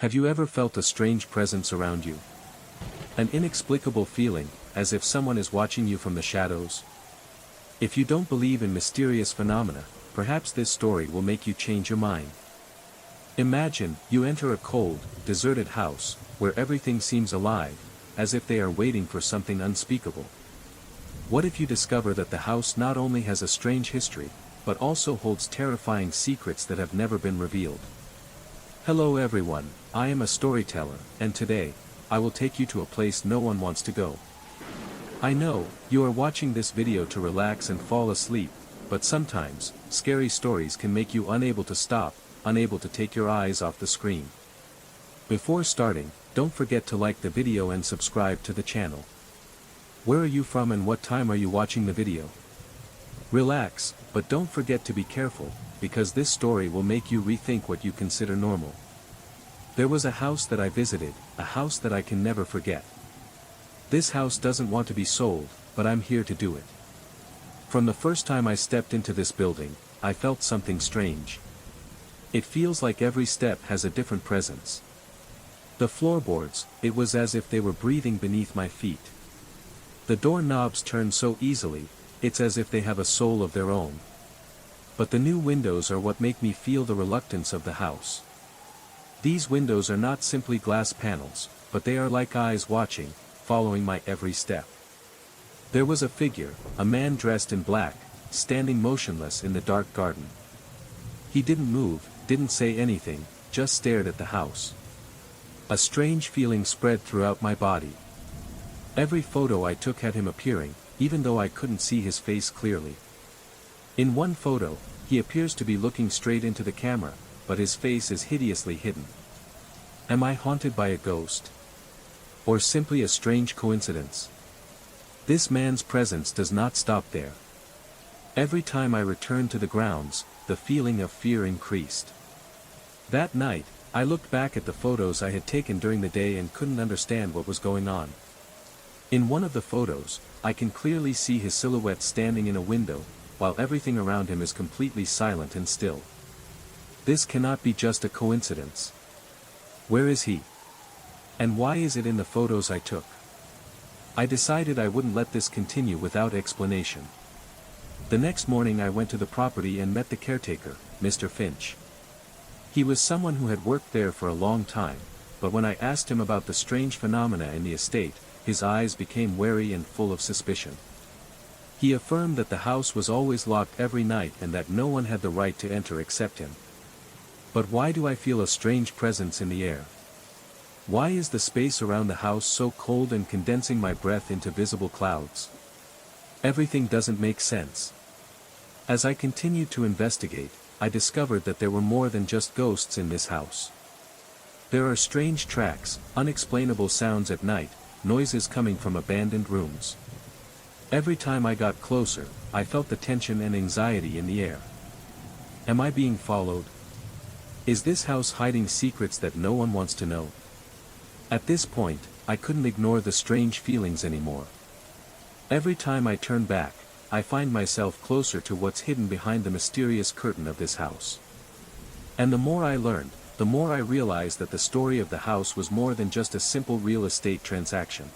Have you ever felt a strange presence around you? An inexplicable feeling, as if someone is watching you from the shadows? If you don't believe in mysterious phenomena, perhaps this story will make you change your mind. Imagine, you enter a cold, deserted house, where everything seems alive, as if they are waiting for something unspeakable. What if you discover that the house not only has a strange history, but also holds terrifying secrets that have never been revealed? Hello everyone, I am a storyteller, and today, I will take you to a place no one wants to go. I know, you are watching this video to relax and fall asleep, but sometimes, scary stories can make you unable to stop, unable to take your eyes off the screen. Before starting, don't forget to like the video and subscribe to the channel. Where are you from and what time are you watching the video? Relax, but don't forget to be careful, because this story will make you rethink what you consider normal. There was a house that I visited, a house that I can never forget. This house doesn't want to be sold, but I'm here to do it. From the first time I stepped into this building, I felt something strange. It feels like every step has a different presence. The floorboards, it was as if they were breathing beneath my feet. The doorknobs turn so easily, it's as if they have a soul of their own. But the new windows are what make me feel the reluctance of the house. These windows are not simply glass panels, but they are like eyes watching, following my every step. There was a figure, a man dressed in black, standing motionless in the dark garden. He didn't move, didn't say anything, just stared at the house. A strange feeling spread throughout my body. Every photo I took had him appearing, even though I couldn't see his face clearly. In one photo, he appears to be looking straight into the camera, but his face is hideously hidden. Am I haunted by a ghost? Or simply a strange coincidence? This man's presence does not stop there. Every time I returned to the grounds, the feeling of fear increased. That night, I looked back at the photos I had taken during the day and couldn't understand what was going on. In one of the photos, I can clearly see his silhouette standing in a window, while everything around him is completely silent and still. This cannot be just a coincidence. Where is he? And why is it in the photos I took? I decided I wouldn't let this continue without explanation. The next morning I went to the property and met the caretaker, Mr. Finch. He was someone who had worked there for a long time, but when I asked him about the strange phenomena in the estate, his eyes became wary and full of suspicion. He affirmed that the house was always locked every night and that no one had the right to enter except him. But why do I feel a strange presence in the air? Why is the space around the house so cold and condensing my breath into visible clouds? Everything doesn't make sense. As I continued to investigate, I discovered that there were more than just ghosts in this house. There are strange tracks, unexplainable sounds at night, noises coming from abandoned rooms. Every time I got closer, I felt the tension and anxiety in the air. Am I being followed? Is this house hiding secrets that no one wants to know? At this point, I couldn't ignore the strange feelings anymore. Every time I turn back, I find myself closer to what's hidden behind the mysterious curtain of this house. And the more I learned, the more I realized that the story of the house was more than just a simple real estate transaction.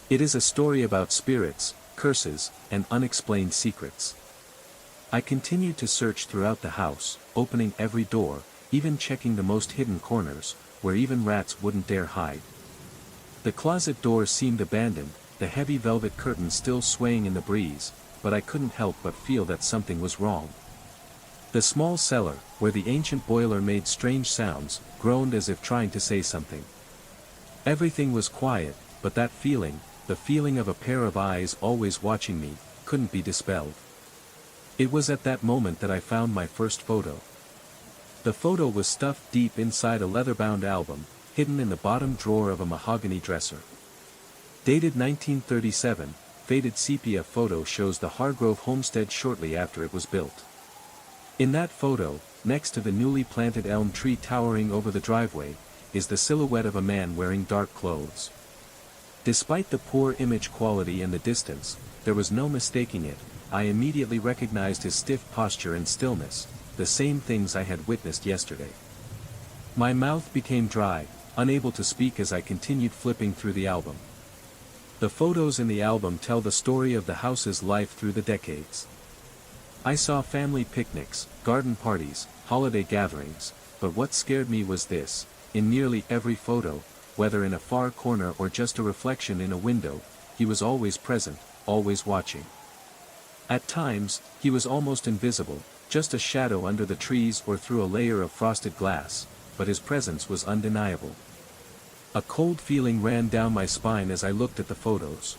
It is a story about spirits, curses, and unexplained secrets. I continued to search throughout the house, opening every door, even checking the most hidden corners, where even rats wouldn't dare hide. The closet door seemed abandoned, the heavy velvet curtain still swaying in the breeze, but I couldn't help but feel that something was wrong. The small cellar, where the ancient boiler made strange sounds, groaned as if trying to say something. Everything was quiet, but that feeling, the feeling of a pair of eyes always watching me, couldn't be dispelled. It was at that moment that I found my first photo. The photo was stuffed deep inside a leather-bound album, hidden in the bottom drawer of a mahogany dresser. Dated 1937, faded sepia photo shows the Hargrove homestead shortly after it was built. In that photo, next to the newly planted elm tree towering over the driveway, is the silhouette of a man wearing dark clothes. Despite the poor image quality and the distance, there was no mistaking it. I immediately recognized his stiff posture and stillness, the same things I had witnessed yesterday. My mouth became dry, unable to speak as I continued flipping through the album. The photos in the album tell the story of the house's life through the decades. I saw family picnics, garden parties, holiday gatherings, but what scared me was this: in nearly every photo, whether in a far corner or just a reflection in a window, he was always present, always watching. At times, he was almost invisible, just a shadow under the trees or through a layer of frosted glass, but his presence was undeniable. A cold feeling ran down my spine as I looked at the photos.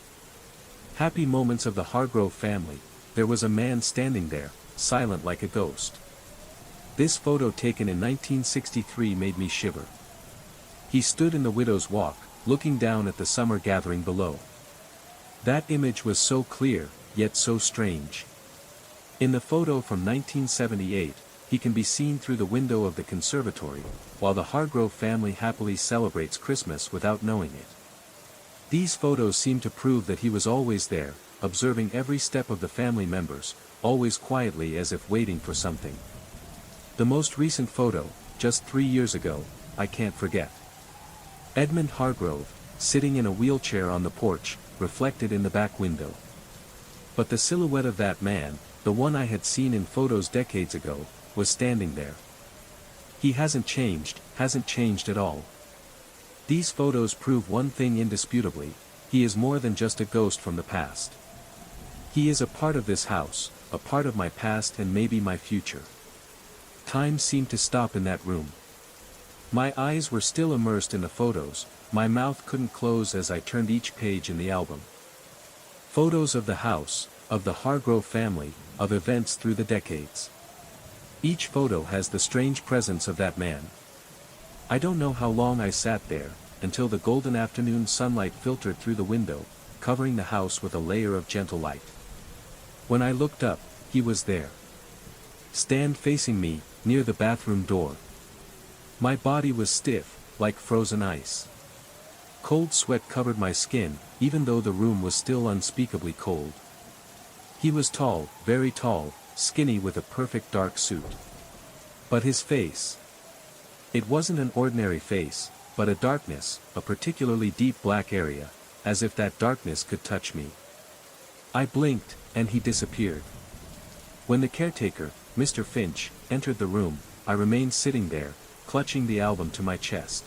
Happy moments of the Hargrove family. There was a man standing there, silent like a ghost. This photo taken in 1963 made me shiver. He stood in the widow's walk, looking down at the summer gathering below. That image was so clear, yet so strange. In the photo from 1978, he can be seen through the window of the conservatory, while the Hargrove family happily celebrates Christmas without knowing it. These photos seem to prove that he was always there, observing every step of the family members, always quietly as if waiting for something. The most recent photo, just 3 years ago, I can't forget. Edmund Hargrove, sitting in a wheelchair on the porch, reflected in the back window. But the silhouette of that man, the one I had seen in photos decades ago, was standing there. He hasn't changed at all. These photos prove one thing indisputably: he is more than just a ghost from the past. He is a part of this house, a part of my past and maybe my future. Time seemed to stop in that room. My eyes were still immersed in the photos, my mouth couldn't close as I turned each page in the album. Photos of the house, of the Hargrove family, of events through the decades. Each photo has the strange presence of that man. I don't know how long I sat there, until the golden afternoon sunlight filtered through the window, covering the house with a layer of gentle light. When I looked up, he was there. Stand facing me, near the bathroom door. My body was stiff, like frozen ice. Cold sweat covered my skin, even though the room was still unspeakably cold. He was tall, very tall, skinny with a perfect dark suit. But his face. It wasn't an ordinary face, but a darkness, a particularly deep black area, as if that darkness could touch me. I blinked, and he disappeared. When the caretaker, Mr. Finch, entered the room, I remained sitting there, clutching the album to my chest.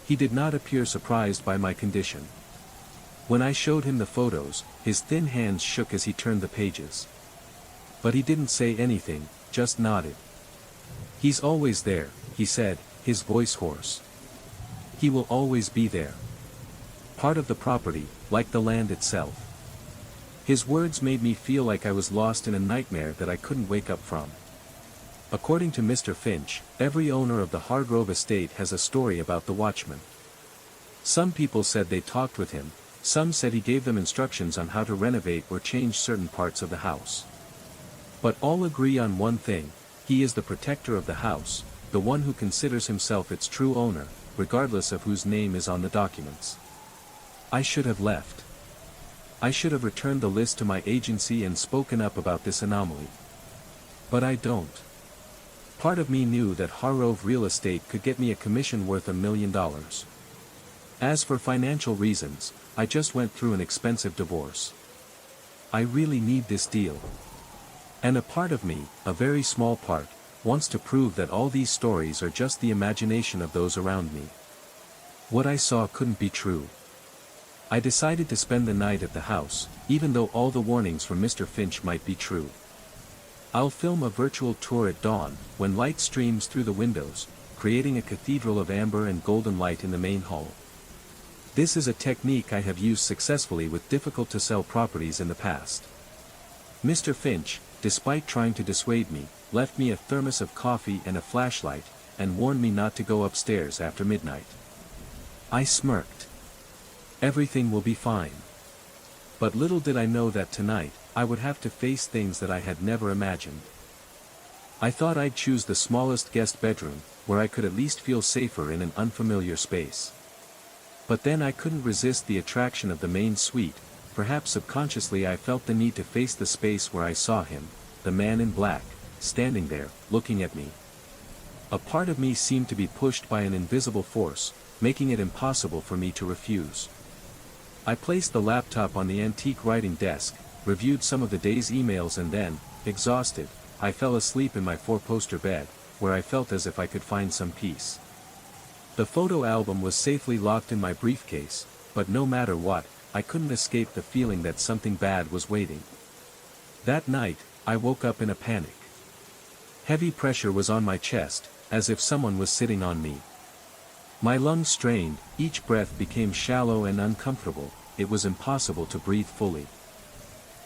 He did not appear surprised by my condition. When I showed him the photos, his thin hands shook as he turned the pages. But he didn't say anything, just nodded. "He's always there," he said, his voice hoarse. "He will always be there. Part of the property, like the land itself." His words made me feel like I was lost in a nightmare that I couldn't wake up from. According to Mr. Finch, every owner of the Hargrove estate has a story about the watchman. Some people said they talked with him, some said he gave them instructions on how to renovate or change certain parts of the house. But all agree on one thing: he is the protector of the house, the one who considers himself its true owner, regardless of whose name is on the documents. I should have left. I should have returned the list to my agency and spoken up about this anomaly. But I don't. Part of me knew that Hargrove Real Estate could get me a commission worth $1 million. As for financial reasons, I just went through an expensive divorce. I really need this deal. And a part of me, a very small part, wants to prove that all these stories are just the imagination of those around me. What I saw couldn't be true. I decided to spend the night at the house, even though all the warnings from Mr. Finch might be true. I'll film a virtual tour at dawn, when light streams through the windows, creating a cathedral of amber and golden light in the main hall. This is a technique I have used successfully with difficult-to-sell properties in the past. Mr. Finch, despite trying to dissuade me, left me a thermos of coffee and a flashlight, and warned me not to go upstairs after midnight. I smirked. Everything will be fine. But little did I know that tonight, I would have to face things that I had never imagined. I thought I'd choose the smallest guest bedroom, where I could at least feel safer in an unfamiliar space. But then I couldn't resist the attraction of the main suite. Perhaps subconsciously I felt the need to face the space where I saw him, the man in black, standing there, looking at me. A part of me seemed to be pushed by an invisible force, making it impossible for me to refuse. I placed the laptop on the antique writing desk, reviewed some of the day's emails and then, exhausted, I fell asleep in my four-poster bed, where I felt as if I could find some peace. The photo album was safely locked in my briefcase, but no matter what, I couldn't escape the feeling that something bad was waiting. That night, I woke up in a panic. Heavy pressure was on my chest, as if someone was sitting on me. My lungs strained, each breath became shallow and uncomfortable, it was impossible to breathe fully.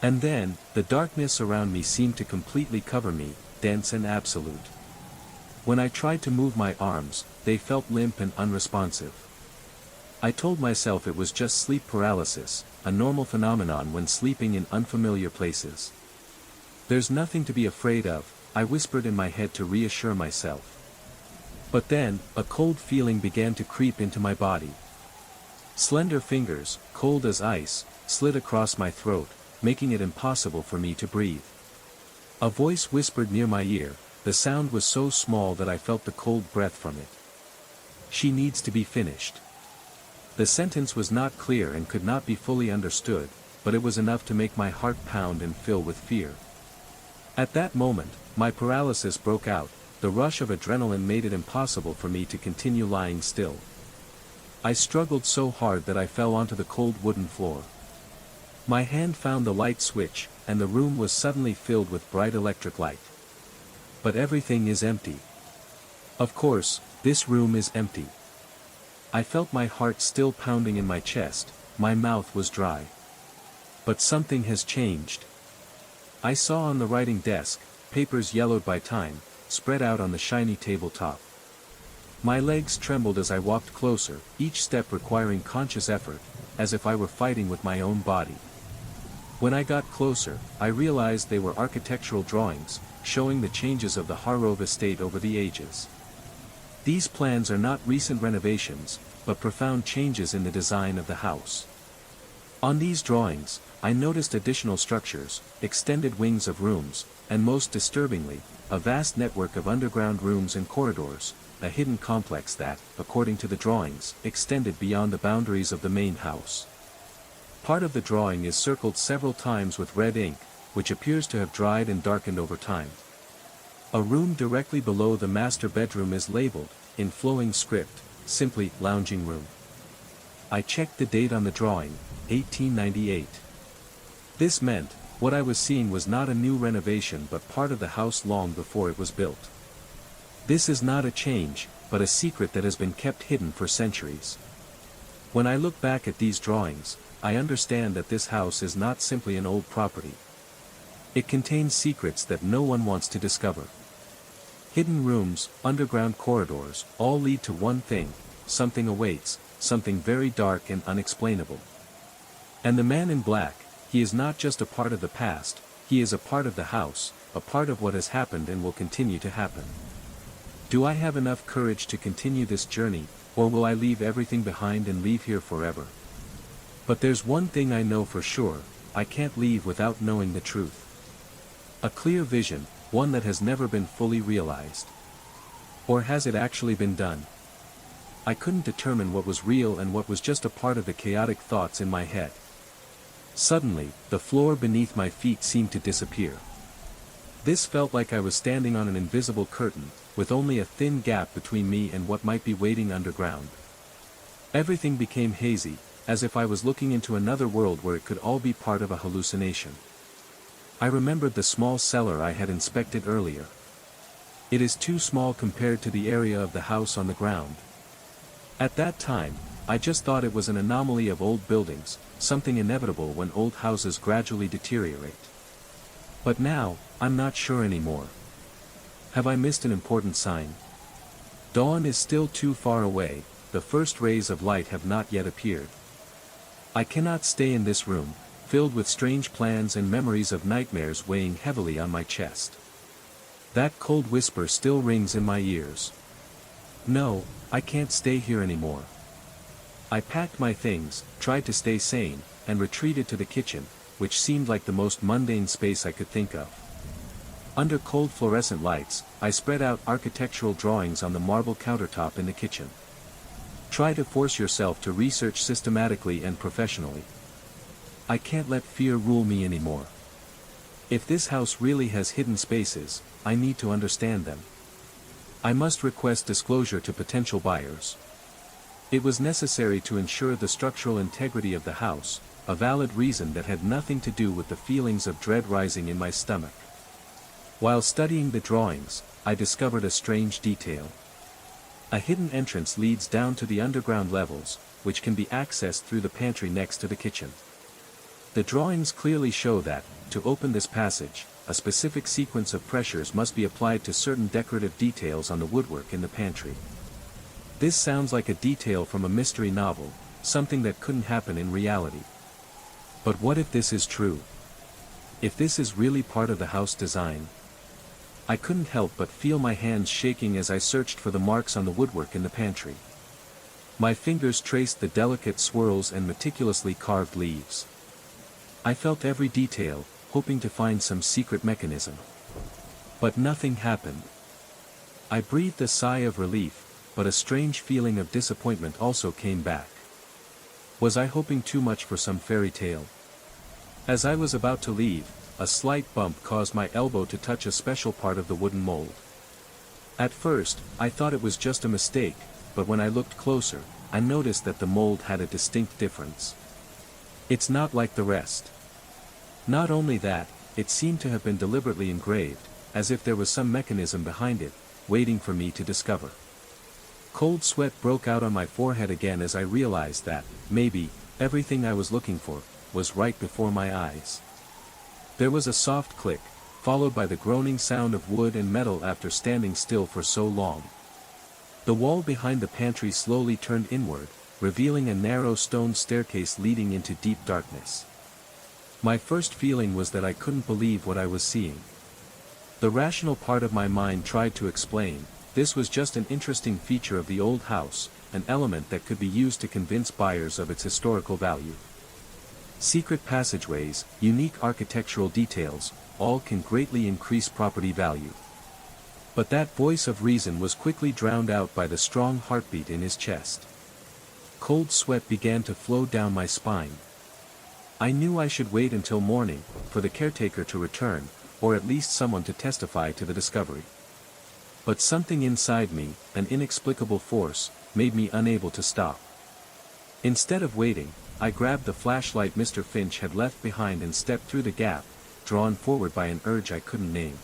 And then, the darkness around me seemed to completely cover me, dense and absolute. When I tried to move my arms, they felt limp and unresponsive. I told myself it was just sleep paralysis, a normal phenomenon when sleeping in unfamiliar places. There's nothing to be afraid of, I whispered in my head to reassure myself. But then, a cold feeling began to creep into my body. Slender fingers, cold as ice, slid across my throat, making it impossible for me to breathe. A voice whispered near my ear, the sound was so small that I felt the cold breath from it. She needs to be finished. The sentence was not clear and could not be fully understood, but it was enough to make my heart pound and fill with fear. At that moment, my paralysis broke out, the rush of adrenaline made it impossible for me to continue lying still. I struggled so hard that I fell onto the cold wooden floor. My hand found the light switch, and the room was suddenly filled with bright electric light. But everything is empty. Of course, this room is empty. I felt my heart still pounding in my chest, my mouth was dry. But something has changed. I saw on the writing desk, papers yellowed by time, spread out on the shiny tabletop. My legs trembled as I walked closer, each step requiring conscious effort, as if I were fighting with my own body. When I got closer, I realized they were architectural drawings, showing the changes of the Harrove estate over the ages. These plans are not recent renovations, but profound changes in the design of the house. On these drawings, I noticed additional structures, extended wings of rooms, and most disturbingly, a vast network of underground rooms and corridors, a hidden complex that, according to the drawings, extended beyond the boundaries of the main house. Part of the drawing is circled several times with red ink, which appears to have dried and darkened over time. A room directly below the master bedroom is labeled, in flowing script, simply, lounging room. I checked the date on the drawing, 1898. This meant, what I was seeing was not a new renovation but part of the house long before it was built. This is not a change, but a secret that has been kept hidden for centuries. When I look back at these drawings, I understand that this house is not simply an old property. It contains secrets that no one wants to discover. Hidden rooms, underground corridors, all lead to one thing: something awaits, something very dark and unexplainable. And the man in black, he is not just a part of the past, he is a part of the house, a part of what has happened and will continue to happen. Do I have enough courage to continue this journey, or will I leave everything behind and leave here forever? But there's one thing I know for sure, I can't leave without knowing the truth. A clear vision, one that has never been fully realized. Or has it actually been done? I couldn't determine what was real and what was just a part of the chaotic thoughts in my head. Suddenly, the floor beneath my feet seemed to disappear. This felt like I was standing on an invisible curtain, with only a thin gap between me and what might be waiting underground. Everything became hazy, as if I was looking into another world where it could all be part of a hallucination. I remembered the small cellar I had inspected earlier. It is too small compared to the area of the house on the ground. At that time, I just thought it was an anomaly of old buildings, something inevitable when old houses gradually deteriorate. But now, I'm not sure anymore. Have I missed an important sign? Dawn is still too far away, the first rays of light have not yet appeared. I cannot stay in this room, filled with strange plans and memories of nightmares weighing heavily on my chest. That cold whisper still rings in my ears. No, I can't stay here anymore. I packed my things, tried to stay sane, and retreated to the kitchen, which seemed like the most mundane space I could think of. Under cold fluorescent lights, I spread out architectural drawings on the marble countertop in the kitchen. Try to force yourself to research systematically and professionally. I can't let fear rule me anymore. If this house really has hidden spaces, I need to understand them. I must request disclosure to potential buyers. It was necessary to ensure the structural integrity of the house, a valid reason that had nothing to do with the feelings of dread rising in my stomach. While studying the drawings, I discovered a strange detail. A hidden entrance leads down to the underground levels, which can be accessed through the pantry next to the kitchen. The drawings clearly show that, to open this passage, a specific sequence of pressures must be applied to certain decorative details on the woodwork in the pantry. This sounds like a detail from a mystery novel, something that couldn't happen in reality. But what if this is true? If this is really part of the house design? I couldn't help but feel my hands shaking as I searched for the marks on the woodwork in the pantry. My fingers traced the delicate swirls and meticulously carved leaves. I felt every detail, hoping to find some secret mechanism. But nothing happened. I breathed a sigh of relief, but a strange feeling of disappointment also came back. Was I hoping too much for some fairy tale? As I was about to leave, a slight bump caused my elbow to touch a special part of the wooden mold. At first, I thought it was just a mistake, but when I looked closer, I noticed that the mold had a distinct difference. It's not like the rest. Not only that, it seemed to have been deliberately engraved, as if there was some mechanism behind it, waiting for me to discover. Cold sweat broke out on my forehead again as I realized that, maybe, everything I was looking for, was right before my eyes. There was a soft click, followed by the groaning sound of wood and metal after standing still for so long. The wall behind the pantry slowly turned inward, revealing a narrow stone staircase leading into deep darkness. My first feeling was that I couldn't believe what I was seeing. The rational part of my mind tried to explain, this was just an interesting feature of the old house, an element that could be used to convince buyers of its historical value. Secret passageways, unique architectural details, all can greatly increase property value. But that voice of reason was quickly drowned out by the strong heartbeat in his chest. Cold sweat began to flow down my spine. I knew I should wait until morning, for the caretaker to return, or at least someone to testify to the discovery. But something inside me, an inexplicable force, made me unable to stop. Instead of waiting, I grabbed the flashlight Mr. Finch had left behind and stepped through the gap, drawn forward by an urge I couldn't name.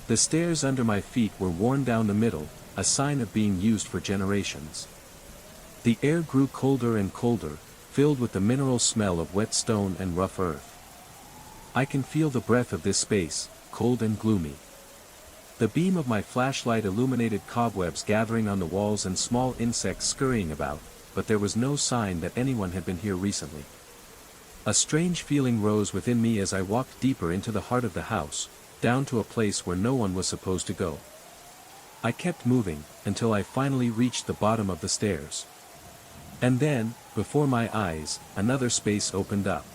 The stairs under my feet were worn down the middle, a sign of being used for generations. The air grew colder and colder, filled with the mineral smell of wet stone and rough earth. I can feel the breath of this space, cold and gloomy. The beam of my flashlight illuminated cobwebs gathering on the walls and small insects scurrying about, but there was no sign that anyone had been here recently. A strange feeling rose within me as I walked deeper into the heart of the house, down to a place where no one was supposed to go. I kept moving, until I finally reached the bottom of the stairs. And then, before my eyes, another space opened up.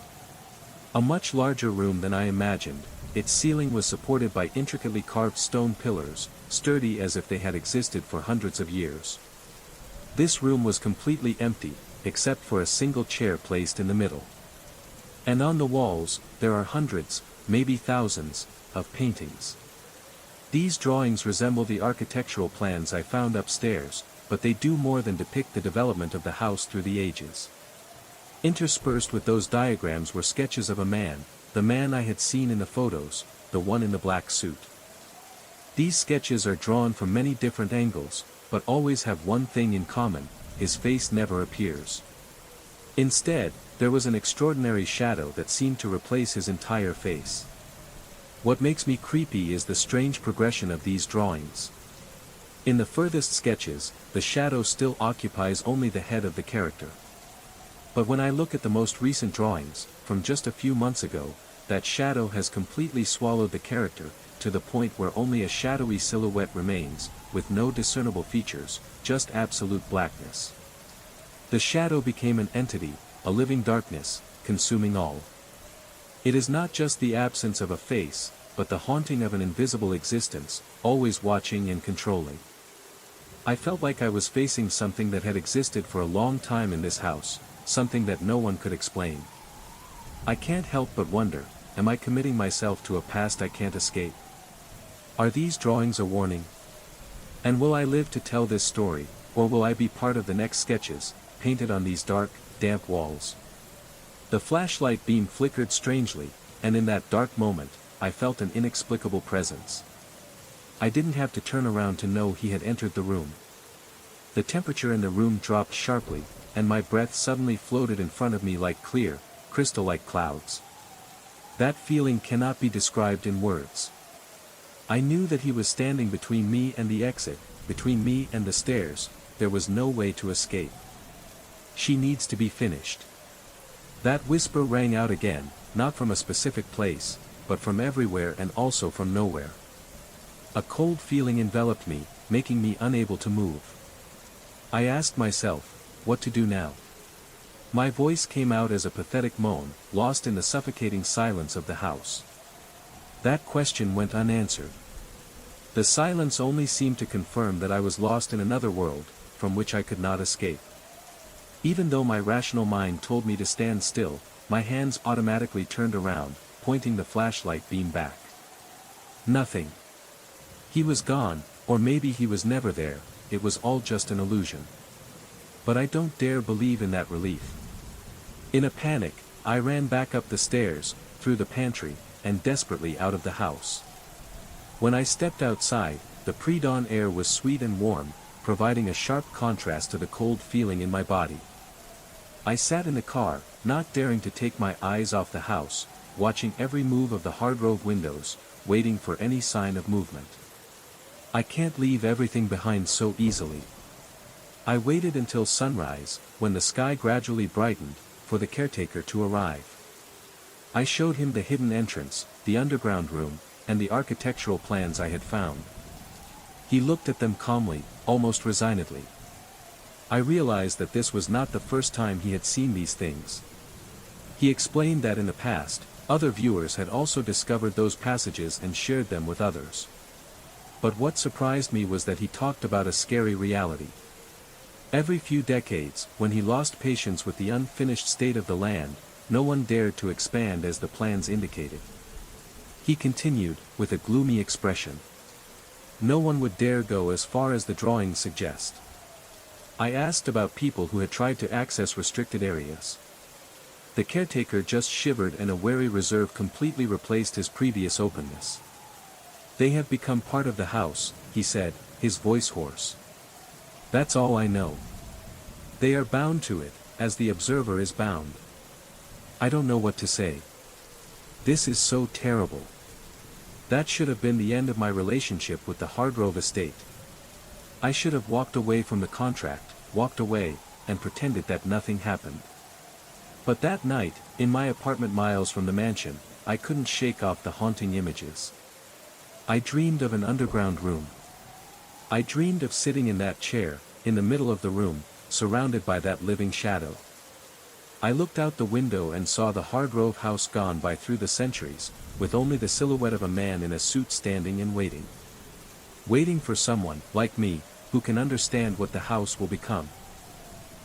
A much larger room than I imagined, its ceiling was supported by intricately carved stone pillars, sturdy as if they had existed for hundreds of years. This room was completely empty, except for a single chair placed in the middle. And on the walls, there are hundreds, maybe thousands, of paintings. These drawings resemble the architectural plans I found upstairs, but they do more than depict the development of the house through the ages. Interspersed with those diagrams were sketches of a man, the man I had seen in the photos, the one in the black suit. These sketches are drawn from many different angles, but always have one thing in common: his face never appears. Instead, there was an extraordinary shadow that seemed to replace his entire face. What makes me creepy is the strange progression of these drawings. In the furthest sketches, the shadow still occupies only the head of the character. But when I look at the most recent drawings, from just a few months ago, that shadow has completely swallowed the character, to the point where only a shadowy silhouette remains, with no discernible features, just absolute blackness. The shadow became an entity, a living darkness, consuming all. It is not just the absence of a face, but the haunting of an invisible existence, always watching and controlling. I felt like I was facing something that had existed for a long time in this house, something that no one could explain. I can't help but wonder, am I committing myself to a past I can't escape? Are these drawings a warning? And will I live to tell this story, or will I be part of the next sketches, painted on these dark, damp walls? The flashlight beam flickered strangely, and in that dark moment, I felt an inexplicable presence. I didn't have to turn around to know he had entered the room. The temperature in the room dropped sharply, and my breath suddenly floated in front of me like clear, crystal-like clouds. That feeling cannot be described in words. I knew that he was standing between me and the exit, between me and the stairs. There was no way to escape. She needs to be finished. That whisper rang out again, not from a specific place, but from everywhere and also from nowhere. A cold feeling enveloped me, making me unable to move. I asked myself, what to do now? My voice came out as a pathetic moan, lost in the suffocating silence of the house. That question went unanswered. The silence only seemed to confirm that I was lost in another world, from which I could not escape. Even though my rational mind told me to stand still, my hands automatically turned around, pointing the flashlight beam back. Nothing. He was gone, or maybe he was never there, it was all just an illusion. But I don't dare believe in that relief. In a panic, I ran back up the stairs, through the pantry, and desperately out of the house. When I stepped outside, the pre-dawn air was sweet and warm, providing a sharp contrast to the cold feeling in my body. I sat in the car, not daring to take my eyes off the house, watching every move of the Hardgrove windows, waiting for any sign of movement. I can't leave everything behind so easily. I waited until sunrise, when the sky gradually brightened, for the caretaker to arrive. I showed him the hidden entrance, the underground room, and the architectural plans I had found. He looked at them calmly, almost resignedly. I realized that this was not the first time he had seen these things. He explained that in the past, other viewers had also discovered those passages and shared them with others. But what surprised me was that he talked about a scary reality. Every few decades, when he lost patience with the unfinished state of the land, no one dared to expand as the plans indicated. He continued, with a gloomy expression. No one would dare go as far as the drawings suggest. I asked about people who had tried to access restricted areas. The caretaker just shivered and a wary reserve completely replaced his previous openness. They have become part of the house, he said, his voice hoarse. That's all I know. They are bound to it, as the observer is bound. I don't know what to say. This is so terrible. That should have been the end of my relationship with the Hardgrove estate. I should have walked away from the contract, walked away, and pretended that nothing happened. But that night, in my apartment miles from the mansion, I couldn't shake off the haunting images. I dreamed of an underground room. I dreamed of sitting in that chair, in the middle of the room, surrounded by that living shadow. I looked out the window and saw the Hardgrove house gone by through the centuries, with only the silhouette of a man in a suit standing and waiting. Waiting for someone, like me, who can understand what the house will become.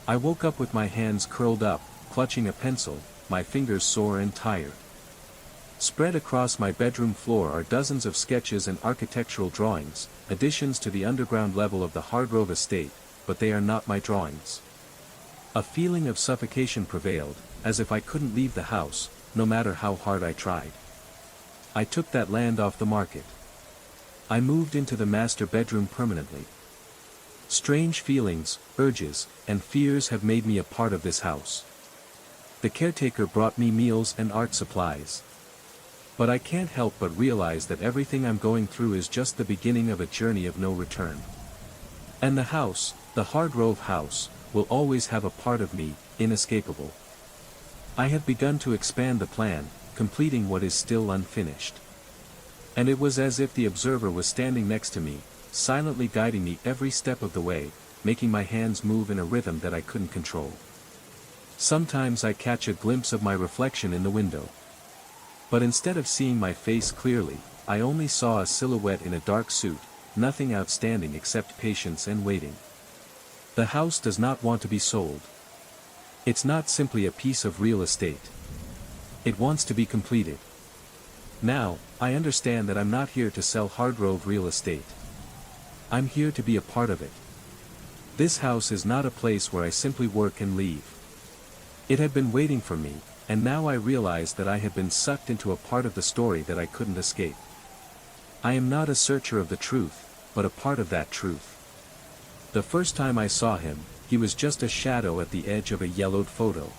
I woke up with my hands curled up, clutching a pencil, my fingers sore and tired. Spread across my bedroom floor are dozens of sketches and architectural drawings, additions to the underground level of the Hardgrove estate, but they are not my drawings. A feeling of suffocation prevailed, as if I couldn't leave the house, no matter how hard I tried. I took that land off the market. I moved into the master bedroom permanently. Strange feelings, urges, and fears have made me a part of this house. The caretaker brought me meals and art supplies. But I can't help but realize that everything I'm going through is just the beginning of a journey of no return. And the house, the Hardgrove house, will always have a part of me, inescapable. I have begun to expand the plan, completing what is still unfinished. And it was as if the observer was standing next to me, silently guiding me every step of the way, making my hands move in a rhythm that I couldn't control. Sometimes I catch a glimpse of my reflection in the window. But instead of seeing my face clearly, I only saw a silhouette in a dark suit, nothing outstanding except patience and waiting. The house does not want to be sold. It's not simply a piece of real estate. It wants to be completed. Now, I understand that I'm not here to sell Hardgrove real estate. I'm here to be a part of it. This house is not a place where I simply work and leave. It had been waiting for me, and now I realized that I had been sucked into a part of the story that I couldn't escape. I am not a searcher of the truth, but a part of that truth. The first time I saw him, he was just a shadow at the edge of a yellowed photo.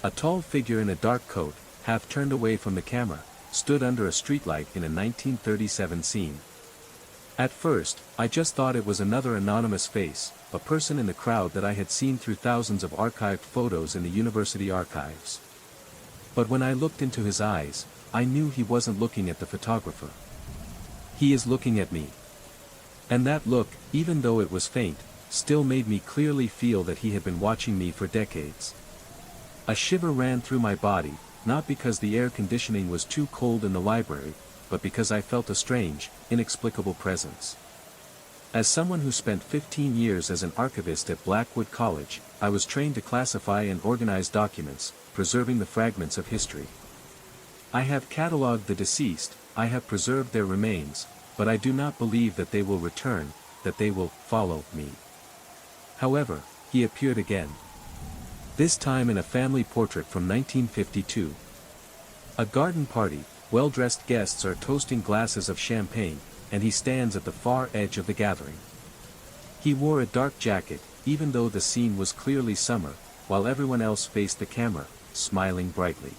A tall figure in a dark coat, half turned away from the camera, stood under a streetlight in a 1937 scene. At first, I just thought it was another anonymous face, a person in the crowd that I had seen through thousands of archived photos in the university archives. But when I looked into his eyes, I knew he wasn't looking at the photographer. He is looking at me. And that look, even though it was faint, still made me clearly feel that he had been watching me for decades. A shiver ran through my body, not because the air conditioning was too cold in the library, but because I felt a strange, inexplicable presence. As someone who spent 15 years as an archivist at Blackwood College, I was trained to classify and organize documents, preserving the fragments of history. I have catalogued the deceased, I have preserved their remains, but I do not believe that they will return, that they will follow me. However, he appeared again. This time in a family portrait from 1952. A garden party, well-dressed guests are toasting glasses of champagne, and he stands at the far edge of the gathering. He wore a dark jacket, even though the scene was clearly summer, while everyone else faced the camera, smiling brightly.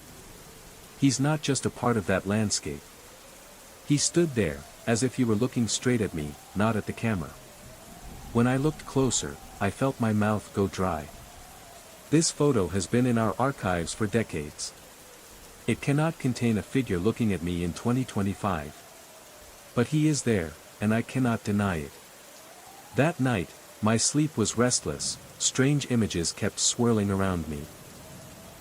He's not just a part of that landscape. He stood there, as if he were looking straight at me, not at the camera. When I looked closer, I felt my mouth go dry. This photo has been in our archives for decades. It cannot contain a figure looking at me in 2025. But he is there, and I cannot deny it. That night, my sleep was restless, strange images kept swirling around me.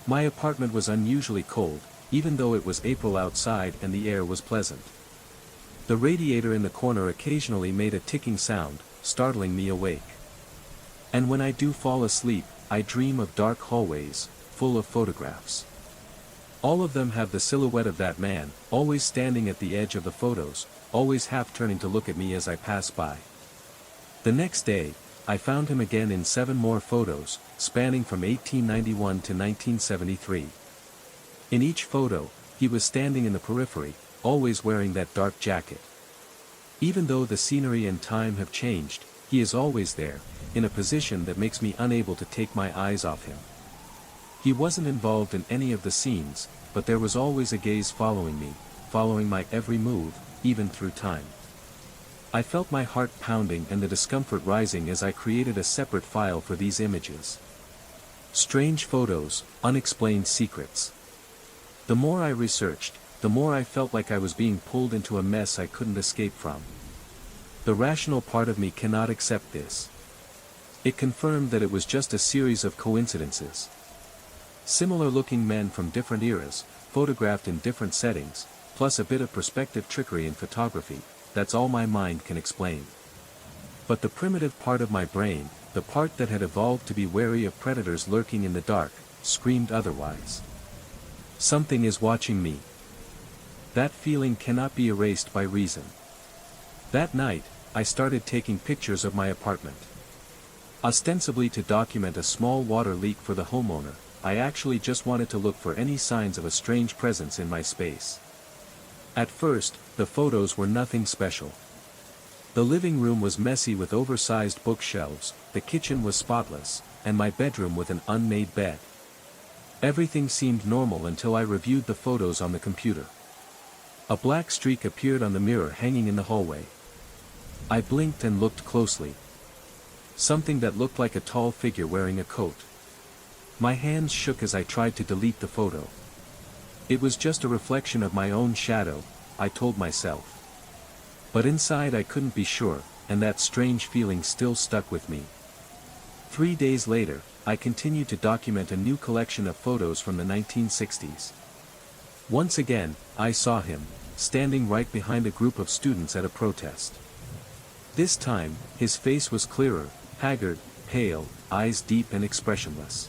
My apartment was unusually cold, even though it was April outside and the air was pleasant. The radiator in the corner occasionally made a ticking sound, startling me awake. And when I do fall asleep, I dream of dark hallways, full of photographs. All of them have the silhouette of that man, always standing at the edge of the photos, always half turning to look at me as I pass by. The next day, I found him again in 7 more photos, spanning from 1891 to 1973. In each photo, he was standing in the periphery, always wearing that dark jacket. Even though the scenery and time have changed, he is always there, in a position that makes me unable to take my eyes off him. He wasn't involved in any of the scenes, but there was always a gaze following me, following my every move, even through time. I felt my heart pounding and the discomfort rising as I created a separate file for these images. Strange photos, unexplained secrets. The more I researched, the more I felt like I was being pulled into a mess I couldn't escape from. The rational part of me cannot accept this. It confirmed that it was just a series of coincidences. Similar-looking men from different eras, photographed in different settings, plus a bit of perspective trickery in photography, that's all my mind can explain. But the primitive part of my brain, the part that had evolved to be wary of predators lurking in the dark, screamed otherwise. Something is watching me. That feeling cannot be erased by reason. That night, I started taking pictures of my apartment. Ostensibly to document a small water leak for the homeowner, I actually just wanted to look for any signs of a strange presence in my space. At first, the photos were nothing special. The living room was messy with oversized bookshelves, the kitchen was spotless, and my bedroom with an unmade bed. Everything seemed normal until I reviewed the photos on the computer. A black streak appeared on the mirror hanging in the hallway. I blinked and looked closely. Something that looked like a tall figure wearing a coat. My hands shook as I tried to delete the photo. It was just a reflection of my own shadow, I told myself. But inside I couldn't be sure, and that strange feeling still stuck with me. 3 days later, I continued to document a new collection of photos from the 1960s. Once again, I saw him, standing right behind a group of students at a protest. This time, his face was clearer, haggard, pale, eyes deep and expressionless.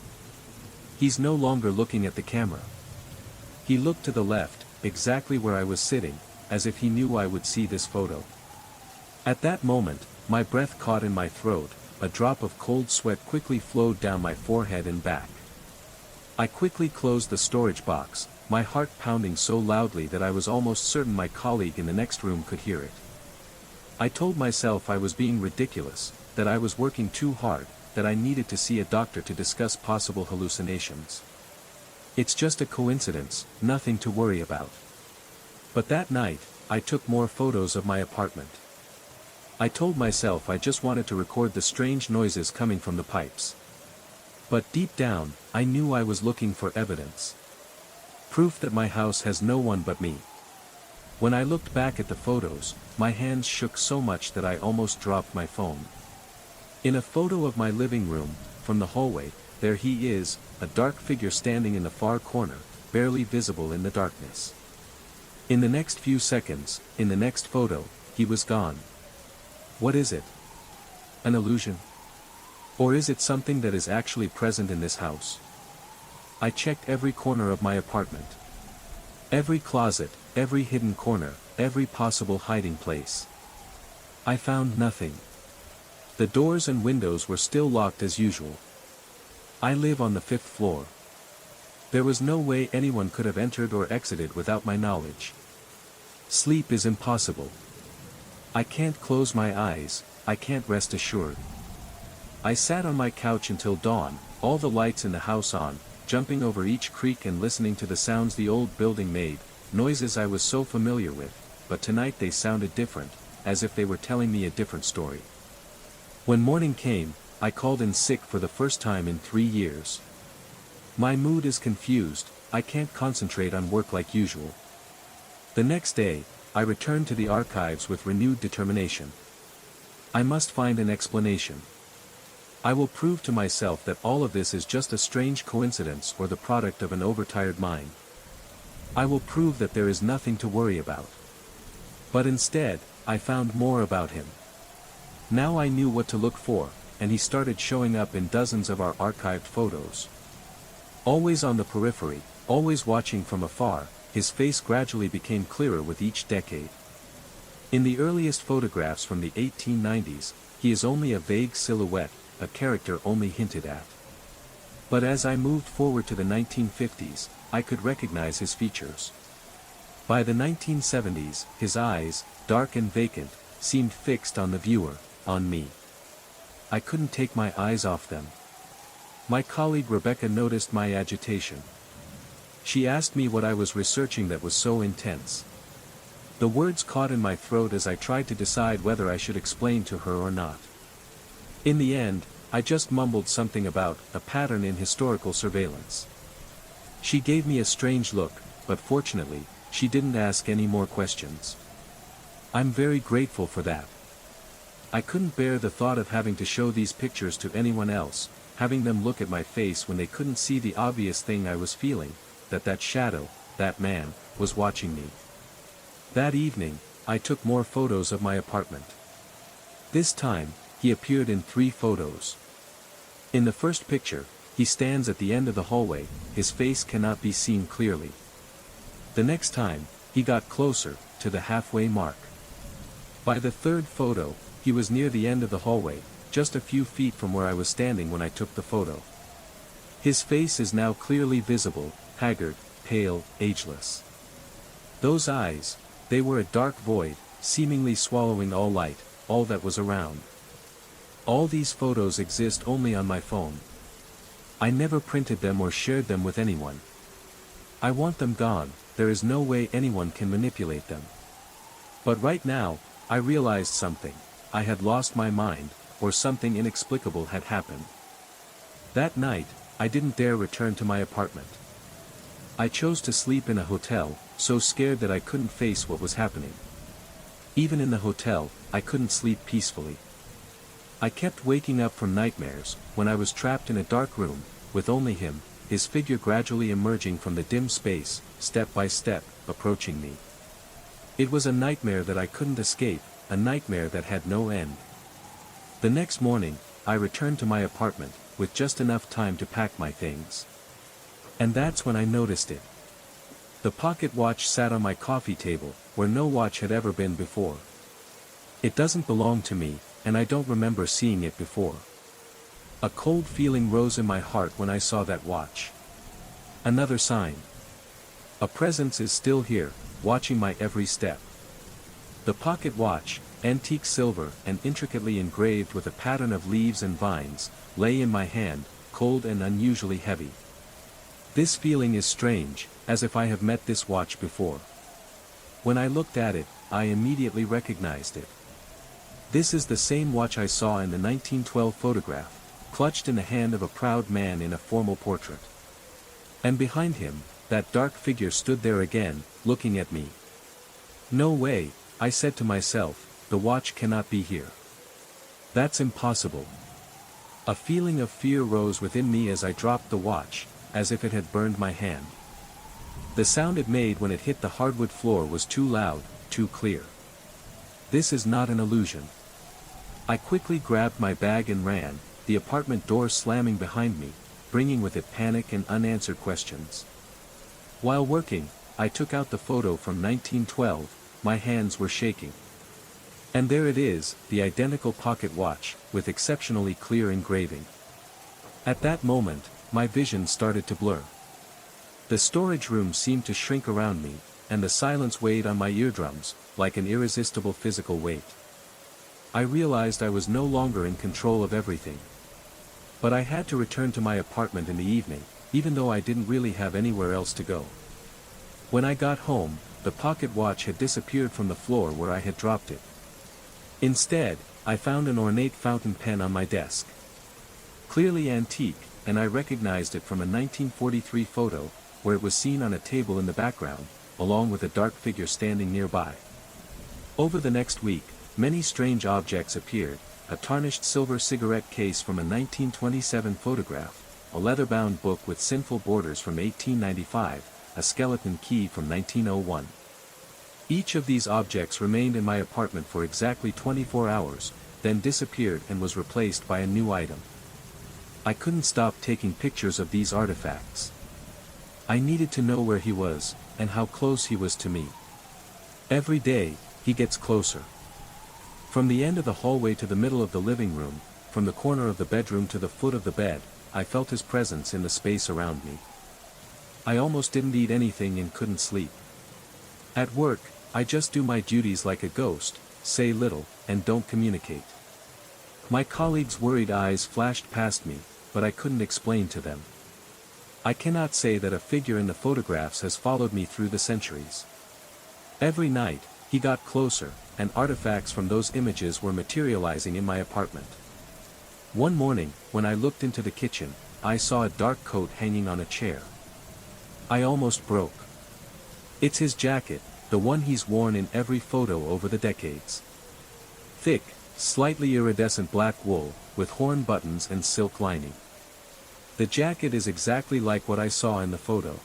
He's no longer looking at the camera. He looked to the left, exactly where I was sitting, as if he knew I would see this photo. At that moment, my breath caught in my throat, a drop of cold sweat quickly flowed down my forehead and back. I quickly closed the storage box, my heart pounding so loudly that I was almost certain my colleague in the next room could hear it. I told myself I was being ridiculous, that I was working too hard, that I needed to see a doctor to discuss possible hallucinations. It's just a coincidence, nothing to worry about. But that night, I took more photos of my apartment. I told myself I just wanted to record the strange noises coming from the pipes. But deep down, I knew I was looking for evidence. Proof that my house has no one but me. When I looked back at the photos, my hands shook so much that I almost dropped my phone. In a photo of my living room, from the hallway, there he is, a dark figure standing in the far corner, barely visible in the darkness. In the next few seconds, in the next photo, he was gone. What is it? An illusion? Or is it something that is actually present in this house? I checked every corner of my apartment. Every closet, every hidden corner, every possible hiding place. I found nothing. The doors and windows were still locked as usual. I live on the 5th floor. There was no way anyone could have entered or exited without my knowledge. Sleep is impossible. I can't close my eyes, I can't rest assured. I sat on my couch until dawn, all the lights in the house on, jumping over each creak and listening to the sounds the old building made, noises I was so familiar with, but tonight they sounded different, as if they were telling me a different story. When morning came, I called in sick for the first time in 3 years. My mood is confused, I can't concentrate on work like usual. The next day, I returned to the archives with renewed determination. I must find an explanation. I will prove to myself that all of this is just a strange coincidence or the product of an overtired mind. I will prove that there is nothing to worry about. But instead, I found more about him. Now I knew what to look for, and he started showing up in dozens of our archived photos. Always on the periphery, always watching from afar, his face gradually became clearer with each decade. In the earliest photographs from the 1890s, he is only a vague silhouette, a character only hinted at. But as I moved forward to the 1950s, I could recognize his features. By the 1970s, his eyes, dark and vacant, seemed fixed on the viewer, on me. I couldn't take my eyes off them. My colleague Rebecca noticed my agitation. She asked me what I was researching that was so intense. The words caught in my throat as I tried to decide whether I should explain to her or not. In the end, I just mumbled something about a pattern in historical surveillance. She gave me a strange look, but fortunately, she didn't ask any more questions. I'm very grateful for that. I couldn't bear the thought of having to show these pictures to anyone else, having them look at my face when they couldn't see the obvious thing I was feeling, that shadow, that man, was watching me. That evening, I took more photos of my apartment. This time, he appeared in 3 photos. In the first picture, he stands at the end of the hallway, his face cannot be seen clearly. The next time, he got closer, to the halfway mark. By the 3rd photo, he was near the end of the hallway, just a few feet from where I was standing when I took the photo. His face is now clearly visible, haggard, pale, ageless. Those eyes, they were a dark void, seemingly swallowing all light, all that was around. All these photos exist only on my phone. I never printed them or shared them with anyone. I want them gone, there is no way anyone can manipulate them. But right now, I realized something, I had lost my mind, or something inexplicable had happened. That night, I didn't dare return to my apartment. I chose to sleep in a hotel, so scared that I couldn't face what was happening. Even in the hotel, I couldn't sleep peacefully. I kept waking up from nightmares, when I was trapped in a dark room, with only him, his figure gradually emerging from the dim space, step by step, approaching me. It was a nightmare that I couldn't escape, a nightmare that had no end. The next morning, I returned to my apartment, with just enough time to pack my things. And that's when I noticed it. The pocket watch sat on my coffee table, where no watch had ever been before. It doesn't belong to me, and I don't remember seeing it before. A cold feeling rose in my heart when I saw that watch. Another sign. A presence is still here, watching my every step. The pocket watch, antique silver and intricately engraved with a pattern of leaves and vines, lay in my hand, cold and unusually heavy. This feeling is strange, as if I have met this watch before. When I looked at it, I immediately recognized it. This is the same watch I saw in the 1912 photograph, clutched in the hand of a proud man in a formal portrait. And behind him, that dark figure stood there again, looking at me. No way, I said to myself, the watch cannot be here. That's impossible. A feeling of fear rose within me as I dropped the watch, as if it had burned my hand. The sound it made when it hit the hardwood floor was too loud, too clear. This is not an illusion. I quickly grabbed my bag and ran, the apartment door slamming behind me, bringing with it panic and unanswered questions. While working, I took out the photo from 1912, my hands were shaking. And there it is, the identical pocket watch, with exceptionally clear engraving. At that moment, my vision started to blur. The storage room seemed to shrink around me, and the silence weighed on my eardrums, like an irresistible physical weight. I realized I was no longer in control of everything. But I had to return to my apartment in the evening, even though I didn't really have anywhere else to go. When I got home, the pocket watch had disappeared from the floor where I had dropped it. Instead, I found an ornate fountain pen on my desk. Clearly antique, and I recognized it from a 1943 photo, where it was seen on a table in the background, along with a dark figure standing nearby. Over the next week, many strange objects appeared: a tarnished silver cigarette case from a 1927 photograph, a leather-bound book with sinful borders from 1895, a skeleton key from 1901. Each of these objects remained in my apartment for exactly 24 hours, then disappeared and was replaced by a new item. I couldn't stop taking pictures of these artifacts. I needed to know where he was, and how close he was to me. Every day, he gets closer. From the end of the hallway to the middle of the living room, from the corner of the bedroom to the foot of the bed, I felt his presence in the space around me. I almost didn't eat anything and couldn't sleep. At work, I just do my duties like a ghost, say little, and don't communicate. My colleagues' worried eyes flashed past me, but I couldn't explain to them. I cannot say that a figure in the photographs has followed me through the centuries. Every night, he got closer, and artifacts from those images were materializing in my apartment. One morning, when I looked into the kitchen, I saw a dark coat hanging on a chair. I almost broke. It's his jacket, the one he's worn in every photo over the decades. Thick, slightly iridescent black wool, with horn buttons and silk lining. The jacket is exactly like what I saw in the photo.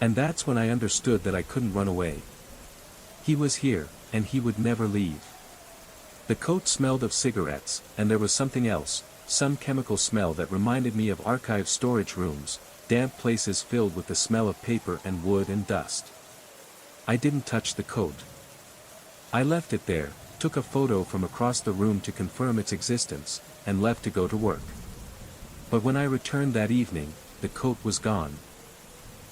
And that's when I understood that I couldn't run away. He was here, and he would never leave. The coat smelled of cigarettes, and there was something else, some chemical smell that reminded me of archive storage rooms, damp places filled with the smell of paper and wood and dust. I didn't touch the coat. I left it there, took a photo from across the room to confirm its existence, and left to go to work. But when I returned that evening, the coat was gone.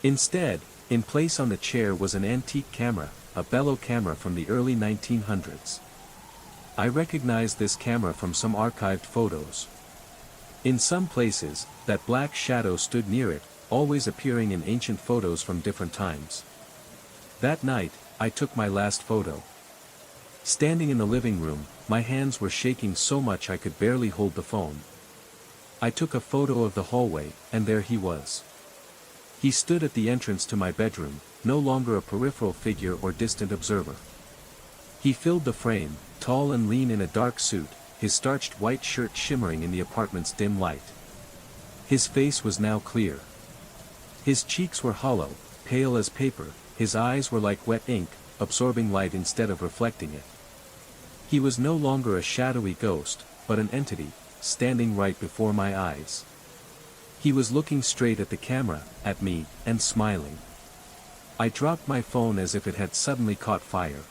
Instead, in place on the chair was an antique camera, a bellow camera from the early 1900s. I recognized this camera from some archived photos. In some places, that black shadow stood near it, always appearing in ancient photos from different times. That night, I took my last photo. Standing in the living room, my hands were shaking so much I could barely hold the phone. I took a photo of the hallway, and there he was. He stood at the entrance to my bedroom, no longer a peripheral figure or distant observer. He filled the frame, tall and lean in a dark suit, his starched white shirt shimmering in the apartment's dim light. His face was now clear. His cheeks were hollow, pale as paper, his eyes were like wet ink, absorbing light instead of reflecting it. He was no longer a shadowy ghost, but an entity, standing right before my eyes. He was looking straight at the camera, at me, and smiling. I dropped my phone as if it had suddenly caught fire.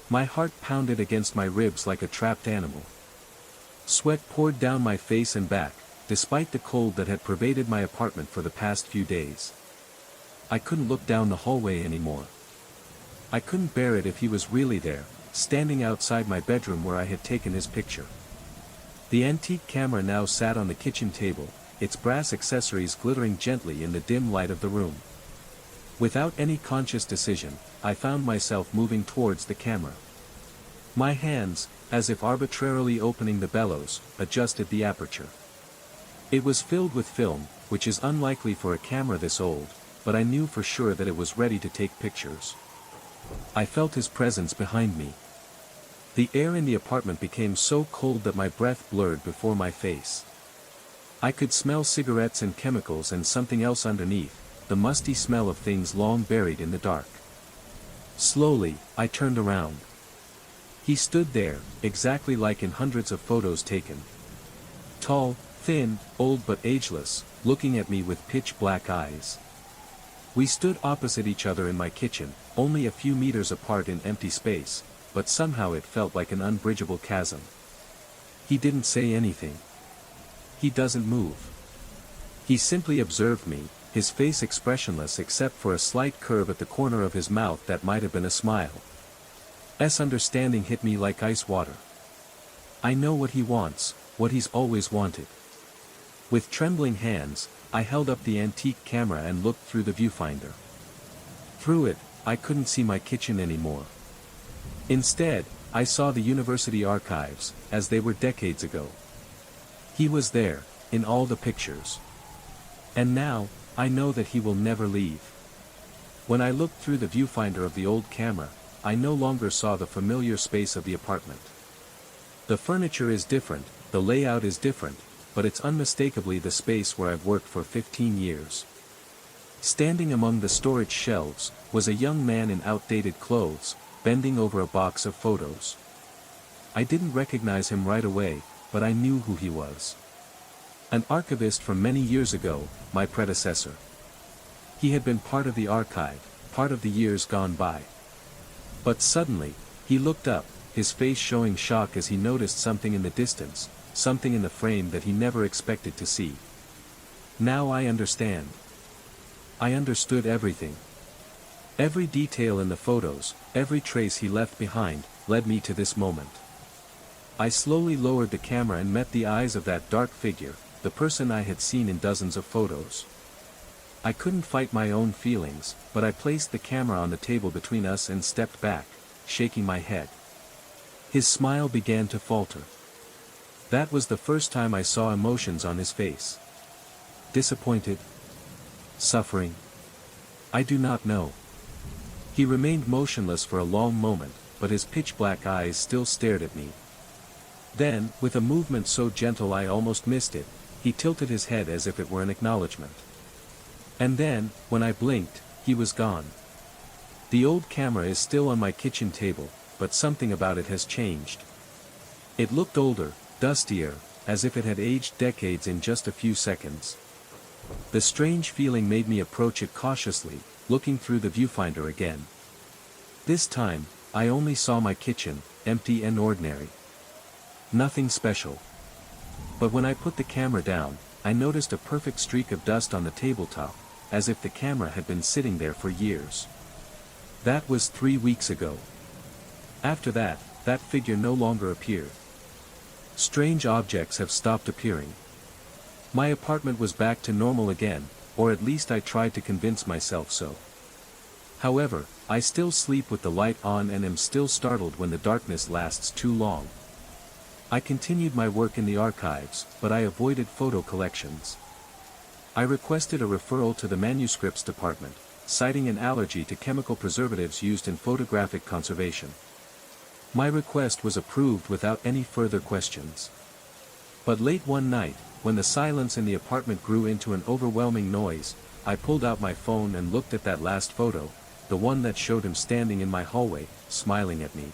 My heart pounded against my ribs like a trapped animal. Sweat poured down my face and back, despite the cold that had pervaded my apartment for the past few days. I couldn't look down the hallway anymore. I couldn't bear it if he was really there, standing outside my bedroom where I had taken his picture. The antique camera now sat on the kitchen table, its brass accessories glittering gently in the dim light of the room. Without any conscious decision, I found myself moving towards the camera. My hands, as if arbitrarily opening the bellows, adjusted the aperture. It was filled with film, which is unlikely for a camera this old, but I knew for sure that it was ready to take pictures. I felt his presence behind me. The air in the apartment became so cold that my breath blurred before my face. I could smell cigarettes and chemicals and something else underneath, the musty smell of things long buried in the dark. Slowly, I turned around. He stood there, exactly like in hundreds of photos taken. Tall, thin, old but ageless, looking at me with pitch-black eyes. We stood opposite each other in my kitchen, only a few meters apart in empty space, but somehow it felt like an unbridgeable chasm. He didn't say anything. He doesn't move. He simply observed me, his face expressionless except for a slight curve at the corner of his mouth that might have been a smile. Understanding hit me like ice water. I know what he wants, what he's always wanted. With trembling hands, I held up the antique camera and looked through the viewfinder. Through it, I couldn't see my kitchen anymore. Instead, I saw the university archives, as they were decades ago. He was there, in all the pictures. And now, I know that he will never leave. When I looked through the viewfinder of the old camera, I no longer saw the familiar space of the apartment. The furniture is different, the layout is different, but it's unmistakably the space where I've worked for 15 years. Standing among the storage shelves, was a young man in outdated clothes, bending over a box of photos. I didn't recognize him right away, but I knew who he was. An archivist from many years ago, my predecessor. He had been part of the archive, part of the years gone by. But suddenly, he looked up, his face showing shock as he noticed something in the distance, something in the frame that he never expected to see. Now I understand. I understood everything. Every detail in the photos, every trace he left behind, led me to this moment. I slowly lowered the camera and met the eyes of that dark figure, the person I had seen in dozens of photos. I couldn't fight my own feelings, but I placed the camera on the table between us and stepped back, shaking my head. His smile began to falter. That was the first time I saw emotions on his face. Disappointed? Suffering? I do not know. He remained motionless for a long moment, but his pitch-black eyes still stared at me. Then, with a movement so gentle I almost missed it, he tilted his head as if it were an acknowledgement. And then, when I blinked, he was gone. The old camera is still on my kitchen table, but something about it has changed. It looked older, dustier, as if it had aged decades in just a few seconds. The strange feeling made me approach it cautiously, looking through the viewfinder again. This time, I only saw my kitchen, empty and ordinary. Nothing special. But when I put the camera down, I noticed a perfect streak of dust on the tabletop, as if the camera had been sitting there for years. That was 3 weeks ago. After that, that figure no longer appeared. Strange objects have stopped appearing. My apartment was back to normal again, or at least I tried to convince myself so. However, I still sleep with the light on and am still startled when the darkness lasts too long. I continued my work in the archives, but I avoided photo collections. I requested a referral to the manuscripts department, citing an allergy to chemical preservatives used in photographic conservation. My request was approved without any further questions. But late one night, when the silence in the apartment grew into an overwhelming noise, I pulled out my phone and looked at that last photo, the one that showed him standing in my hallway, smiling at me.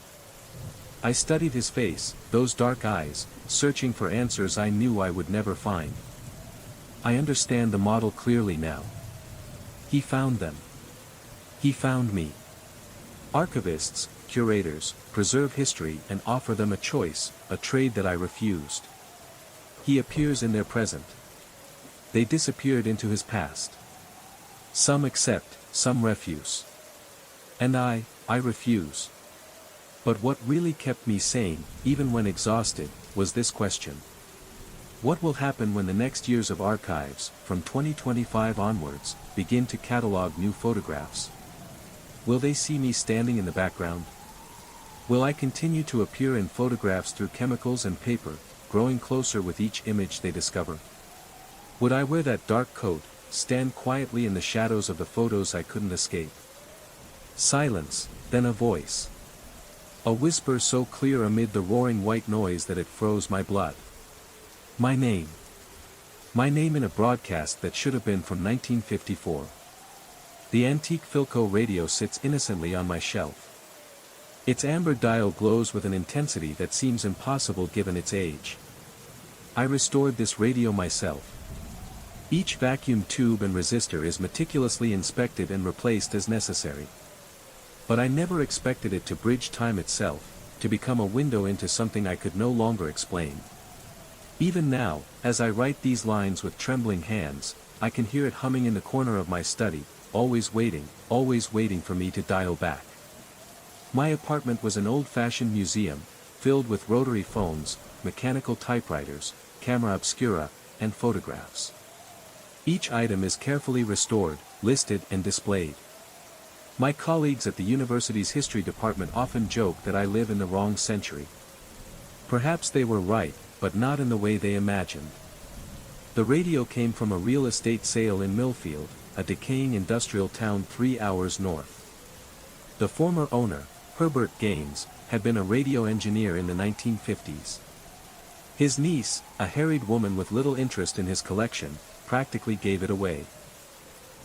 I studied his face, those dark eyes, searching for answers I knew I would never find. I understand the model clearly now. He found them. He found me. Archivists, curators, preserve history and offer them a choice, a trade that I refused. He appears in their present. They disappeared into his past. Some accept, some refuse. And I refuse. But what really kept me sane, even when exhausted, was this question. What will happen when the next years of archives, from 2025 onwards, begin to catalog new photographs? Will they see me standing in the background? Will I continue to appear in photographs through chemicals and paper, growing closer with each image they discover? Would I wear that dark coat, stand quietly in the shadows of the photos I couldn't escape? Silence, then a voice. A whisper so clear amid the roaring white noise that it froze my blood. My name. My name in a broadcast that should have been from 1954. The antique Philco radio sits innocently on my shelf. Its amber dial glows with an intensity that seems impossible given its age. I restored this radio myself. Each vacuum tube and resistor is meticulously inspected and replaced as necessary. But I never expected it to bridge time itself, to become a window into something I could no longer explain. Even now, as I write these lines with trembling hands, I can hear it humming in the corner of my study, always waiting for me to dial back. My apartment was an old-fashioned museum, filled with rotary phones, mechanical typewriters, camera obscura, and photographs. Each item is carefully restored, listed and displayed. My colleagues at the university's history department often joke that I live in the wrong century. Perhaps they were right, but not in the way they imagined. The radio came from a real estate sale in Millfield, a decaying industrial town 3 hours north. The former owner, Herbert Gaines, had been a radio engineer in the 1950s. His niece, a harried woman with little interest in his collection, practically gave it away.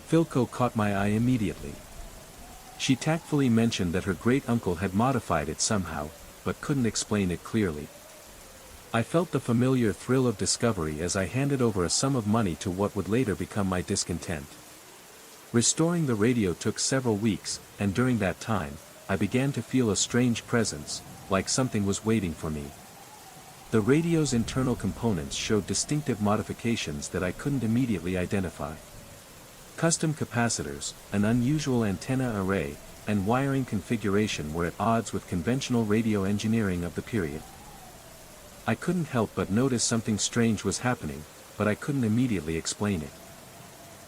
Philco caught my eye immediately. She tactfully mentioned that her great-uncle had modified it somehow, but couldn't explain it clearly. I felt the familiar thrill of discovery as I handed over a sum of money to what would later become my discontent. Restoring the radio took several weeks, and during that time, I began to feel a strange presence, like something was waiting for me. The radio's internal components showed distinctive modifications that I couldn't immediately identify. Custom capacitors, an unusual antenna array, and wiring configuration were at odds with conventional radio engineering of the period. I couldn't help but notice something strange was happening, but I couldn't immediately explain it.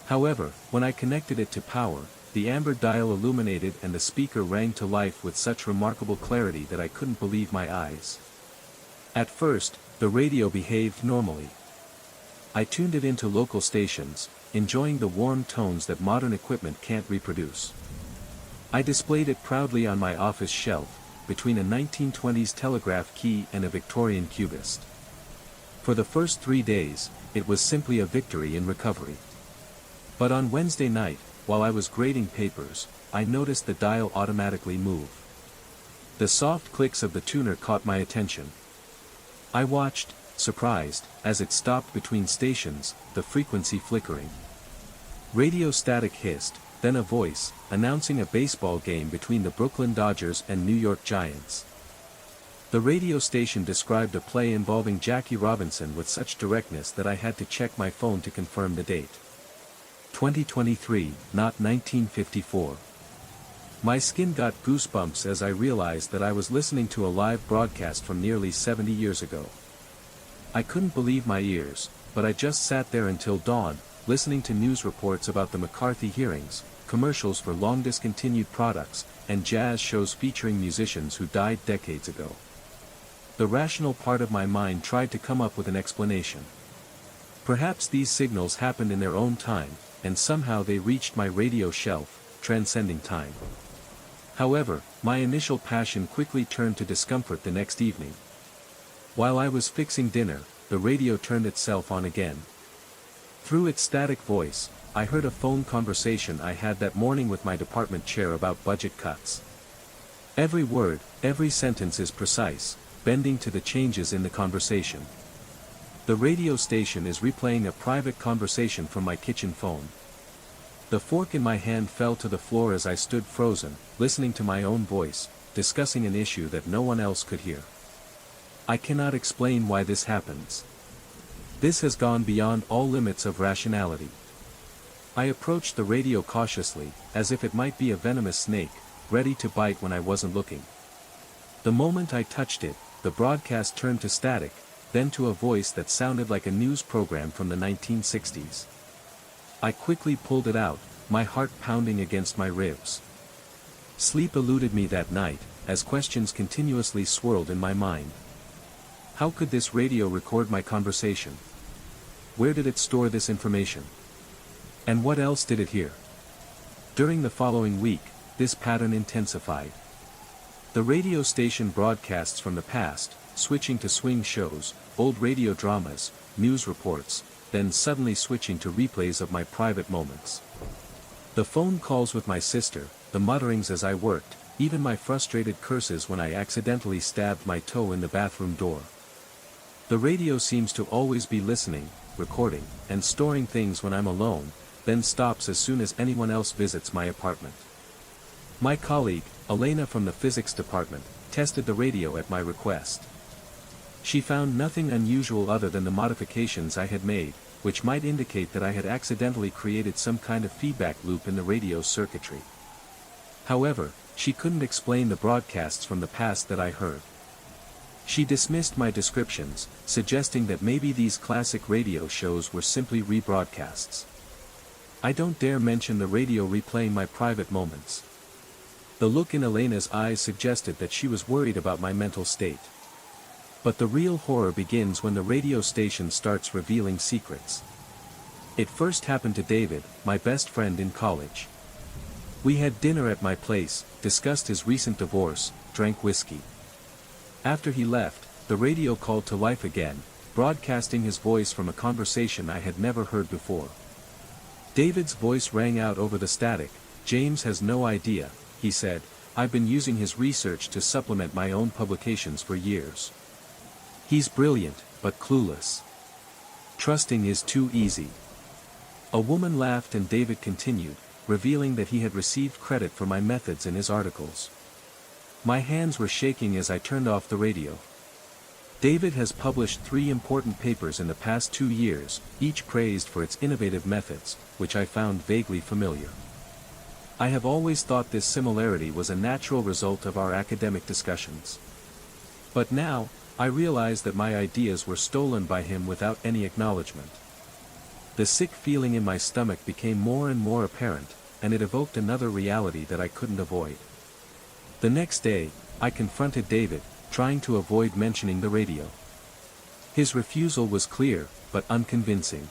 However, when I connected it to power, the amber dial illuminated and the speaker rang to life with such remarkable clarity that I couldn't believe my eyes. At first, the radio behaved normally. I tuned it into local stations, enjoying the warm tones that modern equipment can't reproduce. I displayed it proudly on my office shelf, between a 1920s telegraph key and a Victorian cubist. For the first 3 days, it was simply a victory in recovery. But on Wednesday night, while I was grading papers, I noticed the dial automatically move. The soft clicks of the tuner caught my attention. I watched, surprised, as it stopped between stations, the frequency flickering. Radio static hissed, then a voice, announcing a baseball game between the Brooklyn Dodgers and New York Giants. The radio station described a play involving Jackie Robinson with such directness that I had to check my phone to confirm the date. 2023, not 1954. My skin got goosebumps as I realized that I was listening to a live broadcast from nearly 70 years ago. I couldn't believe my ears, but I just sat there until dawn, listening to news reports about the McCarthy hearings, commercials for long-discontinued products, and jazz shows featuring musicians who died decades ago. The rational part of my mind tried to come up with an explanation. Perhaps these signals happened in their own time, and somehow they reached my radio shelf, transcending time. However, my initial passion quickly turned to discomfort the next evening. While I was fixing dinner, the radio turned itself on again. Through its static voice, I heard a phone conversation I had that morning with my department chair about budget cuts. Every word, every sentence is precise, bending to the changes in the conversation. The radio station is replaying a private conversation from my kitchen phone. The fork in my hand fell to the floor as I stood frozen, listening to my own voice, discussing an issue that no one else could hear. I cannot explain why this happens. This has gone beyond all limits of rationality. I approached the radio cautiously, as if it might be a venomous snake, ready to bite when I wasn't looking. The moment I touched it, the broadcast turned to static, then to a voice that sounded like a news program from the 1960s. I quickly pulled it out, my heart pounding against my ribs. Sleep eluded me that night, as questions continuously swirled in my mind. How could this radio record my conversation? Where did it store this information? And what else did it hear? During the following week, this pattern intensified. The radio station broadcasts from the past, switching to swing shows, old radio dramas, news reports, then suddenly switching to replays of my private moments. The phone calls with my sister, the mutterings as I worked, even my frustrated curses when I accidentally stabbed my toe in the bathroom door. The radio seems to always be listening, recording, and storing things when I'm alone, then stops as soon as anyone else visits my apartment. My colleague, Elena from the physics department, tested the radio at my request. She found nothing unusual other than the modifications I had made, which might indicate that I had accidentally created some kind of feedback loop in the radio's circuitry. However, she couldn't explain the broadcasts from the past that I heard. She dismissed my descriptions, suggesting that maybe these classic radio shows were simply rebroadcasts. I don't dare mention the radio replaying my private moments. The look in Elena's eyes suggested that she was worried about my mental state. But the real horror begins when the radio station starts revealing secrets. It first happened to David, my best friend in college. We had dinner at my place, discussed his recent divorce, drank whiskey. After he left, the radio called to life again, broadcasting his voice from a conversation I had never heard before. David's voice rang out over the static. "James has no idea," he said. "I've been using his research to supplement my own publications for years. He's brilliant, but clueless. Trusting is too easy." A woman laughed and David continued, revealing that he had received credit for my methods in his articles. My hands were shaking as I turned off the radio. David has published 3 important papers in the past 2 years, each praised for its innovative methods, which I found vaguely familiar. I have always thought this similarity was a natural result of our academic discussions. But now, I realized that my ideas were stolen by him without any acknowledgement. The sick feeling in my stomach became more and more apparent, and it evoked another reality that I couldn't avoid. The next day, I confronted David, trying to avoid mentioning the radio. His refusal was clear, but unconvincing.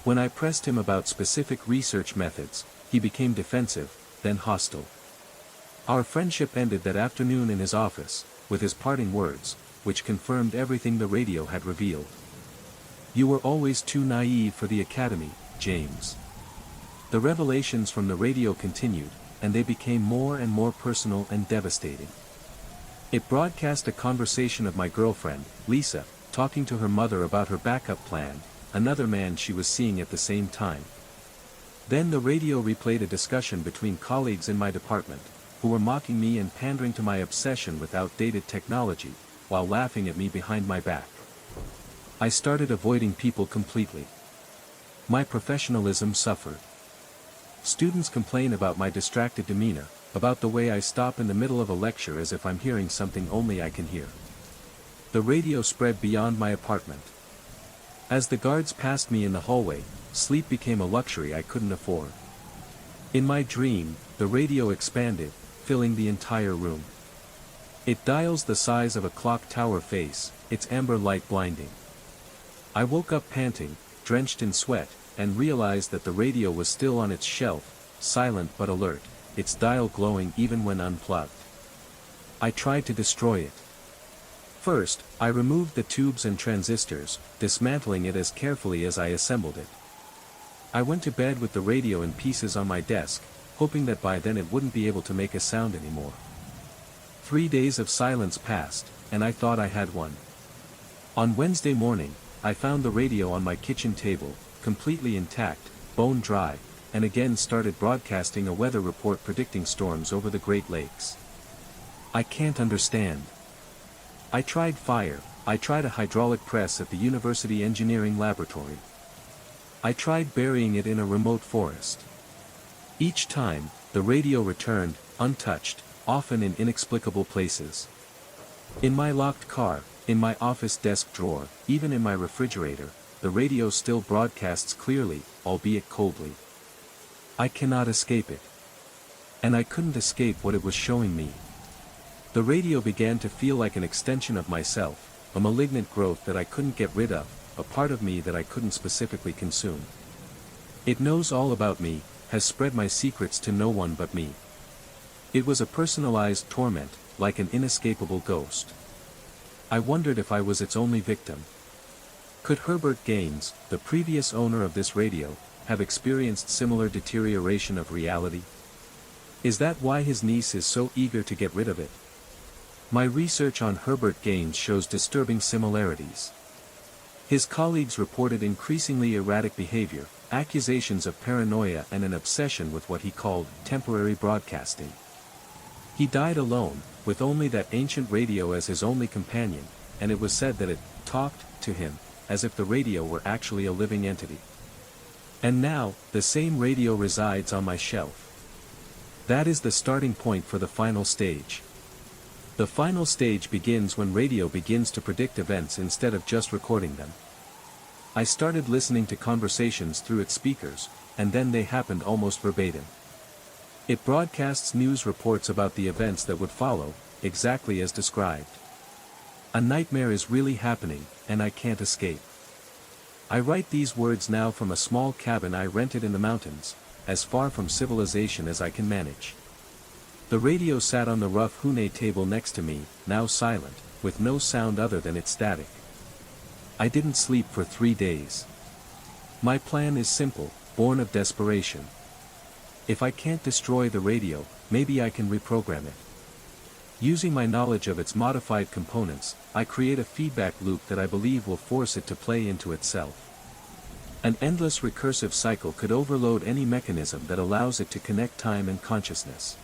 When I pressed him about specific research methods, he became defensive, then hostile. Our friendship ended that afternoon in his office, with his parting words, which confirmed everything the radio had revealed. "You were always too naive for the academy, James." The revelations from the radio continued, and they became more and more personal and devastating. It broadcast a conversation of my girlfriend, Lisa, talking to her mother about her backup plan, another man she was seeing at the same time. Then the radio replayed a discussion between colleagues in my department, who were mocking me and pandering to my obsession with outdated technology, while laughing at me behind my back. I started avoiding people completely. My professionalism suffered. Students complain about my distracted demeanor, about the way I stop in the middle of a lecture as if I'm hearing something only I can hear. The radio spread beyond my apartment. As the guards passed me in the hallway, sleep became a luxury I couldn't afford. In my dream, the radio expanded, filling the entire room. It dials the size of a clock tower face, its amber light blinding. I woke up panting, drenched in sweat, and realized that the radio was still on its shelf, silent but alert, its dial glowing even when unplugged. I tried to destroy it. First, I removed the tubes and transistors, dismantling it as carefully as I assembled it. I went to bed with the radio in pieces on my desk, hoping that by then it wouldn't be able to make a sound anymore. 3 days of silence passed, and I thought I had one. On Wednesday morning, I found the radio on my kitchen table, completely intact, bone dry, and again started broadcasting a weather report predicting storms over the Great Lakes. I can't understand. I tried fire, I tried a hydraulic press at the University Engineering Laboratory. I tried burying it in a remote forest. Each time, the radio returned, untouched, often in inexplicable places. In my locked car, in my office desk drawer, even in my refrigerator, the radio still broadcasts clearly, albeit coldly. I cannot escape it. And I couldn't escape what it was showing me. The radio began to feel like an extension of myself, a malignant growth that I couldn't get rid of, a part of me that I couldn't specifically consume. It knows all about me, has spread my secrets to no one but me. It was a personalized torment, like an inescapable ghost. I wondered if I was its only victim. Could Herbert Gaines, the previous owner of this radio, have experienced similar deterioration of reality? Is that why his niece is so eager to get rid of it? My research on Herbert Gaines shows disturbing similarities. His colleagues reported increasingly erratic behavior, accusations of paranoia and an obsession with what he called temporary broadcasting. He died alone, with only that ancient radio as his only companion, and it was said that it talked to him, as if the radio were actually a living entity. And now, the same radio resides on my shelf. That is the starting point for the final stage. The final stage begins when radio begins to predict events instead of just recording them. I started listening to conversations through its speakers, and then they happened almost verbatim. It broadcasts news reports about the events that would follow, exactly as described. A nightmare is really happening, and I can't escape. I write these words now from a small cabin I rented in the mountains, as far from civilization as I can manage. The radio sat on the rough hune table next to me, now silent, with no sound other than its static. I didn't sleep for 3 days. My plan is simple, born of desperation. If I can't destroy the radio, maybe I can reprogram it. Using my knowledge of its modified components, I create a feedback loop that I believe will force it to play into itself. An endless recursive cycle could overload any mechanism that allows it to connect time and consciousness.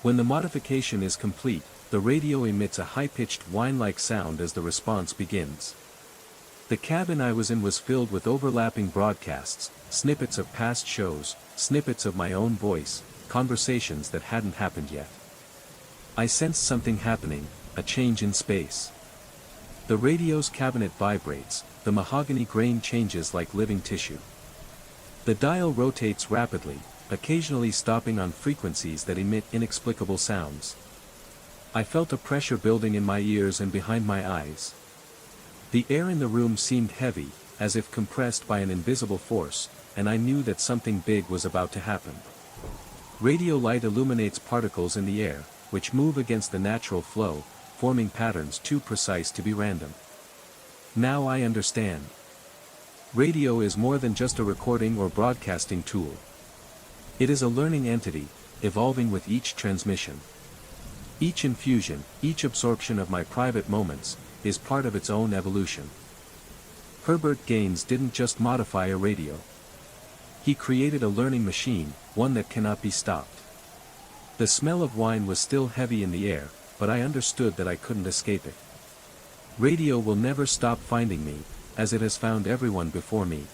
When the modification is complete, the radio emits a high-pitched whine-like sound as the response begins. The cabin I was in was filled with overlapping broadcasts, snippets of past shows, snippets of my own voice, conversations that hadn't happened yet. I sensed something happening, a change in space. The radio's cabinet vibrates, the mahogany grain changes like living tissue. The dial rotates rapidly, occasionally stopping on frequencies that emit inexplicable sounds. I felt a pressure building in my ears and behind my eyes. The air in the room seemed heavy, as if compressed by an invisible force, and I knew that something big was about to happen. Radio light illuminates particles in the air, which move against the natural flow, forming patterns too precise to be random. Now I understand. Radio is more than just a recording or broadcasting tool. It is a learning entity, evolving with each transmission. Each infusion, each absorption of my private moments, is part of its own evolution. Herbert Gaines didn't just modify a radio. He created a learning machine, one that cannot be stopped. The smell of wine was still heavy in the air, but I understood that I couldn't escape it. Radio will never stop finding me, as it has found everyone before me.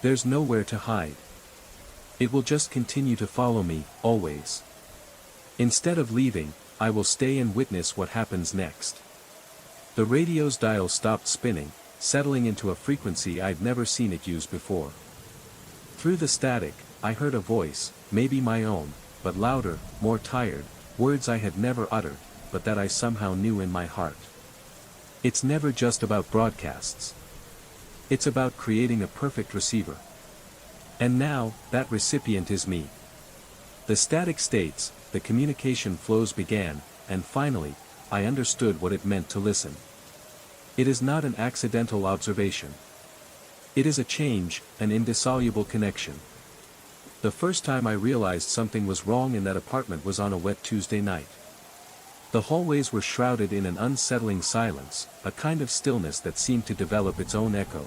There's nowhere to hide. It will just continue to follow me, always. Instead of leaving, I will stay and witness what happens next. The radio's dial stopped spinning, settling into a frequency I'd never seen it use before. Through the static, I heard a voice, maybe my own, but louder, more tired, words I had never uttered, but that I somehow knew in my heart. It's never just about broadcasts. It's about creating a perfect receiver. And now, that recipient is me. The static states, the communication flows began, and finally, I understood what it meant to listen. It is not an accidental observation. It is a change, an indissoluble connection. The first time I realized something was wrong in that apartment was on a wet Tuesday night. The hallways were shrouded in an unsettling silence, a kind of stillness that seemed to develop its own echo.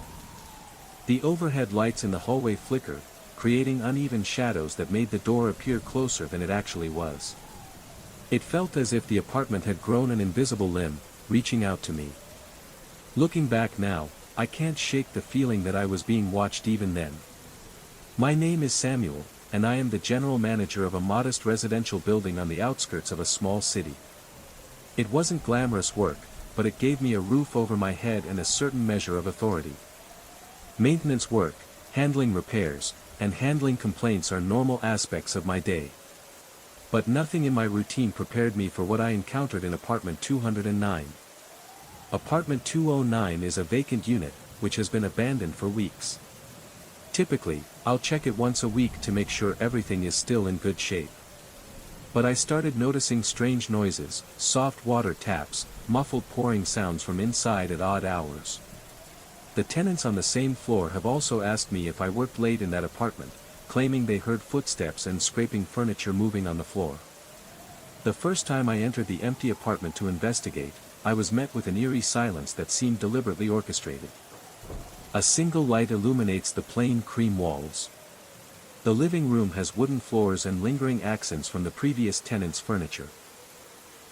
The overhead lights in the hallway flickered, creating uneven shadows that made the door appear closer than it actually was. It felt as if the apartment had grown an invisible limb, reaching out to me. Looking back now, I can't shake the feeling that I was being watched even then. My name is Samuel, and I am the general manager of a modest residential building on the outskirts of a small city. It wasn't glamorous work, but it gave me a roof over my head and a certain measure of authority. Maintenance work, handling repairs, and handling complaints are normal aspects of my day. But nothing in my routine prepared me for what I encountered in apartment 209. Apartment 209 is a vacant unit, which has been abandoned for weeks. Typically, I'll check it once a week to make sure everything is still in good shape. But I started noticing strange noises, soft water taps, muffled pouring sounds from inside at odd hours. The tenants on the same floor have also asked me if I worked late in that apartment, claiming they heard footsteps and scraping furniture moving on the floor. The first time I entered the empty apartment to investigate, I was met with an eerie silence that seemed deliberately orchestrated. A single light illuminates the plain cream walls. The living room has wooden floors and lingering accents from the previous tenant's furniture.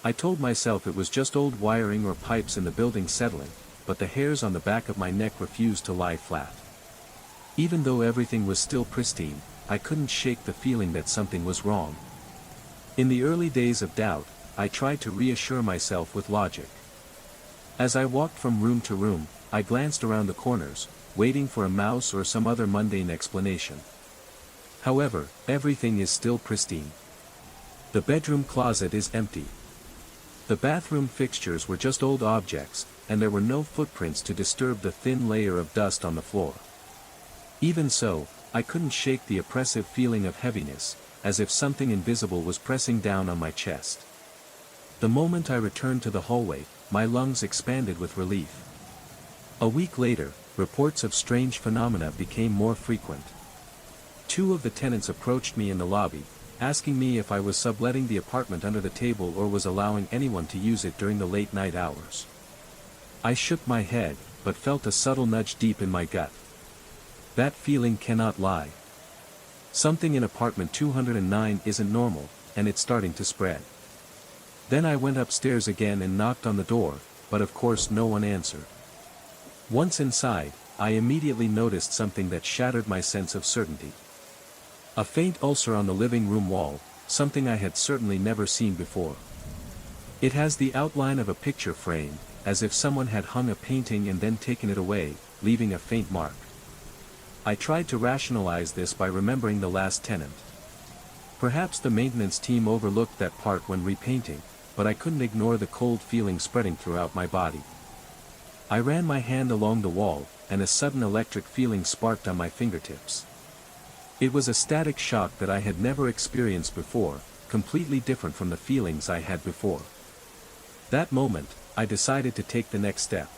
I told myself it was just old wiring or pipes in the building settling, but the hairs on the back of my neck refused to lie flat. Even though everything was still pristine, I couldn't shake the feeling that something was wrong. In the early days of doubt, I tried to reassure myself with logic. As I walked from room to room, I glanced around the corners, waiting for a mouse or some other mundane explanation. However, everything is still pristine. The bedroom closet is empty. The bathroom fixtures were just old objects, and there were no footprints to disturb the thin layer of dust on the floor. Even so, I couldn't shake the oppressive feeling of heaviness, as if something invisible was pressing down on my chest. The moment I returned to the hallway, my lungs expanded with relief. A week later, reports of strange phenomena became more frequent. Two of the tenants approached me in the lobby, asking me if I was subletting the apartment under the table or was allowing anyone to use it during the late night hours. I shook my head, but felt a subtle nudge deep in my gut. That feeling cannot lie. Something in apartment 209 isn't normal, and it's starting to spread. Then I went upstairs again and knocked on the door, but of course no one answered. Once inside, I immediately noticed something that shattered my sense of certainty. A faint ulcer on the living room wall, something I had certainly never seen before. It has the outline of a picture frame, as if someone had hung a painting and then taken it away, leaving a faint mark. I tried to rationalize this by remembering the last tenant. Perhaps the maintenance team overlooked that part when repainting, but I couldn't ignore the cold feeling spreading throughout my body. I ran my hand along the wall, and a sudden electric feeling sparked on my fingertips. It was a static shock that I had never experienced before, completely different from the feelings I had before. That moment, I decided to take the next step.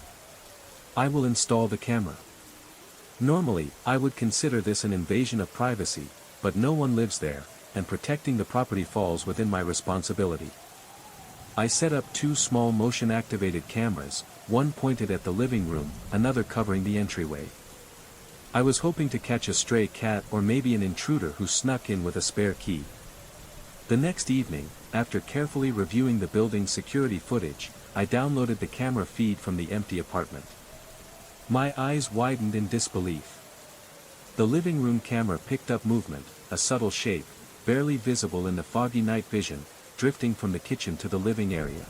I will install the camera. Normally, I would consider this an invasion of privacy, but no one lives there, and protecting the property falls within my responsibility. I set up two small motion-activated cameras, one pointed at the living room, another covering the entryway. I was hoping to catch a stray cat or maybe an intruder who snuck in with a spare key. The next evening, after carefully reviewing the building's security footage, I downloaded the camera feed from the empty apartment. My eyes widened in disbelief. The living room camera picked up movement, a subtle shape, barely visible in the foggy night vision, drifting from the kitchen to the living area.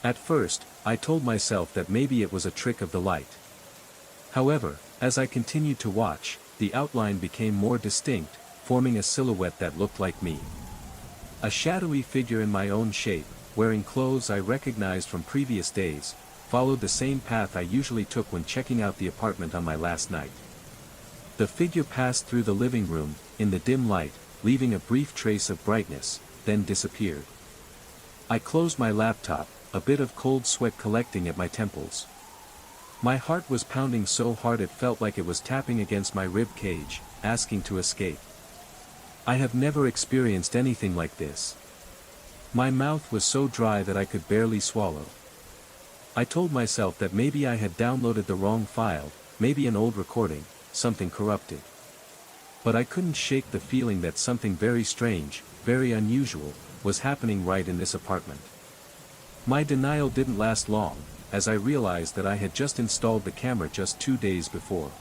At first, I told myself that maybe it was a trick of the light. However, as I continued to watch, the outline became more distinct, forming a silhouette that looked like me. A shadowy figure in my own shape, wearing clothes I recognized from previous days, followed the same path I usually took when checking out the apartment on my last night. The figure passed through the living room, in the dim light, leaving a brief trace of brightness, then disappeared. I closed my laptop, a bit of cold sweat collecting at my temples. My heart was pounding so hard it felt like it was tapping against my rib cage, asking to escape. I have never experienced anything like this. My mouth was so dry that I could barely swallow. I told myself that maybe I had downloaded the wrong file, maybe an old recording, something corrupted. But I couldn't shake the feeling that something very strange, very unusual, was happening right in this apartment. My denial didn't last long, as I realized that I had just installed the camera just 2 days before.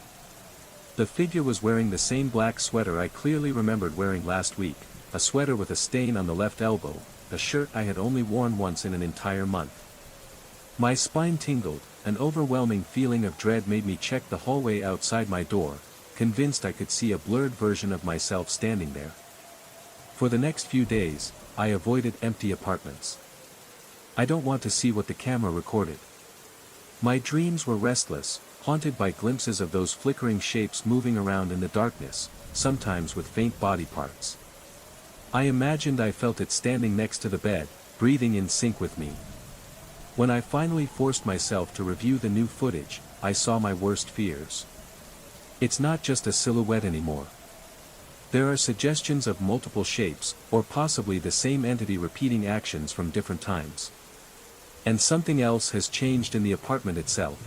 The figure was wearing the same black sweater I clearly remembered wearing last week, a sweater with a stain on the left elbow, a shirt I had only worn once in an entire month. My spine tingled, an overwhelming feeling of dread made me check the hallway outside my door, convinced I could see a blurred version of myself standing there. For the next few days, I avoided empty apartments. I don't want to see what the camera recorded. My dreams were restless, haunted by glimpses of those flickering shapes moving around in the darkness, sometimes with faint body parts. I imagined I felt it standing next to the bed, breathing in sync with me. When I finally forced myself to review the new footage, I saw my worst fears. It's not just a silhouette anymore. There are suggestions of multiple shapes, or possibly the same entity repeating actions from different times. And something else has changed in the apartment itself.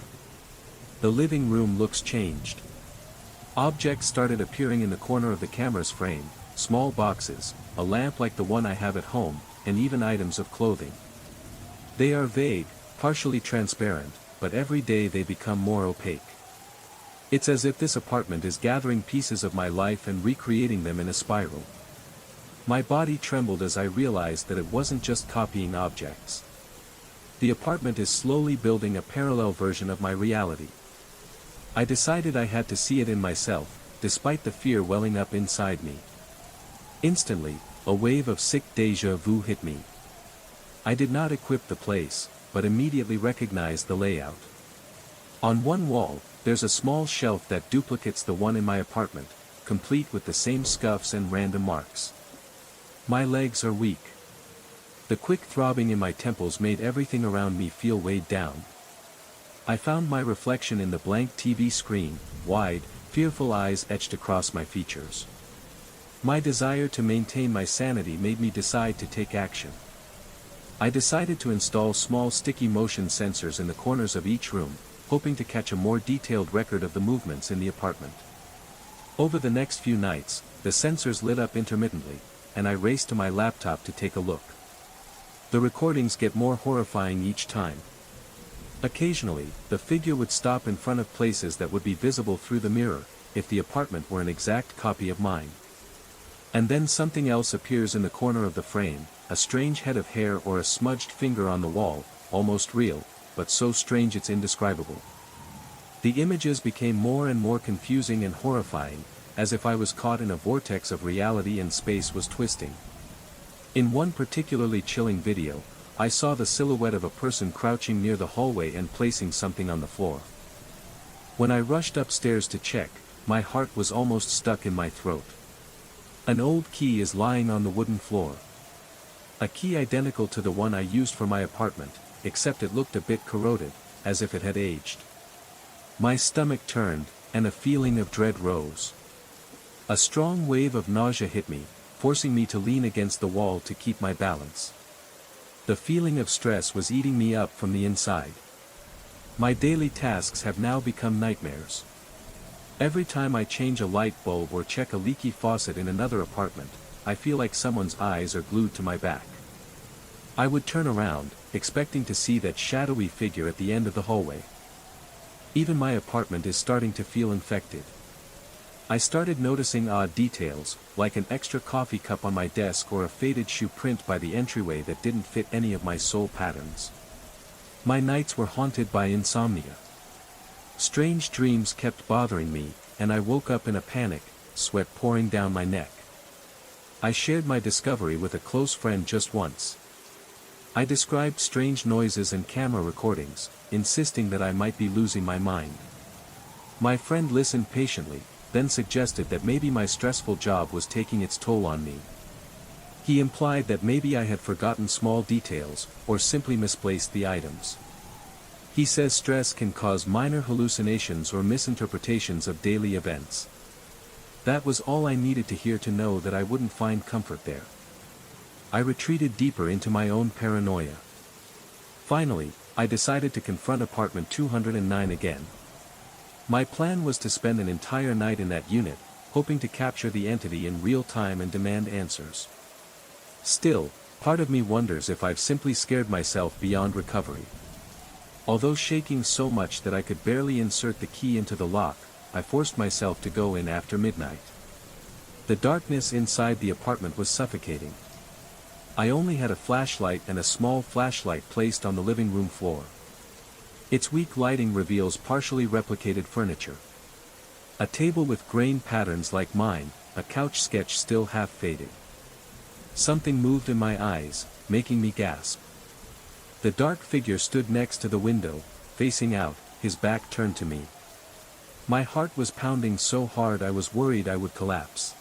The living room looks changed. Objects started appearing in the corner of the camera's frame, small boxes, a lamp like the one I have at home, and even items of clothing. They are vague, partially transparent, but every day they become more opaque. It's as if this apartment is gathering pieces of my life and recreating them in a spiral. My body trembled as I realized that it wasn't just copying objects. The apartment is slowly building a parallel version of my reality. I decided I had to see it in myself, despite the fear welling up inside me. Instantly, a wave of sick déjà vu hit me. I did not equip the place, but immediately recognized the layout. On one wall, there's a small shelf that duplicates the one in my apartment, complete with the same scuffs and random marks. My legs are weak. The quick throbbing in my temples made everything around me feel weighed down. I found my reflection in the blank TV screen, wide, fearful eyes etched across my features. My desire to maintain my sanity made me decide to take action. I decided to install small sticky motion sensors in the corners of each room, hoping to catch a more detailed record of the movements in the apartment. Over the next few nights, the sensors lit up intermittently, and I raced to my laptop to take a look. The recordings get more horrifying each time. Occasionally, the figure would stop in front of places that would be visible through the mirror, if the apartment were an exact copy of mine. And then something else appears in the corner of the frame, a strange head of hair or a smudged finger on the wall, almost real, but so strange it's indescribable. The images became more and more confusing and horrifying, as if I was caught in a vortex of reality and space was twisting. In one particularly chilling video, I saw the silhouette of a person crouching near the hallway and placing something on the floor. When I rushed upstairs to check, my heart was almost stuck in my throat. An old key is lying on the wooden floor. A key identical to the one I used for my apartment, except it looked a bit corroded, as if it had aged. My stomach turned, and a feeling of dread rose. A strong wave of nausea hit me, forcing me to lean against the wall to keep my balance. The feeling of stress was eating me up from the inside. My daily tasks have now become nightmares. Every time I change a light bulb or check a leaky faucet in another apartment, I feel like someone's eyes are glued to my back. I would turn around, expecting to see that shadowy figure at the end of the hallway. Even my apartment is starting to feel infected. I started noticing odd details, like an extra coffee cup on my desk or a faded shoe print by the entryway that didn't fit any of my soul patterns. My nights were haunted by insomnia. Strange dreams kept bothering me, and I woke up in a panic, sweat pouring down my neck. I shared my discovery with a close friend just once. I described strange noises and camera recordings, insisting that I might be losing my mind. My friend listened patiently, then suggested that maybe my stressful job was taking its toll on me. He implied that maybe I had forgotten small details, or simply misplaced the items. He says stress can cause minor hallucinations or misinterpretations of daily events. That was all I needed to hear to know that I wouldn't find comfort there. I retreated deeper into my own paranoia. Finally, I decided to confront apartment 209 again. My plan was to spend an entire night in that unit, hoping to capture the entity in real time and demand answers. Still, part of me wonders if I've simply scared myself beyond recovery. Although shaking so much that I could barely insert the key into the lock, I forced myself to go in after midnight. The darkness inside the apartment was suffocating. I only had a flashlight and a small flashlight placed on the living room floor. Its weak lighting reveals partially replicated furniture. A table with grain patterns like mine, a couch sketch still half faded. Something moved in my eyes, making me gasp. The dark figure stood next to the window, facing out, his back turned to me. My heart was pounding so hard I was worried I would collapse.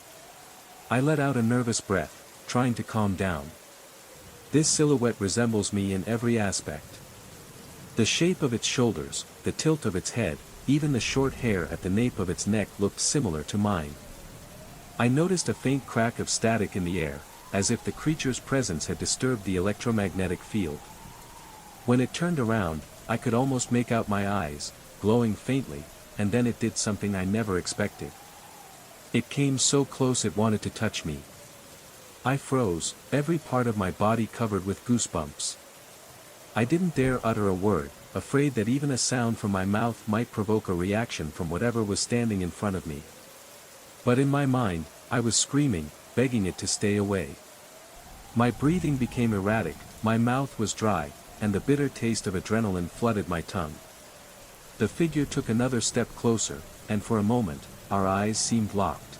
I let out a nervous breath, trying to calm down. This silhouette resembles me in every aspect. The shape of its shoulders, the tilt of its head, even the short hair at the nape of its neck looked similar to mine. I noticed a faint crack of static in the air, as if the creature's presence had disturbed the electromagnetic field. When it turned around, I could almost make out my eyes, glowing faintly, and then it did something I never expected. It came so close it wanted to touch me. I froze, every part of my body covered with goosebumps. I didn't dare utter a word, afraid that even a sound from my mouth might provoke a reaction from whatever was standing in front of me. But in my mind, I was screaming, begging it to stay away. My breathing became erratic, my mouth was dry, and the bitter taste of adrenaline flooded my tongue. The figure took another step closer, and for a moment, our eyes seemed locked.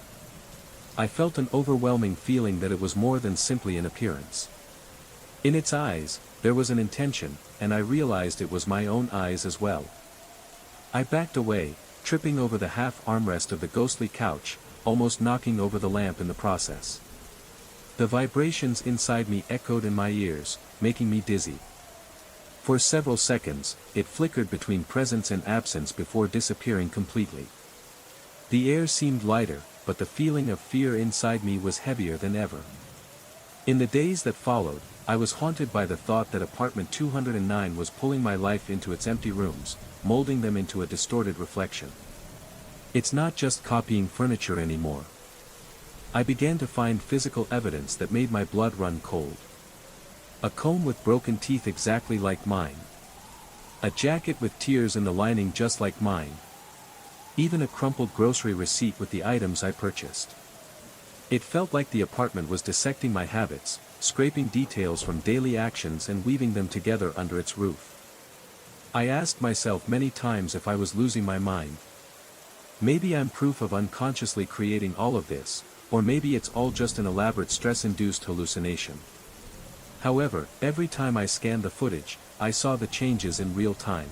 I felt an overwhelming feeling that it was more than simply an appearance. In its eyes, there was an intention, and I realized it was my own eyes as well. I backed away, tripping over the half armrest of the ghostly couch, almost knocking over the lamp in the process. The vibrations inside me echoed in my ears, making me dizzy. For several seconds, it flickered between presence and absence before disappearing completely. The air seemed lighter, but the feeling of fear inside me was heavier than ever. In the days that followed, I was haunted by the thought that apartment 209 was pulling my life into its empty rooms, molding them into a distorted reflection. It's not just copying furniture anymore. I began to find physical evidence that made my blood run cold. A comb with broken teeth exactly like mine. A jacket with tears in the lining just like mine. Even a crumpled grocery receipt with the items I purchased. It felt like the apartment was dissecting my habits, scraping details from daily actions and weaving them together under its roof. I asked myself many times if I was losing my mind. Maybe I'm proof of unconsciously creating all of this, or maybe it's all just an elaborate stress-induced hallucination. However, every time I scanned the footage, I saw the changes in real time.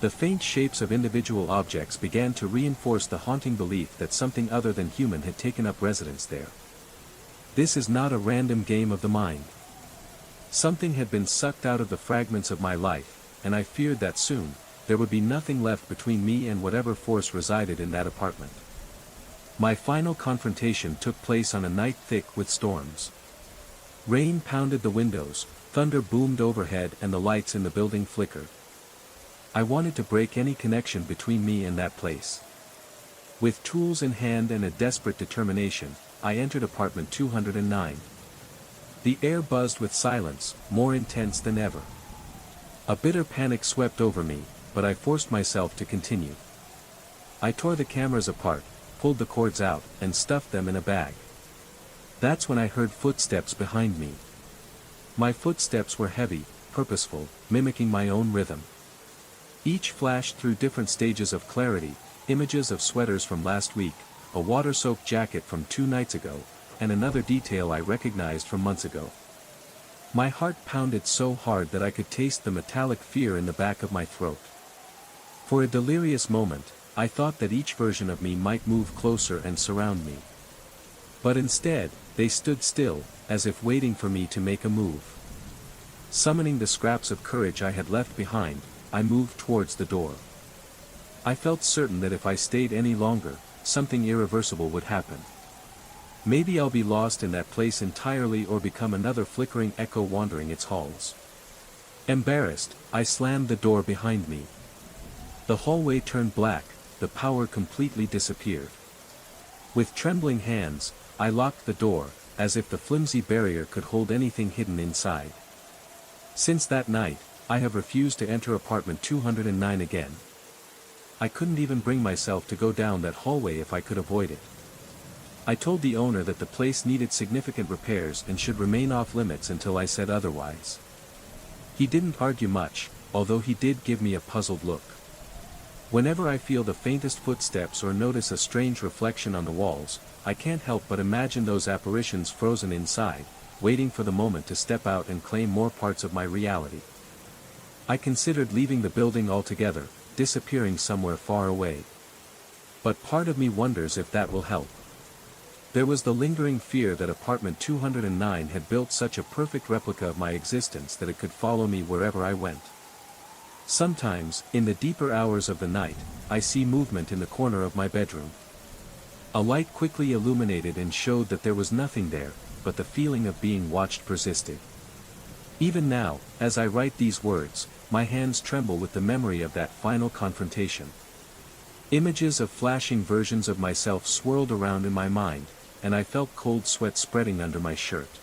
The faint shapes of individual objects began to reinforce the haunting belief that something other than human had taken up residence there. This is not a random game of the mind. Something had been sucked out of the fragments of my life, and I feared that soon, there would be nothing left between me and whatever force resided in that apartment. My final confrontation took place on a night thick with storms. Rain pounded the windows, thunder boomed overhead and the lights in the building flickered. I wanted to break any connection between me and that place. With tools in hand and a desperate determination, I entered apartment 209. The air buzzed with silence, more intense than ever. A bitter panic swept over me, but I forced myself to continue. I tore the cameras apart, pulled the cords out, and stuffed them in a bag. That's when I heard footsteps behind me. My footsteps were heavy, purposeful, mimicking my own rhythm. Each flashed through different stages of clarity, images of sweaters from last week, a water-soaked jacket from 2 nights ago, and another detail I recognized from months ago. My heart pounded so hard that I could taste the metallic fear in the back of my throat. For a delirious moment, I thought that each version of me might move closer and surround me. But instead, they stood still, as if waiting for me to make a move. Summoning the scraps of courage I had left behind, I moved towards the door. I felt certain that if I stayed any longer, something irreversible would happen. Maybe I'll be lost in that place entirely or become another flickering echo wandering its halls. Embarrassed, I slammed the door behind me. The hallway turned black, the power completely disappeared. With trembling hands, I locked the door, as if the flimsy barrier could hold anything hidden inside. Since that night, I have refused to enter apartment 209 again. I couldn't even bring myself to go down that hallway if I could avoid it. I told the owner that the place needed significant repairs and should remain off limits until I said otherwise. He didn't argue much, although he did give me a puzzled look. Whenever I feel the faintest footsteps or notice a strange reflection on the walls, I can't help but imagine those apparitions frozen inside, waiting for the moment to step out and claim more parts of my reality. I considered leaving the building altogether, disappearing somewhere far away. But part of me wonders if that will help. There was the lingering fear that apartment 209 had built such a perfect replica of my existence that it could follow me wherever I went. Sometimes, in the deeper hours of the night, I see movement in the corner of my bedroom. A light quickly illuminated and showed that there was nothing there, but the feeling of being watched persisted. Even now, as I write these words, my hands tremble with the memory of that final confrontation. Images of flashing versions of myself swirled around in my mind, and I felt cold sweat spreading under my shirt.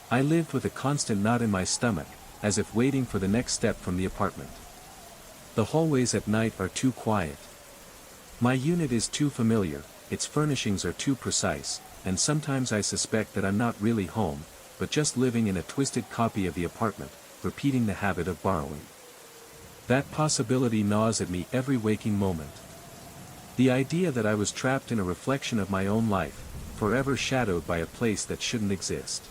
I lived with a constant knot in my stomach, as if waiting for the next step from the apartment. The hallways at night are too quiet. My unit is too familiar, its furnishings are too precise, and sometimes I suspect that I'm not really home, but just living in a twisted copy of the apartment, repeating the habit of borrowing. That possibility gnaws at me every waking moment. The idea that I was trapped in a reflection of my own life, forever shadowed by a place that shouldn't exist.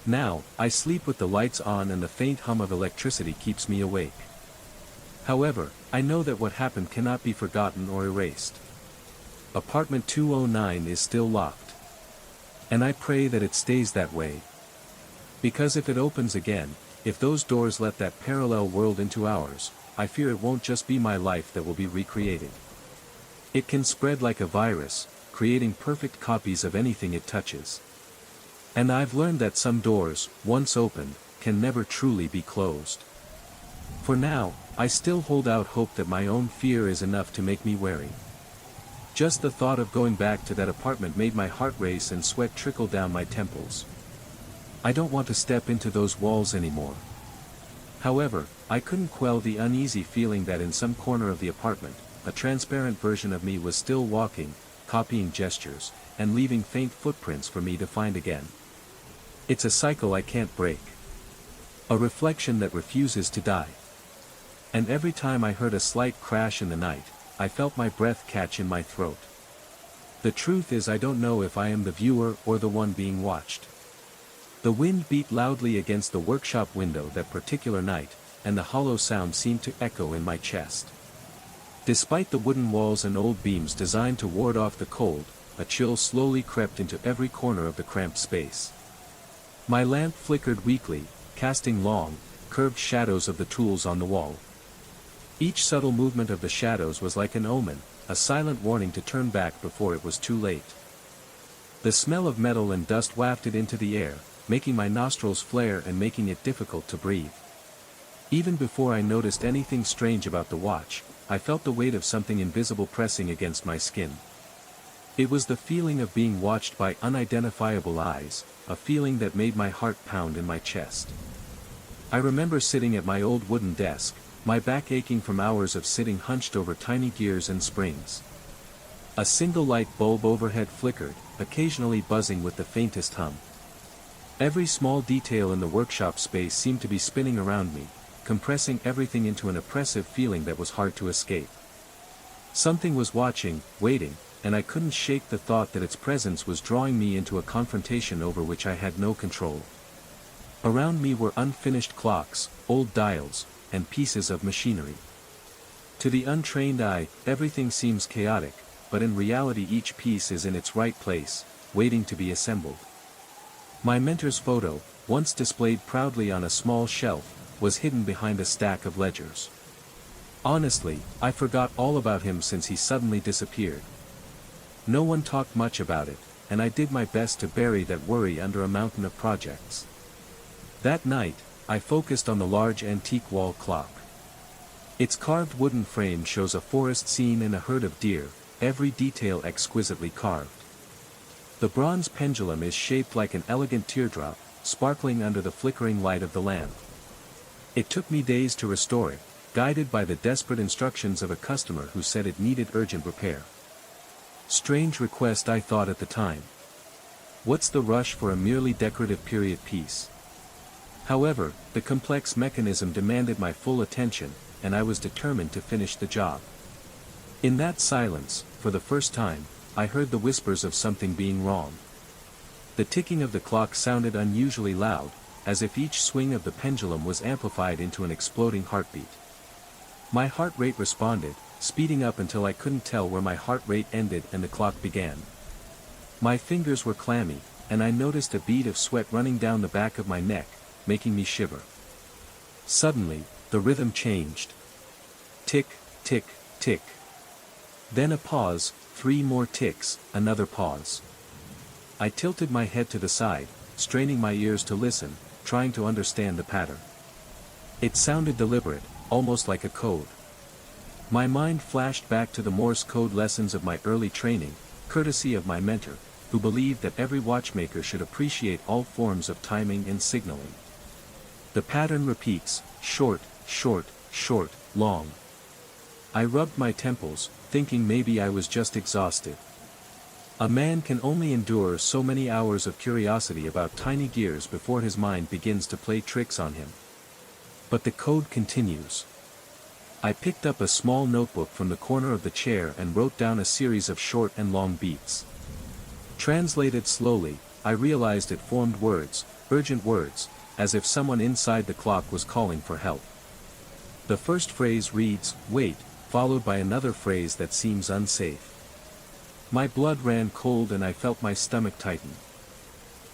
Now, I sleep with the lights on and the faint hum of electricity keeps me awake. However, I know that what happened cannot be forgotten or erased. Apartment 209 is still locked. And I pray that it stays that way. Because if it opens again, if those doors let that parallel world into ours, I fear it won't just be my life that will be recreated. It can spread like a virus, creating perfect copies of anything it touches. And I've learned that some doors, once opened, can never truly be closed. For now, I still hold out hope that my own fear is enough to make me wary. Just the thought of going back to that apartment made my heart race and sweat trickle down my temples. I don't want to step into those walls anymore. However, I couldn't quell the uneasy feeling that in some corner of the apartment, a transparent version of me was still walking, copying gestures, and leaving faint footprints for me to find again. It's a cycle I can't break. A reflection that refuses to die. And every time I heard a slight crash in the night, I felt my breath catch in my throat. The truth is I don't know if I am the viewer or the one being watched. The wind beat loudly against the workshop window that particular night, and the hollow sound seemed to echo in my chest. Despite the wooden walls and old beams designed to ward off the cold, a chill slowly crept into every corner of the cramped space. My lamp flickered weakly, casting long, curved shadows of the tools on the wall. Each subtle movement of the shadows was like an omen, a silent warning to turn back before it was too late. The smell of metal and dust wafted into the air, making my nostrils flare and making it difficult to breathe. Even before I noticed anything strange about the watch, I felt the weight of something invisible pressing against my skin. It was the feeling of being watched by unidentifiable eyes, a feeling that made my heart pound in my chest. I remember sitting at my old wooden desk, my back aching from hours of sitting hunched over tiny gears and springs. A single light bulb overhead flickered, occasionally buzzing with the faintest hum. Every small detail in the workshop space seemed to be spinning around me, compressing everything into an oppressive feeling that was hard to escape. Something was watching, waiting, and I couldn't shake the thought that its presence was drawing me into a confrontation over which I had no control. Around me were unfinished clocks, old dials, and pieces of machinery. To the untrained eye, everything seems chaotic, but in reality each piece is in its right place, waiting to be assembled. My mentor's photo, once displayed proudly on a small shelf, was hidden behind a stack of ledgers. Honestly, I forgot all about him since he suddenly disappeared. No one talked much about it, and I did my best to bury that worry under a mountain of projects. That night, I focused on the large antique wall clock. Its carved wooden frame shows a forest scene and a herd of deer, every detail exquisitely carved. The bronze pendulum is shaped like an elegant teardrop, sparkling under the flickering light of the lamp. It took me days to restore it, guided by the desperate instructions of a customer who said it needed urgent repair. Strange request, I thought at the time. What's the rush for a merely decorative period piece? However, the complex mechanism demanded my full attention, and I was determined to finish the job. In that silence, for the first time, I heard the whispers of something being wrong. The ticking of the clock sounded unusually loud, as if each swing of the pendulum was amplified into an exploding heartbeat. My heart rate responded, speeding up until I couldn't tell where my heart rate ended and the clock began. My fingers were clammy, and I noticed a bead of sweat running down the back of my neck, making me shiver. Suddenly, the rhythm changed. Tick, tick, tick. Then a pause, 3 more ticks, another pause. I tilted my head to the side, straining my ears to listen, trying to understand the pattern. It sounded deliberate, almost like a code. My mind flashed back to the Morse code lessons of my early training, courtesy of my mentor, who believed that every watchmaker should appreciate all forms of timing and signaling. The pattern repeats, short, short, short, long. I rubbed my temples, thinking maybe I was just exhausted. A man can only endure so many hours of curiosity about tiny gears before his mind begins to play tricks on him. But the code continues. I picked up a small notebook from the corner of the chair and wrote down a series of short and long beats. Translated slowly, I realized it formed words, urgent words, as if someone inside the clock was calling for help. The first phrase reads, "Wait," followed by another phrase that seems unsafe. My blood ran cold and I felt my stomach tighten.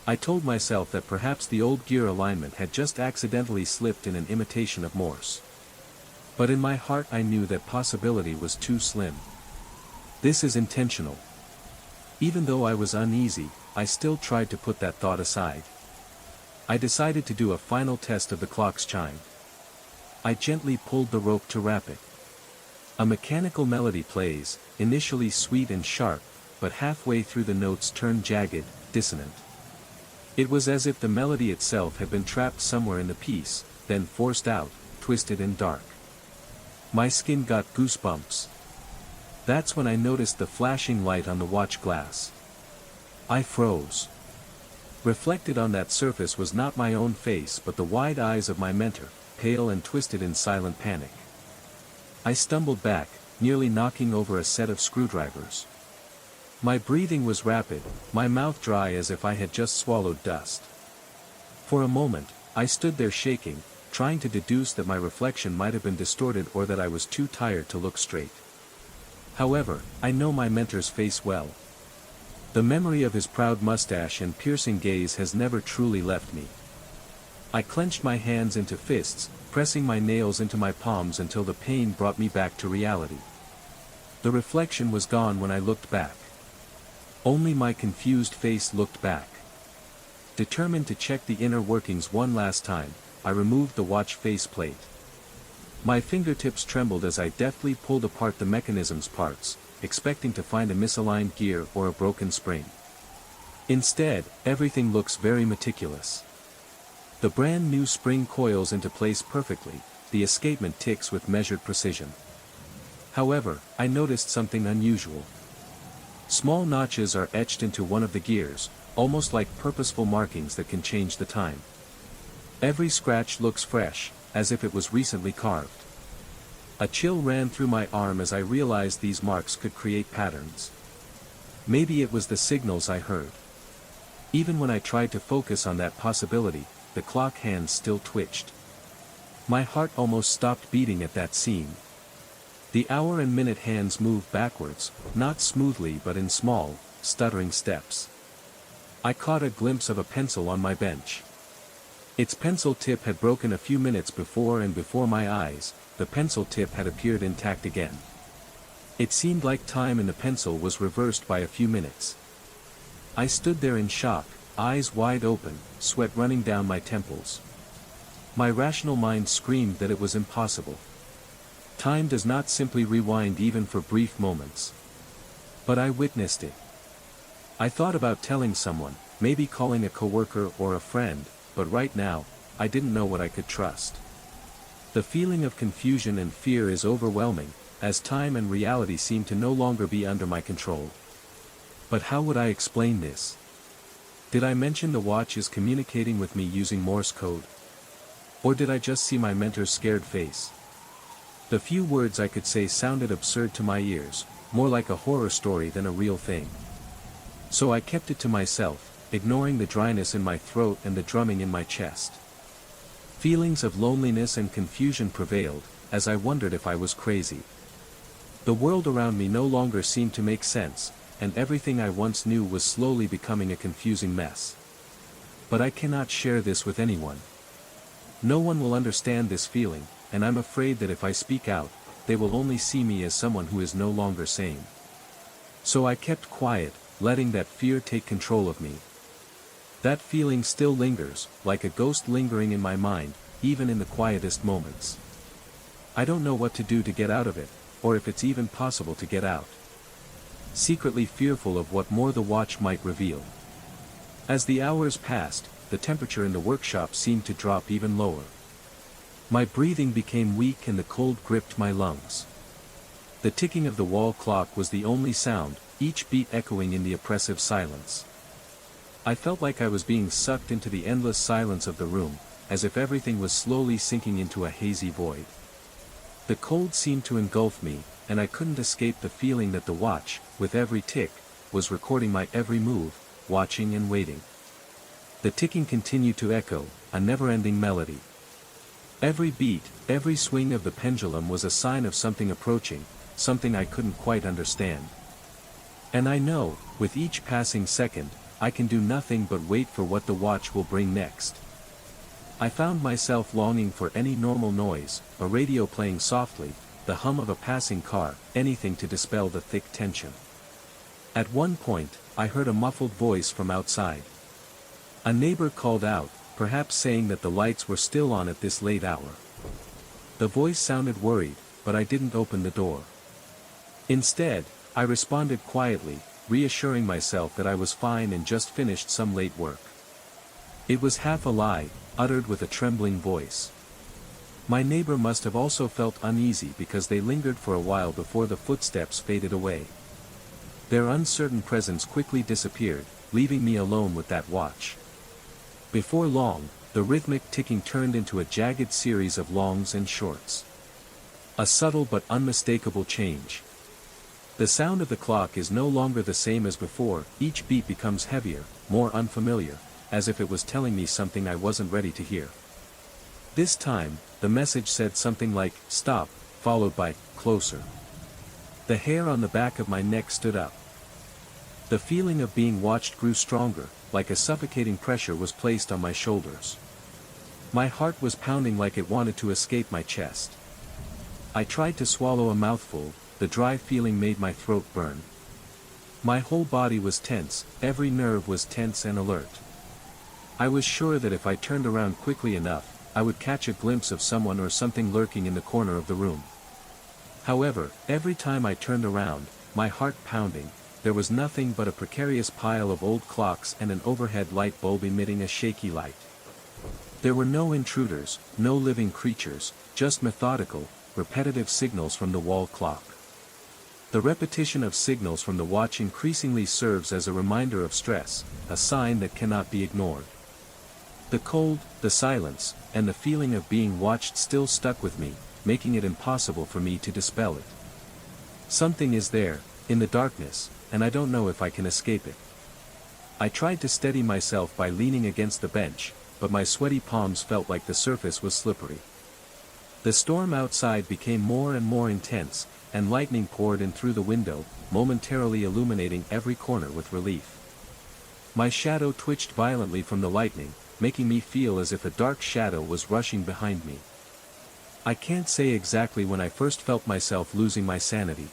I told myself that perhaps the old gear alignment had just accidentally slipped in an imitation of Morse. But in my heart I knew that possibility was too slim. This is intentional. Even though I was uneasy, I still tried to put that thought aside. I decided to do a final test of the clock's chime. I gently pulled the rope to wrap it. A mechanical melody plays, initially sweet and sharp, but halfway through the notes turn jagged, dissonant. It was as if the melody itself had been trapped somewhere in the piece, then forced out, twisted and dark. My skin got goosebumps. That's when I noticed the flashing light on the watch glass. I froze. Reflected on that surface was not my own face but the wide eyes of my mentor, pale and twisted in silent panic. I stumbled back, nearly knocking over a set of screwdrivers. My breathing was rapid, my mouth dry as if I had just swallowed dust. For a moment, I stood there shaking, trying to deduce that my reflection might have been distorted or that I was too tired to look straight. However, I know my mentor's face well. The memory of his proud mustache and piercing gaze has never truly left me. I clenched my hands into fists, pressing my nails into my palms until the pain brought me back to reality. The reflection was gone when I looked back. Only my confused face looked back. Determined to check the inner workings one last time, I removed the watch faceplate. My fingertips trembled as I deftly pulled apart the mechanism's parts, expecting to find a misaligned gear or a broken spring. Instead, everything looks very meticulous. The brand new spring coils into place perfectly, the escapement ticks with measured precision. However, I noticed something unusual. Small notches are etched into one of the gears, almost like purposeful markings that can change the time. Every scratch looks fresh, as if it was recently carved. A chill ran through my arm as I realized these marks could create patterns. Maybe it was the signals I heard. Even when I tried to focus on that possibility, the clock hands still twitched. My heart almost stopped beating at that scene. The hour and minute hands moved backwards, not smoothly but in small, stuttering steps. I caught a glimpse of a pencil on my bench. Its pencil tip had broken a few minutes before, and before my eyes, the pencil tip had appeared intact again. It seemed like time in the pencil was reversed by a few minutes. I stood there in shock, eyes wide open, sweat running down my temples. My rational mind screamed that it was impossible. Time does not simply rewind even for brief moments. But I witnessed it. I thought about telling someone, maybe calling a coworker or a friend, but right now, I didn't know what I could trust. The feeling of confusion and fear is overwhelming, as time and reality seem to no longer be under my control. But how would I explain this? Did I mention the watch is communicating with me using Morse code? Or did I just see my mentor's scared face? The few words I could say sounded absurd to my ears, more like a horror story than a real thing. So I kept it to myself, ignoring the dryness in my throat and the drumming in my chest. Feelings of loneliness and confusion prevailed, as I wondered if I was crazy. The world around me no longer seemed to make sense, and everything I once knew was slowly becoming a confusing mess. But I cannot share this with anyone. No one will understand this feeling, and I'm afraid that if I speak out, they will only see me as someone who is no longer sane. So I kept quiet, letting that fear take control of me. That feeling still lingers, like a ghost lingering in my mind, even in the quietest moments. I don't know what to do to get out of it, or if it's even possible to get out. Secretly fearful of what more the watch might reveal. As the hours passed, the temperature in the workshop seemed to drop even lower. My breathing became weak and the cold gripped my lungs. The ticking of the wall clock was the only sound, each beat echoing in the oppressive silence. I felt like I was being sucked into the endless silence of the room, as if everything was slowly sinking into a hazy void. The cold seemed to engulf me, and I couldn't escape the feeling that the watch, with every tick, was recording my every move, watching and waiting. The ticking continued to echo, a never-ending melody. Every beat, every swing of the pendulum was a sign of something approaching, something I couldn't quite understand. And I know, with each passing second, I can do nothing but wait for what the watch will bring next. I found myself longing for any normal noise, a radio playing softly, the hum of a passing car, anything to dispel the thick tension. At one point, I heard a muffled voice from outside. A neighbor called out, perhaps saying that the lights were still on at this late hour. The voice sounded worried, but I didn't open the door. Instead, I responded quietly, reassuring myself that I was fine and just finished some late work. It was half a lie, uttered with a trembling voice. My neighbor must have also felt uneasy because they lingered for a while before the footsteps faded away. Their uncertain presence quickly disappeared, leaving me alone with that watch. Before long, the rhythmic ticking turned into a jagged series of longs and shorts. A subtle but unmistakable change. The sound of the clock is no longer the same as before, each beat becomes heavier, more unfamiliar, as if it was telling me something I wasn't ready to hear. This time, the message said something like, "Stop," followed by, "Closer." The hair on the back of my neck stood up. The feeling of being watched grew stronger, like a suffocating pressure was placed on my shoulders. My heart was pounding like it wanted to escape my chest. I tried to swallow a mouthful, the dry feeling made my throat burn. My whole body was tense, every nerve was tense and alert. I was sure that if I turned around quickly enough, I would catch a glimpse of someone or something lurking in the corner of the room. However, every time I turned around, my heart pounding, there was nothing but a precarious pile of old clocks and an overhead light bulb emitting a shaky light. There were no intruders, no living creatures, just methodical, repetitive signals from the wall clock. The repetition of signals from the watch increasingly serves as a reminder of stress, a sign that cannot be ignored. The cold, the silence, and the feeling of being watched still stuck with me, making it impossible for me to dispel it. Something is there, in the darkness, and I don't know if I can escape it. I tried to steady myself by leaning against the bench, but my sweaty palms felt like the surface was slippery. The storm outside became more and more intense, and lightning poured in through the window, momentarily illuminating every corner with relief. My shadow twitched violently from the lightning, making me feel as if a dark shadow was rushing behind me. I can't say exactly when I first felt myself losing my sanity.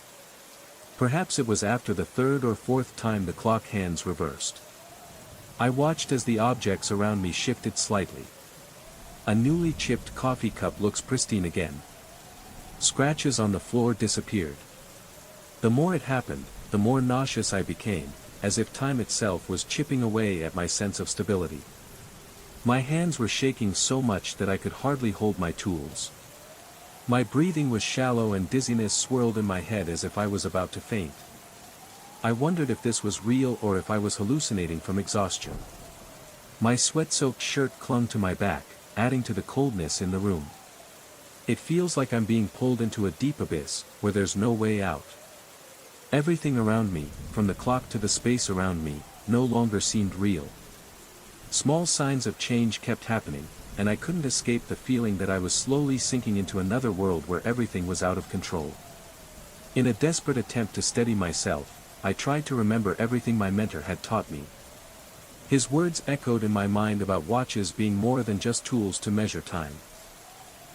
Perhaps it was after the third or fourth time the clock hands reversed. I watched as the objects around me shifted slightly. A newly chipped coffee cup looks pristine again. Scratches on the floor disappeared. The more it happened, the more nauseous I became, as if time itself was chipping away at my sense of stability. My hands were shaking so much that I could hardly hold my tools. My breathing was shallow and dizziness swirled in my head as if I was about to faint. I wondered if this was real or if I was hallucinating from exhaustion. My sweat-soaked shirt clung to my back, adding to the coldness in the room. It feels like I'm being pulled into a deep abyss, where there's no way out. Everything around me, from the clock to the space around me, no longer seemed real. Small signs of change kept happening, and I couldn't escape the feeling that I was slowly sinking into another world where everything was out of control. In a desperate attempt to steady myself, I tried to remember everything my mentor had taught me. His words echoed in my mind about watches being more than just tools to measure time.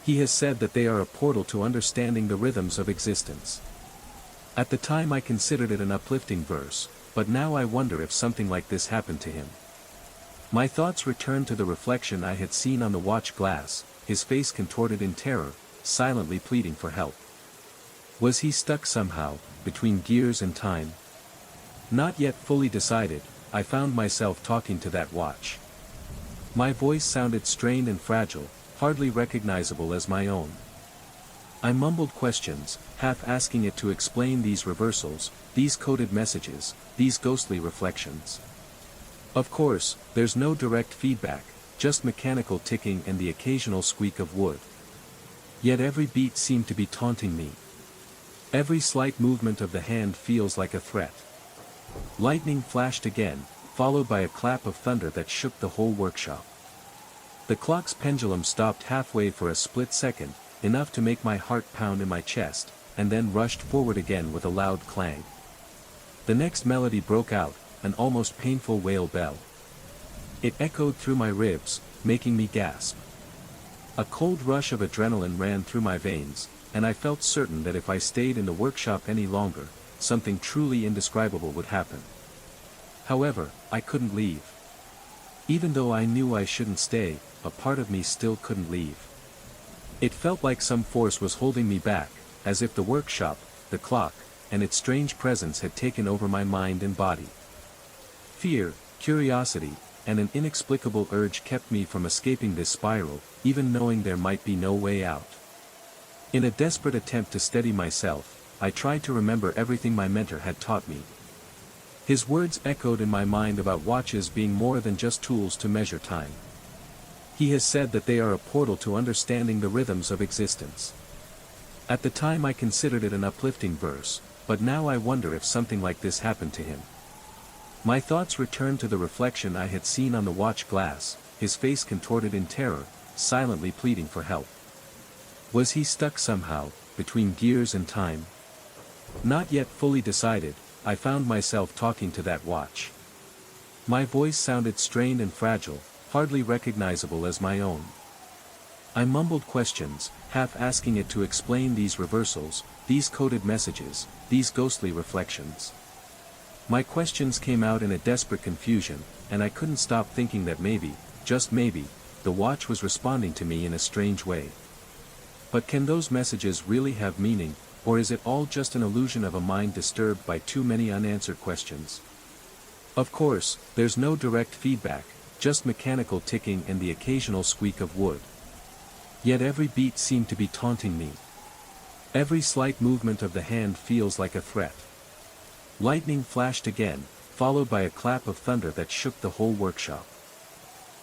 He has said that they are a portal to understanding the rhythms of existence. At the time I considered it an uplifting verse, but now I wonder if something like this happened to him. My thoughts returned to the reflection I had seen on the watch glass, his face contorted in terror, silently pleading for help. Was he stuck somehow, between gears and time? Not yet fully decided, I found myself talking to that watch. My voice sounded strained and fragile, hardly recognizable as my own. I mumbled questions, half asking it to explain these reversals, these coded messages, these ghostly reflections. Of course, there's no direct feedback, just mechanical ticking and the occasional squeak of wood. Yet every beat seemed to be taunting me. Every slight movement of the hand feels like a threat. Lightning flashed again, followed by a clap of thunder that shook the whole workshop. The clock's pendulum stopped halfway for a split second, enough to make my heart pound in my chest, and then rushed forward again with a loud clang. The next melody broke out, an almost painful wail bell. It echoed through my ribs, making me gasp. A cold rush of adrenaline ran through my veins, and I felt certain that if I stayed in the workshop any longer, something truly indescribable would happen. However, I couldn't leave. Even though I knew I shouldn't stay, a part of me still couldn't leave. It felt like some force was holding me back, as if the workshop, the clock, and its strange presence had taken over my mind and body. Fear, curiosity, and an inexplicable urge kept me from escaping this spiral, even knowing there might be no way out. In a desperate attempt to steady myself, I tried to remember everything my mentor had taught me. His words echoed in my mind about watches being more than just tools to measure time. He has said that they are a portal to understanding the rhythms of existence. At the time I considered it an uplifting verse, but now I wonder if something like this happened to him. My thoughts returned to the reflection I had seen on the watch glass, his face contorted in terror, silently pleading for help. Was he stuck somehow, between gears and time? Not yet fully decided, I found myself talking to that watch. My voice sounded strained and fragile, hardly recognizable as my own. I mumbled questions, half asking it to explain these reversals, these coded messages, these ghostly reflections. My questions came out in a desperate confusion, and I couldn't stop thinking that maybe, just maybe, the watch was responding to me in a strange way. But can those messages really have meaning, or is it all just an illusion of a mind disturbed by too many unanswered questions? Of course, there's no direct feedback, just mechanical ticking and the occasional squeak of wood. Yet every beat seemed to be taunting me. Every slight movement of the hand feels like a threat. Lightning flashed again, followed by a clap of thunder that shook the whole workshop.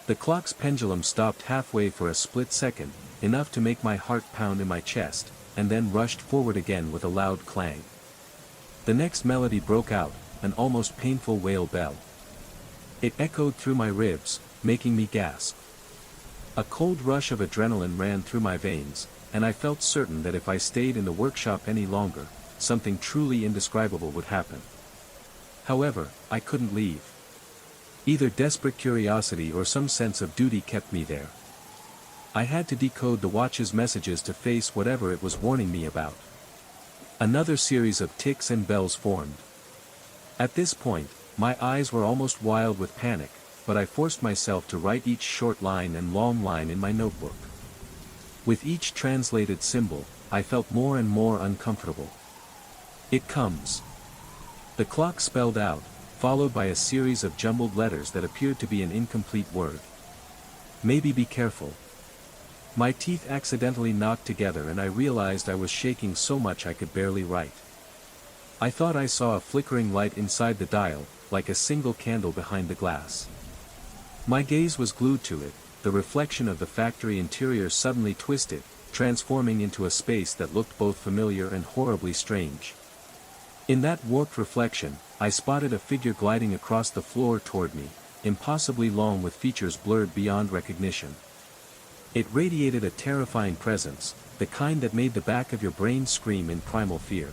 The clock's pendulum stopped halfway for a split second, enough to make my heart pound in my chest, and then rushed forward again with a loud clang. The next melody broke out, an almost painful wail bell. It echoed through my ribs, making me gasp. A cold rush of adrenaline ran through my veins, and I felt certain that if I stayed in the workshop any longer, something truly indescribable would happen. However, I couldn't leave. Either desperate curiosity or some sense of duty kept me there. I had to decode the watch's messages to face whatever it was warning me about. Another series of ticks and bells formed. At this point, my eyes were almost wild with panic, but I forced myself to write each short line and long line in my notebook. With each translated symbol, I felt more and more uncomfortable. It comes. The clock spelled out, followed by a series of jumbled letters that appeared to be an incomplete word. Maybe be careful. My teeth accidentally knocked together and I realized I was shaking so much I could barely write. I thought I saw a flickering light inside the dial, like a single candle behind the glass. My gaze was glued to it, the reflection of the factory interior suddenly twisted, transforming into a space that looked both familiar and horribly strange. In that warped reflection, I spotted a figure gliding across the floor toward me, impossibly long with features blurred beyond recognition. It radiated a terrifying presence, the kind that made the back of your brain scream in primal fear.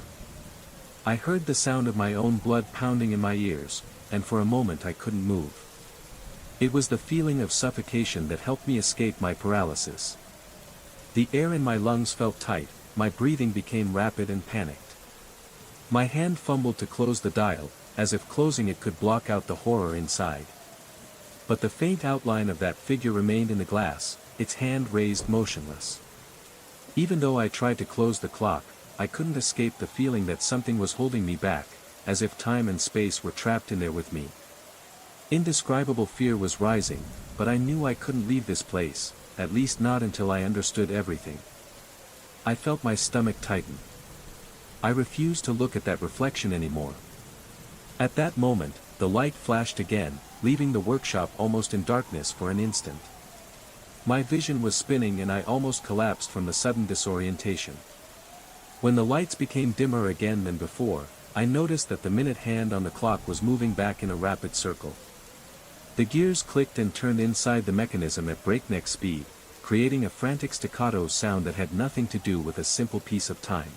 I heard the sound of my own blood pounding in my ears, and for a moment I couldn't move. It was the feeling of suffocation that helped me escape my paralysis. The air in my lungs felt tight, my breathing became rapid and panicked. My hand fumbled to close the dial, as if closing it could block out the horror inside. But the faint outline of that figure remained in the glass, its hand raised motionless. Even though I tried to close the clock, I couldn't escape the feeling that something was holding me back, as if time and space were trapped in there with me. Indescribable fear was rising, but I knew I couldn't leave this place, at least not until I understood everything. I felt my stomach tighten. I refused to look at that reflection anymore. At that moment, the light flashed again, leaving the workshop almost in darkness for an instant. My vision was spinning and I almost collapsed from the sudden disorientation. When the lights became dimmer again than before, I noticed that the minute hand on the clock was moving back in a rapid circle. The gears clicked and turned inside the mechanism at breakneck speed, creating a frantic staccato sound that had nothing to do with a simple piece of time.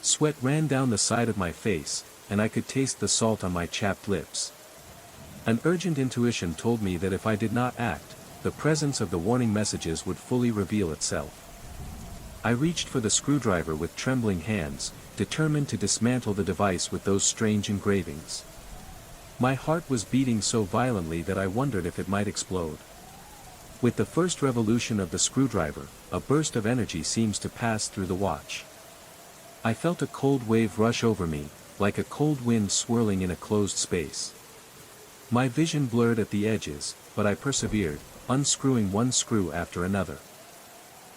Sweat ran down the side of my face, and I could taste the salt on my chapped lips. An urgent intuition told me that if I did not act, the presence of the warning messages would fully reveal itself. I reached for the screwdriver with trembling hands, determined to dismantle the device with those strange engravings. My heart was beating so violently that I wondered if it might explode. With the first revolution of the screwdriver, a burst of energy seems to pass through the watch. I felt a cold wave rush over me, like a cold wind swirling in a closed space. My vision blurred at the edges, but I persevered, unscrewing one screw after another.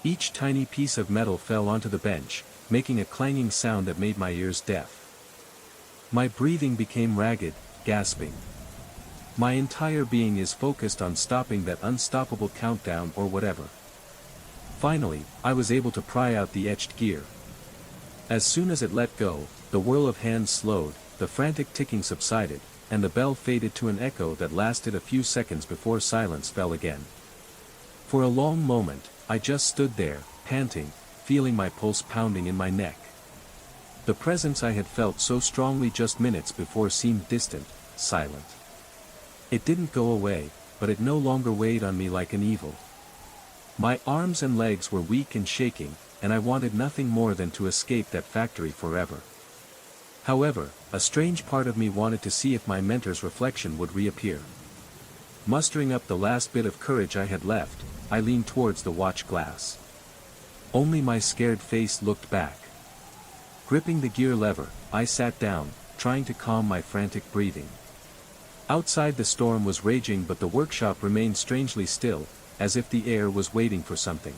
Each tiny piece of metal fell onto the bench, making a clanging sound that made my ears deaf. My breathing became ragged, gasping. My entire being is focused on stopping that unstoppable countdown or whatever. Finally, I was able to pry out the etched gear. As soon as it let go, the whirl of hands slowed, the frantic ticking subsided, and the bell faded to an echo that lasted a few seconds before silence fell again. For a long moment, I just stood there, panting, feeling my pulse pounding in my neck. The presence I had felt so strongly just minutes before seemed distant, silent. It didn't go away, but it no longer weighed on me like an evil. My arms and legs were weak and shaking, and I wanted nothing more than to escape that factory forever. However, a strange part of me wanted to see if my mentor's reflection would reappear. Mustering up the last bit of courage I had left, I leaned towards the watch glass. Only my scared face looked back. Gripping the gear lever, I sat down, trying to calm my frantic breathing. Outside the storm was raging, but the workshop remained strangely still, as if the air was waiting for something.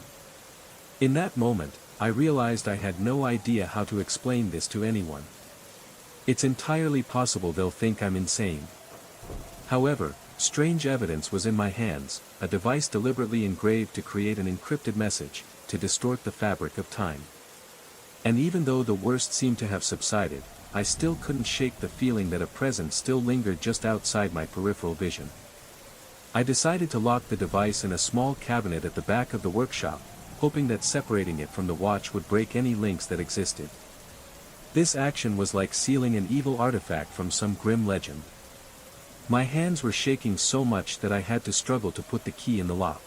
In that moment, I realized I had no idea how to explain this to anyone. It's entirely possible they'll think I'm insane. However, strange evidence was in my hands, a device deliberately engraved to create an encrypted message, to distort the fabric of time. And even though the worst seemed to have subsided, I still couldn't shake the feeling that a presence still lingered just outside my peripheral vision. I decided to lock the device in a small cabinet at the back of the workshop, hoping that separating it from the watch would break any links that existed. This action was like sealing an evil artifact from some grim legend. My hands were shaking so much that I had to struggle to put the key in the lock.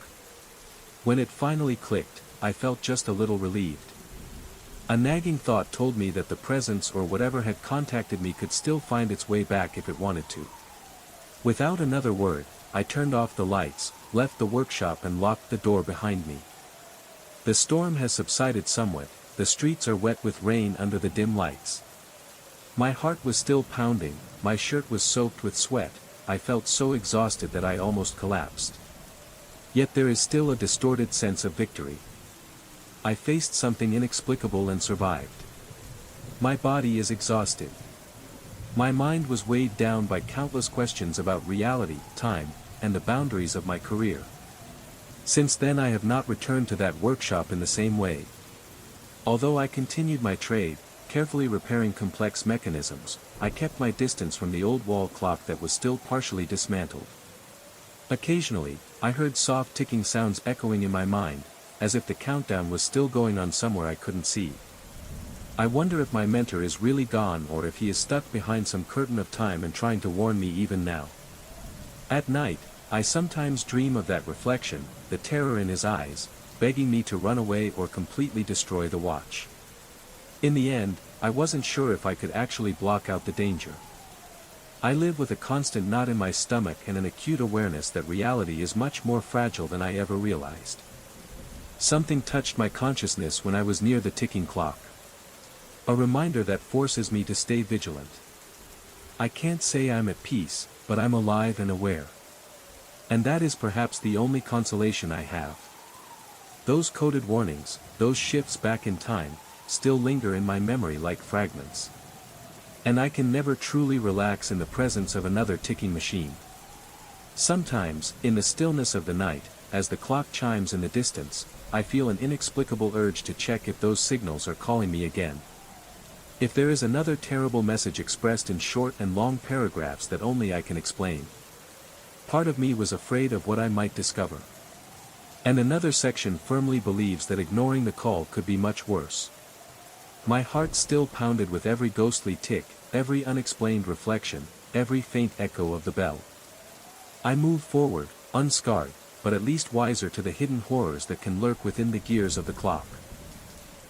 When it finally clicked, I felt just a little relieved. A nagging thought told me that the presence or whatever had contacted me could still find its way back if it wanted to. Without another word, I turned off the lights, left the workshop and locked the door behind me. The storm has subsided somewhat, the streets are wet with rain under the dim lights. My heart was still pounding, my shirt was soaked with sweat, I felt so exhausted that I almost collapsed. Yet there is still a distorted sense of victory. I faced something inexplicable and survived. My body is exhausted. My mind was weighed down by countless questions about reality, time, and the boundaries of my career. Since then I have not returned to that workshop in the same way. Although I continued my trade, carefully repairing complex mechanisms, I kept my distance from the old wall clock that was still partially dismantled. Occasionally, I heard soft ticking sounds echoing in my mind, as if the countdown was still going on somewhere I couldn't see. I wonder if my mentor is really gone or if he is stuck behind some curtain of time and trying to warn me even now. At night, I sometimes dream of that reflection, the terror in his eyes, begging me to run away or completely destroy the watch. In the end, I wasn't sure if I could actually block out the danger. I live with a constant knot in my stomach and an acute awareness that reality is much more fragile than I ever realized. Something touched my consciousness when I was near the ticking clock. A reminder that forces me to stay vigilant. I can't say I'm at peace, but I'm alive and aware. And that is perhaps the only consolation I have. Those coded warnings, those shifts back in time, still linger in my memory like fragments. And I can never truly relax in the presence of another ticking machine. Sometimes, in the stillness of the night, as the clock chimes in the distance, I feel an inexplicable urge to check if those signals are calling me again. If there is another terrible message expressed in short and long paragraphs that only I can explain. Part of me was afraid of what I might discover. And another section firmly believes that ignoring the call could be much worse. My heart still pounded with every ghostly tick, every unexplained reflection, every faint echo of the bell. I moved forward, unscarred, but at least wiser to the hidden horrors that can lurk within the gears of the clock.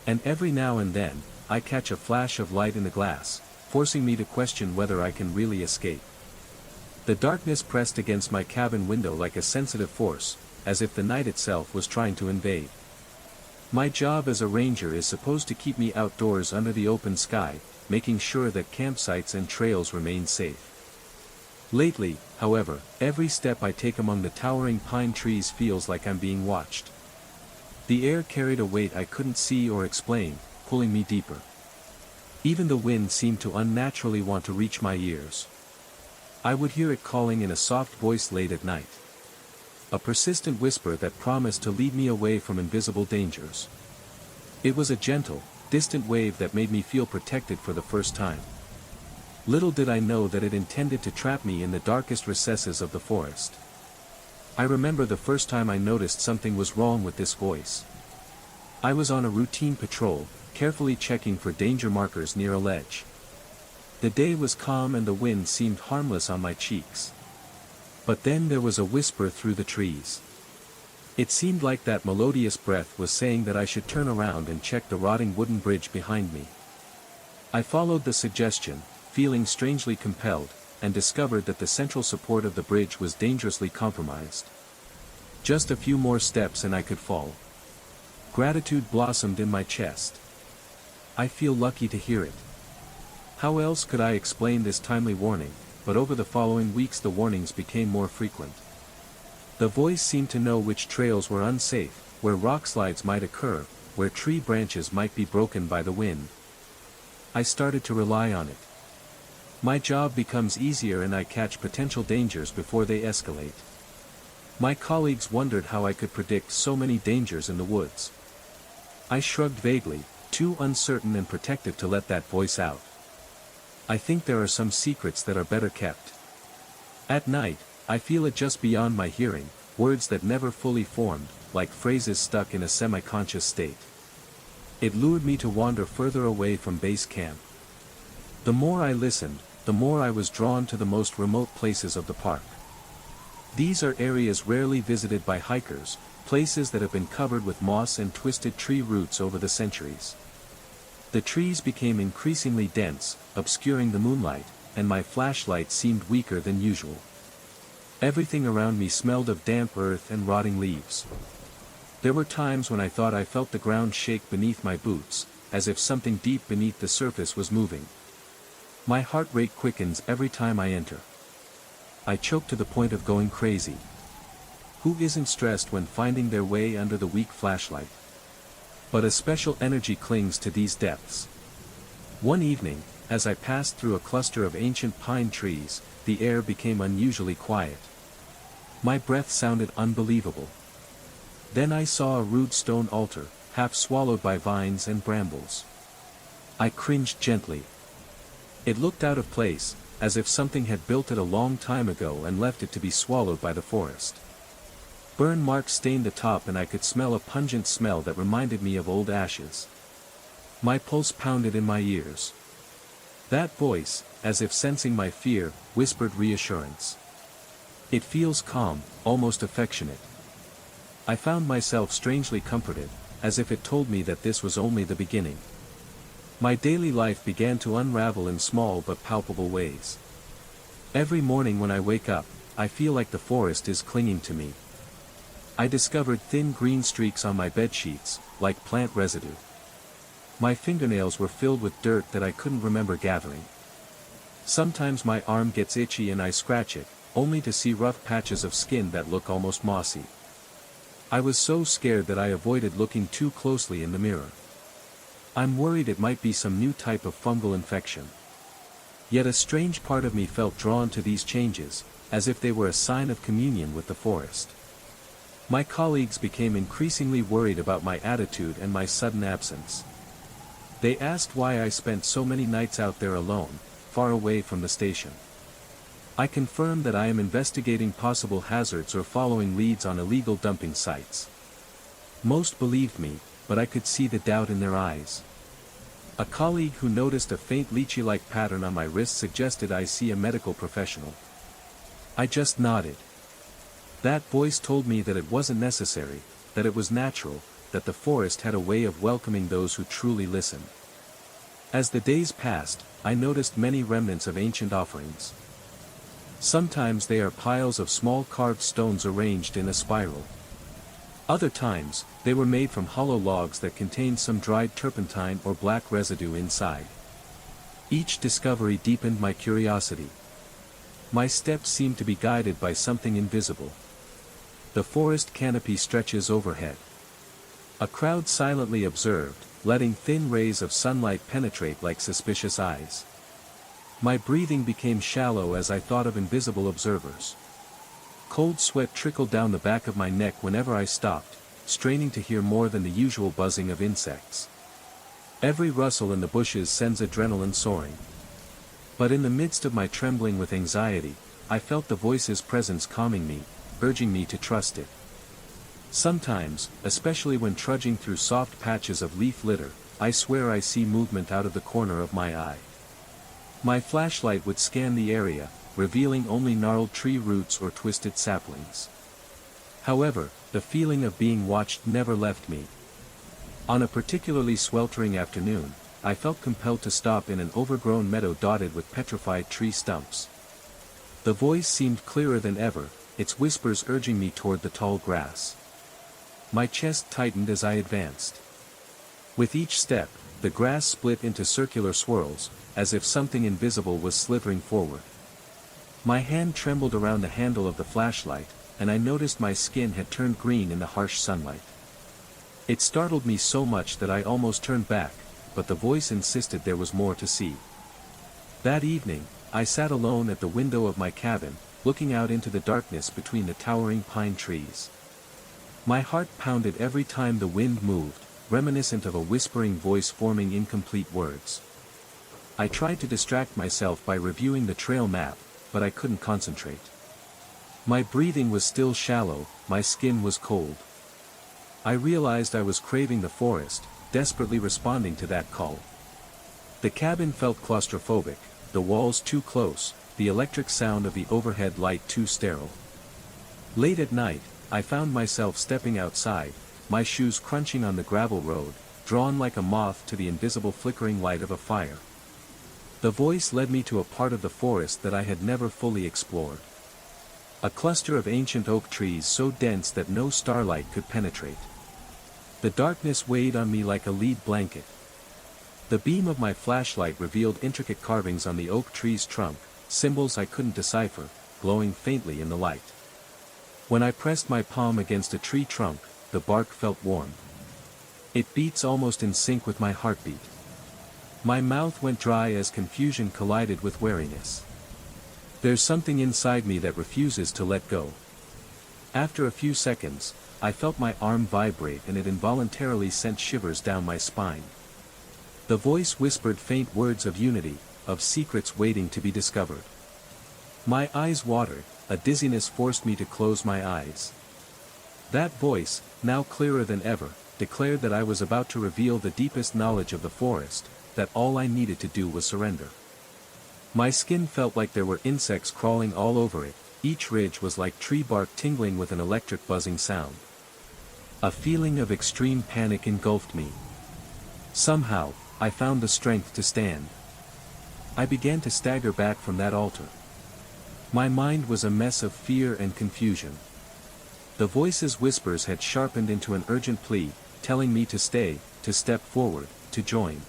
And every now and then, I catch a flash of light in the glass, forcing me to question whether I can really escape. The darkness pressed against my cabin window like a sensitive force, as if the night itself was trying to invade. My job as a ranger is supposed to keep me outdoors under the open sky, making sure that campsites and trails remain safe. Lately, however, every step I take among the towering pine trees feels like I'm being watched. The air carried a weight I couldn't see or explain, pulling me deeper. Even the wind seemed to unnaturally want to reach my ears. I would hear it calling in a soft voice late at night. A persistent whisper that promised to lead me away from invisible dangers. It was a gentle, distant wave that made me feel protected for the first time. Little did I know that it intended to trap me in the darkest recesses of the forest. I remember the first time I noticed something was wrong with this voice. I was on a routine patrol, carefully checking for danger markers near a ledge. The day was calm and the wind seemed harmless on my cheeks. But then there was a whisper through the trees. It seemed like that melodious breath was saying that I should turn around and check the rotting wooden bridge behind me. I followed the suggestion, feeling strangely compelled, and discovered that the central support of the bridge was dangerously compromised. Just a few more steps and I could fall. Gratitude blossomed in my chest. I feel lucky to hear it. How else could I explain this timely warning, but over the following weeks the warnings became more frequent. The voice seemed to know which trails were unsafe, where rock slides might occur, where tree branches might be broken by the wind. I started to rely on it. My job becomes easier and I catch potential dangers before they escalate. My colleagues wondered how I could predict so many dangers in the woods. I shrugged vaguely, too uncertain and protective to let that voice out. I think there are some secrets that are better kept. At night, I feel it just beyond my hearing, words that never fully formed, like phrases stuck in a semi-conscious state. It lured me to wander further away from base camp. The more I listened, the more I was drawn to the most remote places of the park. These are areas rarely visited by hikers, places that have been covered with moss and twisted tree roots over the centuries. The trees became increasingly dense, obscuring the moonlight, and my flashlight seemed weaker than usual. Everything around me smelled of damp earth and rotting leaves. There were times when I thought I felt the ground shake beneath my boots, as if something deep beneath the surface was moving. My heart rate quickens every time I enter. I choke to the point of going crazy. Who isn't stressed when finding their way under the weak flashlight? But a special energy clings to these depths. One evening, as I passed through a cluster of ancient pine trees, the air became unusually quiet. My breath sounded unbelievable. Then I saw a rude stone altar, half swallowed by vines and brambles. I cringed gently. It looked out of place, as if something had built it a long time ago and left it to be swallowed by the forest. Burn marks stained the top and I could smell a pungent smell that reminded me of old ashes. My pulse pounded in my ears. That voice, as if sensing my fear, whispered reassurance. It feels calm, almost affectionate. I found myself strangely comforted, as if it told me that this was only the beginning. My daily life began to unravel in small but palpable ways. Every morning when I wake up, I feel like the forest is clinging to me. I discovered thin green streaks on my bedsheets, like plant residue. My fingernails were filled with dirt that I couldn't remember gathering. Sometimes my arm gets itchy and I scratch it, only to see rough patches of skin that look almost mossy. I was so scared that I avoided looking too closely in the mirror. I'm worried it might be some new type of fungal infection. Yet a strange part of me felt drawn to these changes, as if they were a sign of communion with the forest. My colleagues became increasingly worried about my attitude and my sudden absence. They asked why I spent so many nights out there alone, far away from the station. I confirmed that I am investigating possible hazards or following leads on illegal dumping sites. Most believed me, but I could see the doubt in their eyes. A colleague who noticed a faint lychee-like pattern on my wrist suggested I see a medical professional. I just nodded. That voice told me that it wasn't necessary, that it was natural, that the forest had a way of welcoming those who truly listen. As the days passed, I noticed many remnants of ancient offerings. Sometimes they are piles of small carved stones arranged in a spiral. Other times, they were made from hollow logs that contained some dried turpentine or black residue inside. Each discovery deepened my curiosity. My steps seemed to be guided by something invisible. The forest canopy stretches overhead. A crowd silently observed, letting thin rays of sunlight penetrate like suspicious eyes. My breathing became shallow as I thought of invisible observers. Cold sweat trickled down the back of my neck whenever I stopped, straining to hear more than the usual buzzing of insects. Every rustle in the bushes sends adrenaline soaring. But in the midst of my trembling with anxiety, I felt the voice's presence calming me, urging me to trust it. Sometimes, especially when trudging through soft patches of leaf litter, I swear I see movement out of the corner of my eye. My flashlight would scan the area, revealing only gnarled tree roots or twisted saplings. However, the feeling of being watched never left me. On a particularly sweltering afternoon, I felt compelled to stop in an overgrown meadow dotted with petrified tree stumps. The voice seemed clearer than ever, its whispers urging me toward the tall grass. My chest tightened as I advanced. With each step, the grass split into circular swirls, as if something invisible was slithering forward. My hand trembled around the handle of the flashlight, and I noticed my skin had turned green in the harsh sunlight. It startled me so much that I almost turned back, but the voice insisted there was more to see. That evening, I sat alone at the window of my cabin, looking out into the darkness between the towering pine trees. My heart pounded every time the wind moved, reminiscent of a whispering voice forming incomplete words. I tried to distract myself by reviewing the trail map, but I couldn't concentrate. My breathing was still shallow, my skin was cold. I realized I was craving the forest, desperately responding to that call. The cabin felt claustrophobic, the walls too close, the electric sound of the overhead light too sterile. Late at night, I found myself stepping outside, my shoes crunching on the gravel road, drawn like a moth to the invisible flickering light of a fire. The voice led me to a part of the forest that I had never fully explored. A cluster of ancient oak trees so dense that no starlight could penetrate. The darkness weighed on me like a lead blanket. The beam of my flashlight revealed intricate carvings on the oak tree's trunk, symbols I couldn't decipher, glowing faintly in the light. When I pressed my palm against a tree trunk, the bark felt warm. It beats almost in sync with my heartbeat. My mouth went dry as confusion collided with wariness. There's something inside me that refuses to let go. After a few seconds, I felt my arm vibrate and it involuntarily sent shivers down my spine. The voice whispered faint words of unity, of secrets waiting to be discovered. My eyes watered, a dizziness forced me to close my eyes. That voice, now clearer than ever, declared that I was about to reveal the deepest knowledge of the forest, that all I needed to do was surrender. My skin felt like there were insects crawling all over it, each ridge was like tree bark tingling with an electric buzzing sound. A feeling of extreme panic engulfed me. Somehow, I found the strength to stand. I began to stagger back from that altar. My mind was a mess of fear and confusion. The voice's whispers had sharpened into an urgent plea, telling me to stay, to step forward, to join.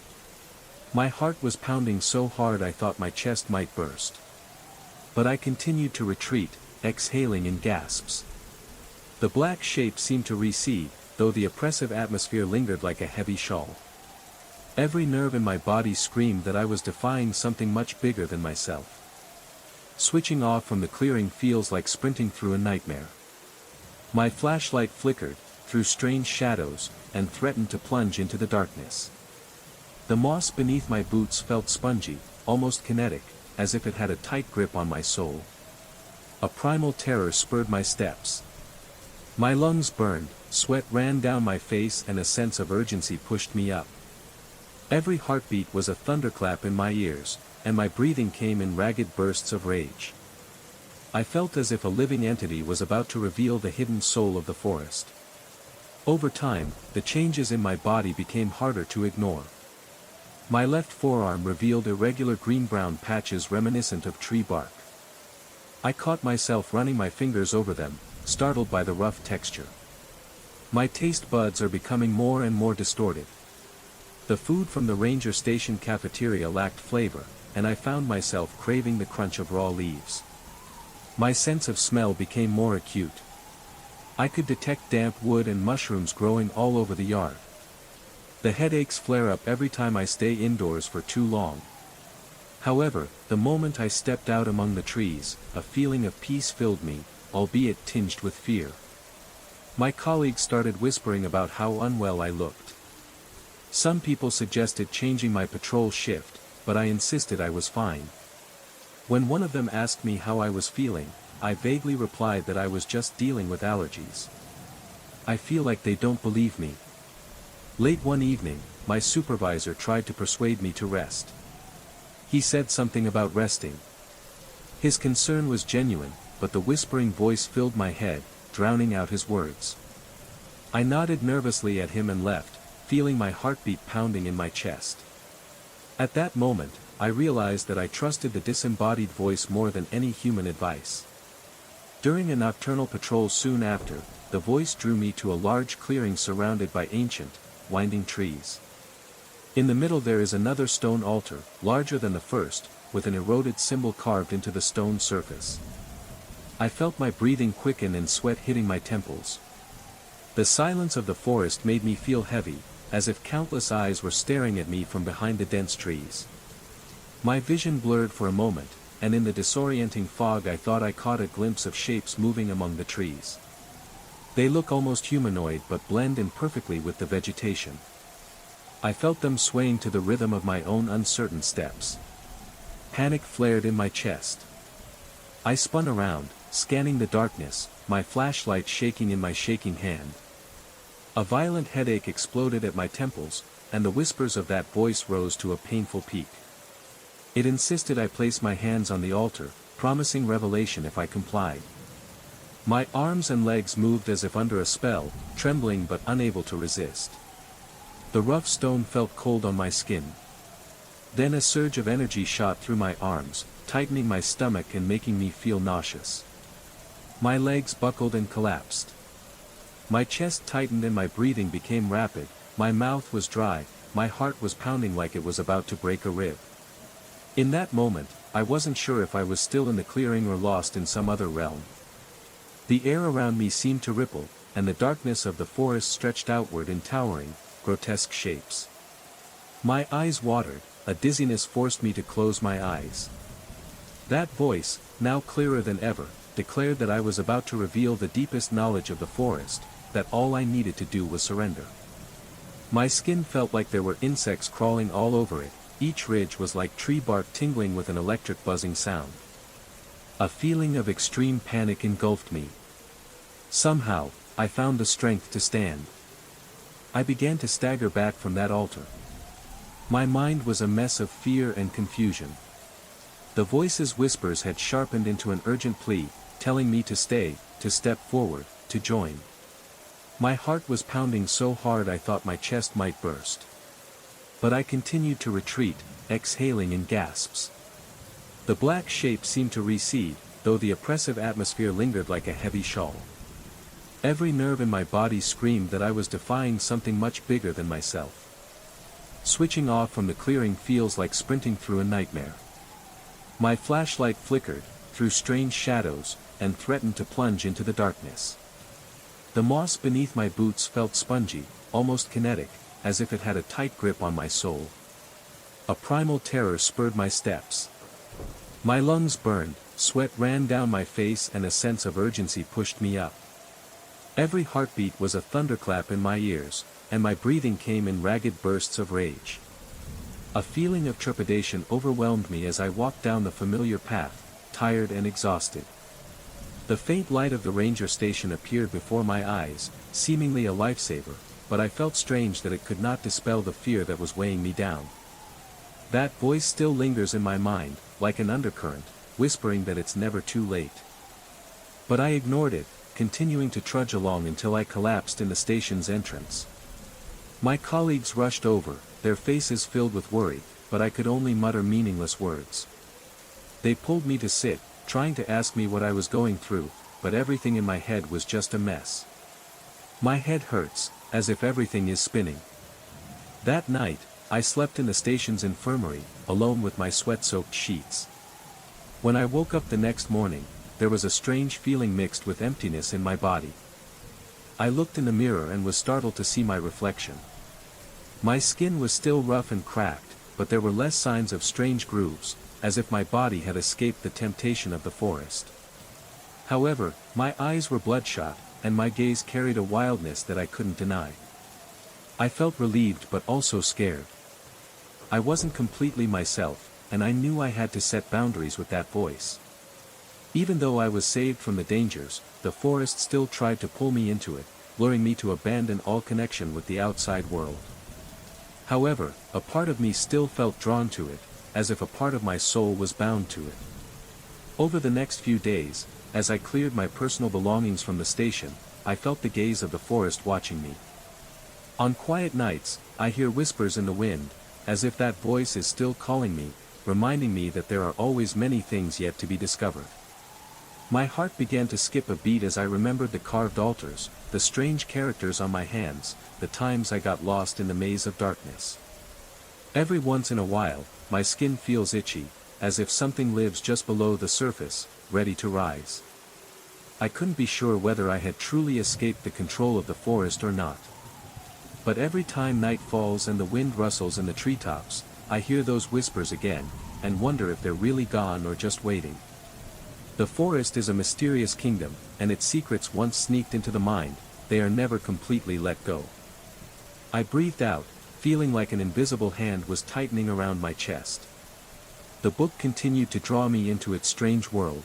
My heart was pounding so hard I thought my chest might burst. But I continued to retreat, exhaling in gasps. The black shape seemed to recede, though the oppressive atmosphere lingered like a heavy shawl. Every nerve in my body screamed that I was defying something much bigger than myself. Switching off from the clearing feels like sprinting through a nightmare. My flashlight flickered, through strange shadows, and threatened to plunge into the darkness. The moss beneath my boots felt spongy, almost kinetic, as if it had a tight grip on my soul. A primal terror spurred my steps. My lungs burned, sweat ran down my face and a sense of urgency pushed me up. Every heartbeat was a thunderclap in my ears, and my breathing came in ragged bursts of rage. I felt as if a living entity was about to reveal the hidden soul of the forest. Over time, the changes in my body became harder to ignore. My left forearm revealed irregular green-brown patches reminiscent of tree bark. I caught myself running my fingers over them, startled by the rough texture. My taste buds are becoming more and more distorted. The food from the ranger station cafeteria lacked flavor, and I found myself craving the crunch of raw leaves. My sense of smell became more acute. I could detect damp wood and mushrooms growing all over the yard. The headaches flare up every time I stay indoors for too long. However, the moment I stepped out among the trees, a feeling of peace filled me, albeit tinged with fear. My colleagues started whispering about how unwell I looked. Some people suggested changing my patrol shift, but I insisted I was fine. When one of them asked me how I was feeling, I vaguely replied that I was just dealing with allergies. I feel like they don't believe me. Late one evening, my supervisor tried to persuade me to rest. He said something about resting. His concern was genuine, but the whispering voice filled my head, drowning out his words. I nodded nervously at him and left, feeling my heartbeat pounding in my chest. At that moment, I realized that I trusted the disembodied voice more than any human advice. During a nocturnal patrol soon after, the voice drew me to a large clearing surrounded by ancient, winding trees. In the middle there is another stone altar, larger than the first, with an eroded symbol carved into the stone surface. I felt my breathing quicken and sweat hitting my temples. The silence of the forest made me feel heavy, as if countless eyes were staring at me from behind the dense trees. My vision blurred for a moment, and in the disorienting fog I thought I caught a glimpse of shapes moving among the trees. They look almost humanoid but blend in perfectly with the vegetation. I felt them swaying to the rhythm of my own uncertain steps. Panic flared in my chest. I spun around, scanning the darkness, my flashlight shaking in my shaking hand. A violent headache exploded at my temples, and the whispers of that voice rose to a painful peak. It insisted I place my hands on the altar, promising revelation if I complied. My arms and legs moved as if under a spell, trembling but unable to resist. The rough stone felt cold on my skin. Then a surge of energy shot through my arms, tightening my stomach and making me feel nauseous. My legs buckled and collapsed. My chest tightened and my breathing became rapid, my mouth was dry, my heart was pounding like it was about to break a rib. In that moment, I wasn't sure if I was still in the clearing or lost in some other realm. The air around me seemed to ripple, and the darkness of the forest stretched outward in towering, grotesque shapes. My eyes watered, a dizziness forced me to close my eyes. That voice, now clearer than ever, declared that I was about to reveal the deepest knowledge of the forest, that all I needed to do was surrender. My skin felt like there were insects crawling all over it, each ridge was like tree bark tingling with an electric buzzing sound. A feeling of extreme panic engulfed me. Somehow, I found the strength to stand. I began to stagger back from that altar. My mind was a mess of fear and confusion. The voice's whispers had sharpened into an urgent plea, telling me to stay, to step forward, to join. My heart was pounding so hard I thought my chest might burst. But I continued to retreat, exhaling in gasps. The black shape seemed to recede, though the oppressive atmosphere lingered like a heavy shawl. Every nerve in my body screamed that I was defying something much bigger than myself. Switching off from the clearing feels like sprinting through a nightmare. My flashlight flickered, through strange shadows, and threatened to plunge into the darkness. The moss beneath my boots felt spongy, almost kinetic, as if it had a tight grip on my soul. A primal terror spurred my steps. My lungs burned, sweat ran down my face and a sense of urgency pushed me up. Every heartbeat was a thunderclap in my ears, and my breathing came in ragged bursts of rage. A feeling of trepidation overwhelmed me as I walked down the familiar path, tired and exhausted. The faint light of the ranger station appeared before my eyes, seemingly a lifesaver, but I felt strange that it could not dispel the fear that was weighing me down. That voice still lingers in my mind, like an undercurrent, whispering that it's never too late. But I ignored it, continuing to trudge along until I collapsed in the station's entrance. My colleagues rushed over, their faces filled with worry, but I could only mutter meaningless words. They pulled me to sit, trying to ask me what I was going through, but everything in my head was just a mess. My head hurts, as if everything is spinning. That night, I slept in the station's infirmary, alone with my sweat-soaked sheets. When I woke up the next morning, there was a strange feeling mixed with emptiness in my body. I looked in the mirror and was startled to see my reflection. My skin was still rough and cracked, but there were less signs of strange grooves, as if my body had escaped the temptation of the forest. However, my eyes were bloodshot, and my gaze carried a wildness that I couldn't deny. I felt relieved but also scared. I wasn't completely myself, and I knew I had to set boundaries with that voice. Even though I was saved from the dangers, the forest still tried to pull me into it, luring me to abandon all connection with the outside world. However, a part of me still felt drawn to it, as if a part of my soul was bound to it. Over the next few days, as I cleared my personal belongings from the station, I felt the gaze of the forest watching me. On quiet nights, I hear whispers in the wind, as if that voice is still calling me, reminding me that there are always many things yet to be discovered. My heart began to skip a beat as I remembered the carved altars, the strange characters on my hands, the times I got lost in the maze of darkness. Every once in a while, my skin feels itchy, as if something lives just below the surface, ready to rise. I couldn't be sure whether I had truly escaped the control of the forest or not. But every time night falls and the wind rustles in the treetops, I hear those whispers again, and wonder if they're really gone or just waiting. The forest is a mysterious kingdom, and its secrets once sneaked into the mind, they are never completely let go. I breathed out, feeling like an invisible hand was tightening around my chest. The book continued to draw me into its strange world.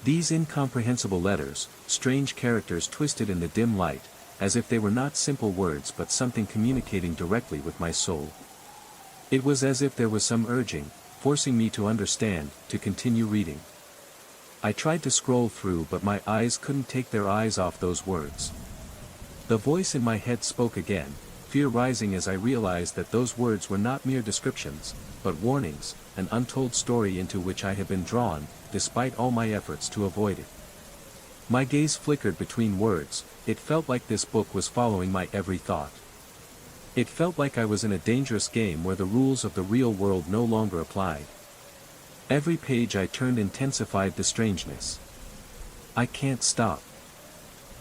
These incomprehensible letters, strange characters twisted in the dim light, as if they were not simple words but something communicating directly with my soul. It was as if there was some urging, forcing me to understand, to continue reading. I tried to scroll through, but my eyes couldn't take their eyes off those words. The voice in my head spoke again, fear rising as I realized that those words were not mere descriptions, but warnings, an untold story into which I had been drawn, despite all my efforts to avoid it. My gaze flickered between words. It felt like this book was following my every thought. It felt like I was in a dangerous game where the rules of the real world no longer applied. Every page I turned intensified the strangeness. I can't stop.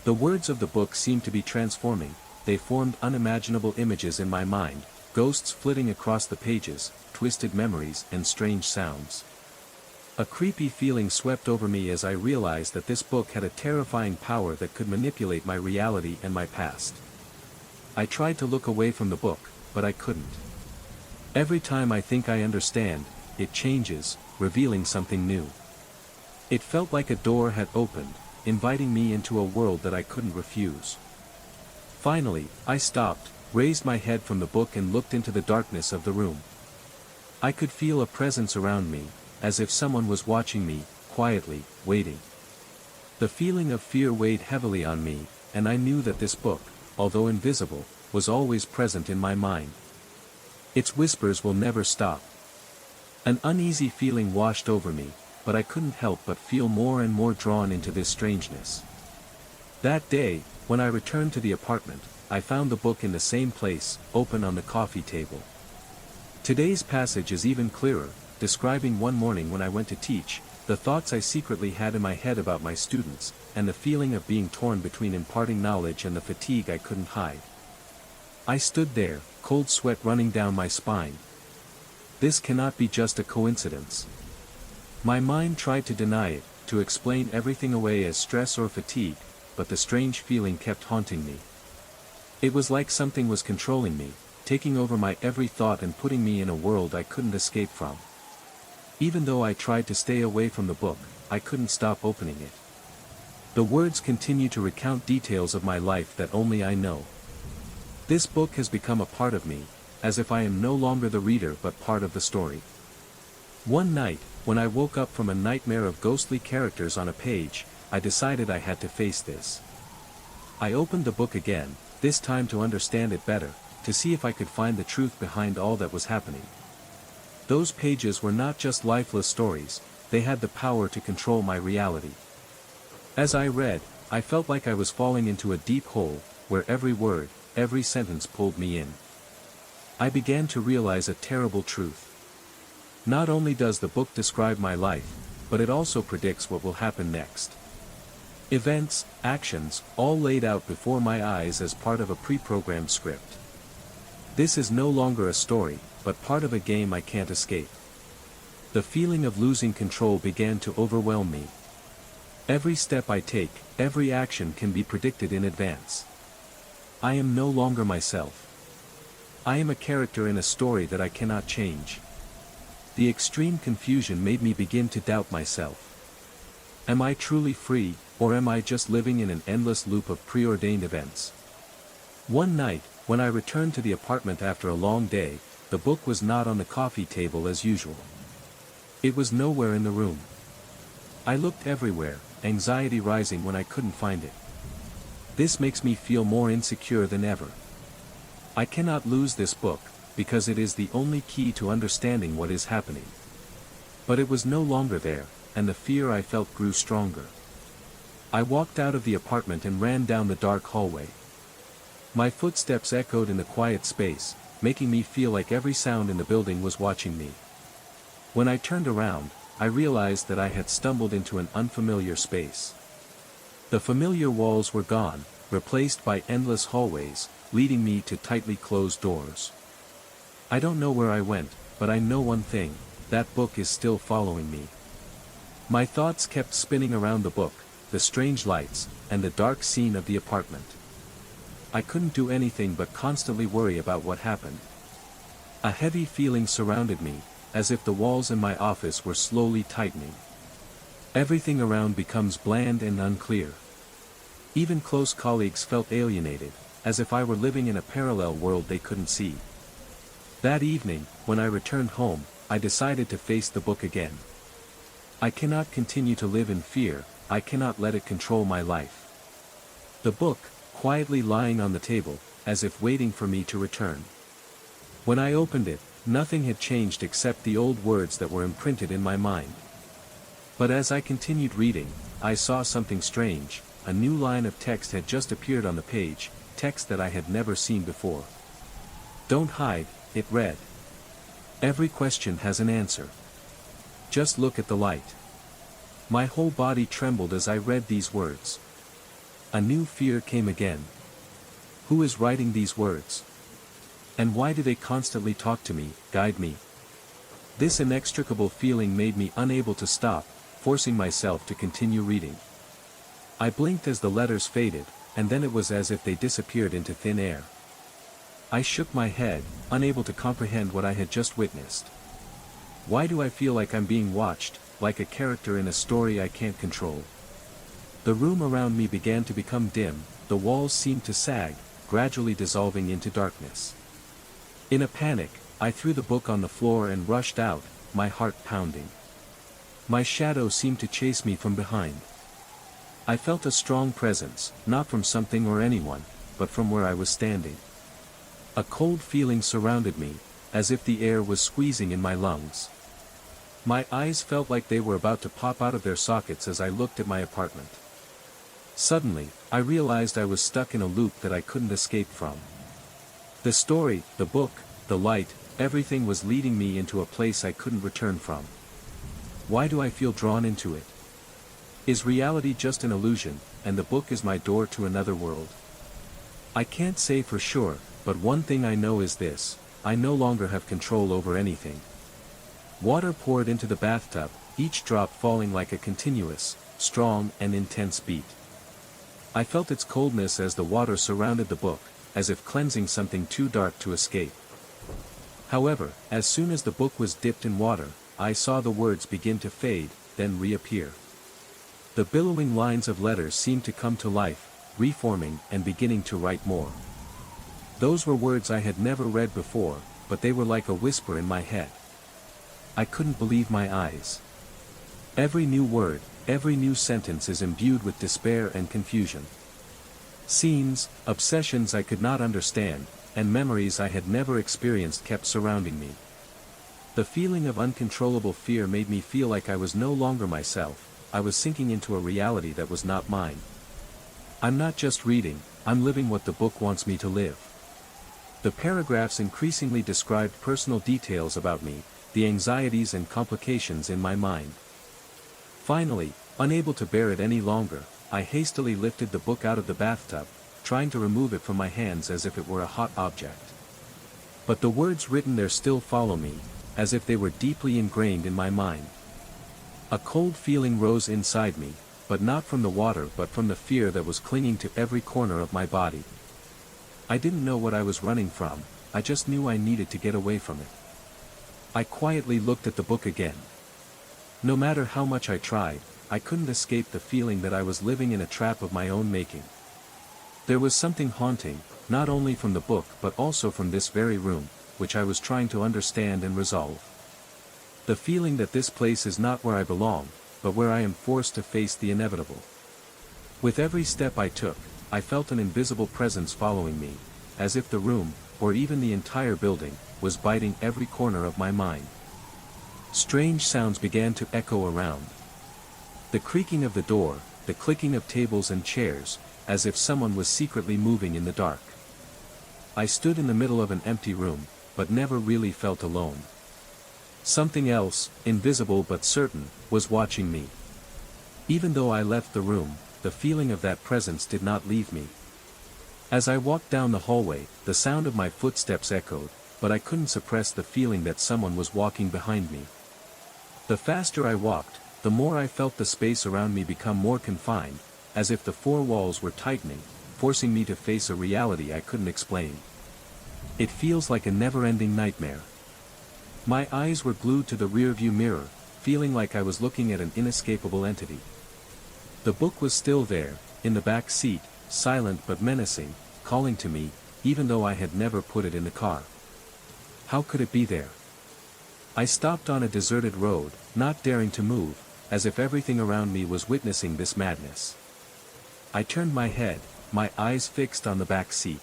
The words of the book seemed to be transforming. They formed unimaginable images in my mind, ghosts flitting across the pages, twisted memories and strange sounds. A creepy feeling swept over me as I realized that this book had a terrifying power that could manipulate my reality and my past. I tried to look away from the book, but I couldn't. Every time I think I understand, it changes, revealing something new. It felt like a door had opened, inviting me into a world that I couldn't refuse. Finally, I stopped, raised my head from the book and looked into the darkness of the room. I could feel a presence around me, as if someone was watching me, quietly, waiting. The feeling of fear weighed heavily on me, and I knew that this book, although invisible, was always present in my mind. Its whispers will never stop. An uneasy feeling washed over me, but I couldn't help but feel more and more drawn into this strangeness. That day, when I returned to the apartment, I found the book in the same place, open on the coffee table. Today's passage is even clearer, describing one morning when I went to teach, the thoughts I secretly had in my head about my students, and the feeling of being torn between imparting knowledge and the fatigue I couldn't hide. I stood there, cold sweat running down my spine. This cannot be just a coincidence. My mind tried to deny it, to explain everything away as stress or fatigue, but the strange feeling kept haunting me. It was like something was controlling me, taking over my every thought and putting me in a world I couldn't escape from. Even though I tried to stay away from the book, I couldn't stop opening it. The words continue to recount details of my life that only I know. This book has become a part of me, as if I am no longer the reader but part of the story. One night, when I woke up from a nightmare of ghostly characters on a page, I decided I had to face this. I opened the book again, this time to understand it better, to see if I could find the truth behind all that was happening. Those pages were not just lifeless stories, they had the power to control my reality. As I read, I felt like I was falling into a deep hole, where every word, every sentence pulled me in. I began to realize a terrible truth. Not only does the book describe my life, but it also predicts what will happen next. Events, actions, all laid out before my eyes as part of a pre-programmed script. This is no longer a story, but part of a game I can't escape. The feeling of losing control began to overwhelm me. Every step I take, every action can be predicted in advance. I am no longer myself. I am a character in a story that I cannot change. The extreme confusion made me begin to doubt myself. Am I truly free, or am I just living in an endless loop of preordained events? One night, when I returned to the apartment after a long day, the book was not on the coffee table as usual. It was nowhere in the room. I looked everywhere, anxiety rising when I couldn't find it. This makes me feel more insecure than ever. I cannot lose this book, because it is the only key to understanding what is happening. But it was no longer there, and the fear I felt grew stronger. I walked out of the apartment and ran down the dark hallway. My footsteps echoed in the quiet space, making me feel like every sound in the building was watching me. When I turned around, I realized that I had stumbled into an unfamiliar space. The familiar walls were gone, replaced by endless hallways, leading me to tightly closed doors. I don't know where I went, but I know one thing, that book is still following me. My thoughts kept spinning around the book, the strange lights, and the dark scene of the apartment. I couldn't do anything but constantly worry about what happened. A heavy feeling surrounded me, as if the walls in my office were slowly tightening. Everything around becomes bland and unclear. Even close colleagues felt alienated, as if I were living in a parallel world they couldn't see. That evening, when I returned home, I decided to face the book again. I cannot continue to live in fear, I cannot let it control my life. The book, quietly lying on the table, as if waiting for me to return. When I opened it, nothing had changed except the old words that were imprinted in my mind. But as I continued reading, I saw something strange. A new line of text had just appeared on the page, text that I had never seen before. "Don't hide," it read. "Every question has an answer. Just look at the light." My whole body trembled as I read these words. A new fear came again. Who is writing these words? And why do they constantly talk to me, guide me? This inextricable feeling made me unable to stop, forcing myself to continue reading. I blinked as the letters faded, and then it was as if they disappeared into thin air. I shook my head, unable to comprehend what I had just witnessed. Why do I feel like I'm being watched, like a character in a story I can't control? The room around me began to become dim, the walls seemed to sag, gradually dissolving into darkness. In a panic, I threw the book on the floor and rushed out, my heart pounding. My shadow seemed to chase me from behind. I felt a strong presence, not from something or anyone, but from where I was standing. A cold feeling surrounded me, as if the air was squeezing in my lungs. My eyes felt like they were about to pop out of their sockets as I looked at my apartment. Suddenly, I realized I was stuck in a loop that I couldn't escape from. The story, the book, the light, everything was leading me into a place I couldn't return from. Why do I feel drawn into it? Is reality just an illusion, and the book is my door to another world? I can't say for sure, but one thing I know is this: I no longer have control over anything. Water poured into the bathtub, each drop falling like a continuous, strong and intense beat. I felt its coldness as the water surrounded the book, as if cleansing something too dark to escape. However, as soon as the book was dipped in water, I saw the words begin to fade, then reappear. The billowing lines of letters seemed to come to life, reforming and beginning to write more. Those were words I had never read before, but they were like a whisper in my head. I couldn't believe my eyes. Every new word, every new sentence is imbued with despair and confusion. Scenes, obsessions I could not understand, and memories I had never experienced kept surrounding me. The feeling of uncontrollable fear made me feel like I was no longer myself. I was sinking into a reality that was not mine. I'm not just reading, I'm living what the book wants me to live. The paragraphs increasingly described personal details about me, the anxieties and complications in my mind. Finally, unable to bear it any longer, I hastily lifted the book out of the bathtub, trying to remove it from my hands as if it were a hot object. But the words written there still follow me, as if they were deeply ingrained in my mind. A cold feeling rose inside me, but not from the water but from the fear that was clinging to every corner of my body. I didn't know what I was running from, I just knew I needed to get away from it. I quietly looked at the book again. No matter how much I tried, I couldn't escape the feeling that I was living in a trap of my own making. There was something haunting, not only from the book but also from this very room, which I was trying to understand and resolve. The feeling that this place is not where I belong, but where I am forced to face the inevitable. With every step I took, I felt an invisible presence following me, as if the room, or even the entire building, was biting every corner of my mind. Strange sounds began to echo around. The creaking of the door, the clicking of tables and chairs, as if someone was secretly moving in the dark. I stood in the middle of an empty room, but never really felt alone. Something else, invisible but certain, was watching me. Even though I left the room, the feeling of that presence did not leave me. As I walked down the hallway, the sound of my footsteps echoed, but I couldn't suppress the feeling that someone was walking behind me. The faster I walked, the more I felt the space around me become more confined, as if the four walls were tightening, forcing me to face a reality I couldn't explain. It feels like a never-ending nightmare. My eyes were glued to the rearview mirror, feeling like I was looking at an inescapable entity. The book was still there, in the back seat, silent but menacing, calling to me, even though I had never put it in the car. How could it be there? I stopped on a deserted road, not daring to move, as if everything around me was witnessing this madness. I turned my head, my eyes fixed on the back seat.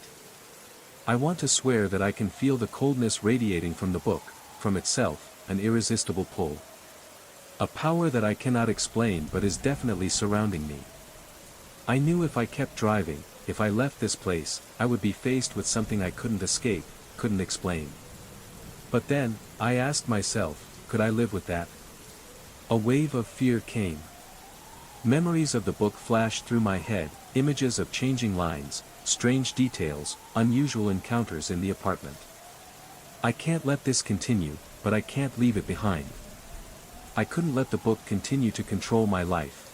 I want to swear that I can feel the coldness radiating from the book, from itself, an irresistible pull. A power that I cannot explain but is definitely surrounding me. I knew if I kept driving, if I left this place, I would be faced with something I couldn't escape, couldn't explain. But then, I asked myself, could I live with that? A wave of fear came. Memories of the book flashed through my head, images of changing lines, strange details, unusual encounters in the apartment. I can't let this continue, but I can't leave it behind. I couldn't let the book continue to control my life.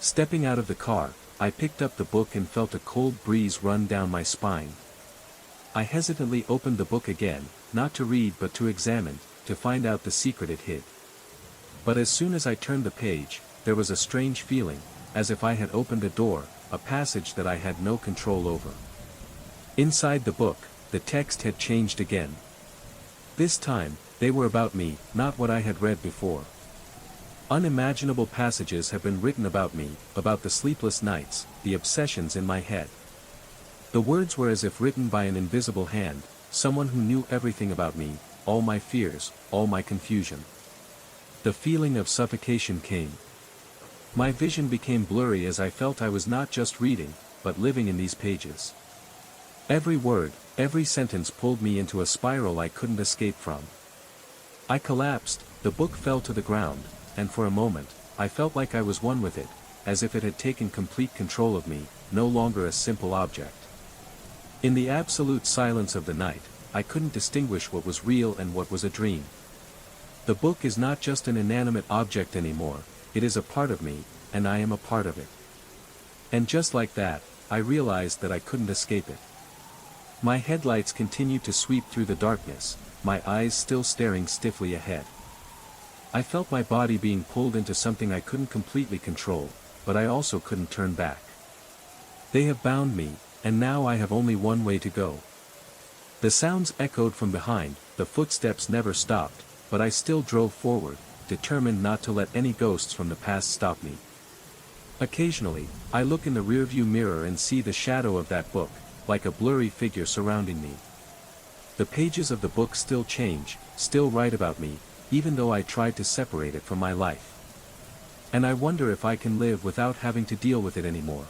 Stepping out of the car, I picked up the book and felt a cold breeze run down my spine. I hesitantly opened the book again, not to read but to examine, to find out the secret it hid. But as soon as I turned the page, there was a strange feeling, as if I had opened a door, a passage that I had no control over. Inside the book, the text had changed again. This time, they were about me, not what I had read before. Unimaginable passages have been written about me, about the sleepless nights, the obsessions in my head. The words were as if written by an invisible hand, someone who knew everything about me, all my fears, all my confusion. The feeling of suffocation came. My vision became blurry as I felt I was not just reading, but living in these pages. Every word, every sentence pulled me into a spiral I couldn't escape from. I collapsed, the book fell to the ground, and for a moment, I felt like I was one with it, as if it had taken complete control of me, no longer a simple object. In the absolute silence of the night, I couldn't distinguish what was real and what was a dream. The book is not just an inanimate object anymore, it is a part of me, and I am a part of it. And just like that, I realized that I couldn't escape it. My headlights continued to sweep through the darkness, my eyes still staring stiffly ahead. I felt my body being pulled into something I couldn't completely control, but I also couldn't turn back. They have bound me, and now I have only one way to go. The sounds echoed from behind, the footsteps never stopped, but I still drove forward, determined not to let any ghosts from the past stop me. Occasionally, I look in the rearview mirror and see the shadow of that book, like a blurry figure surrounding me. The pages of the book still change, still write about me, even though I tried to separate it from my life. And I wonder if I can live without having to deal with it anymore.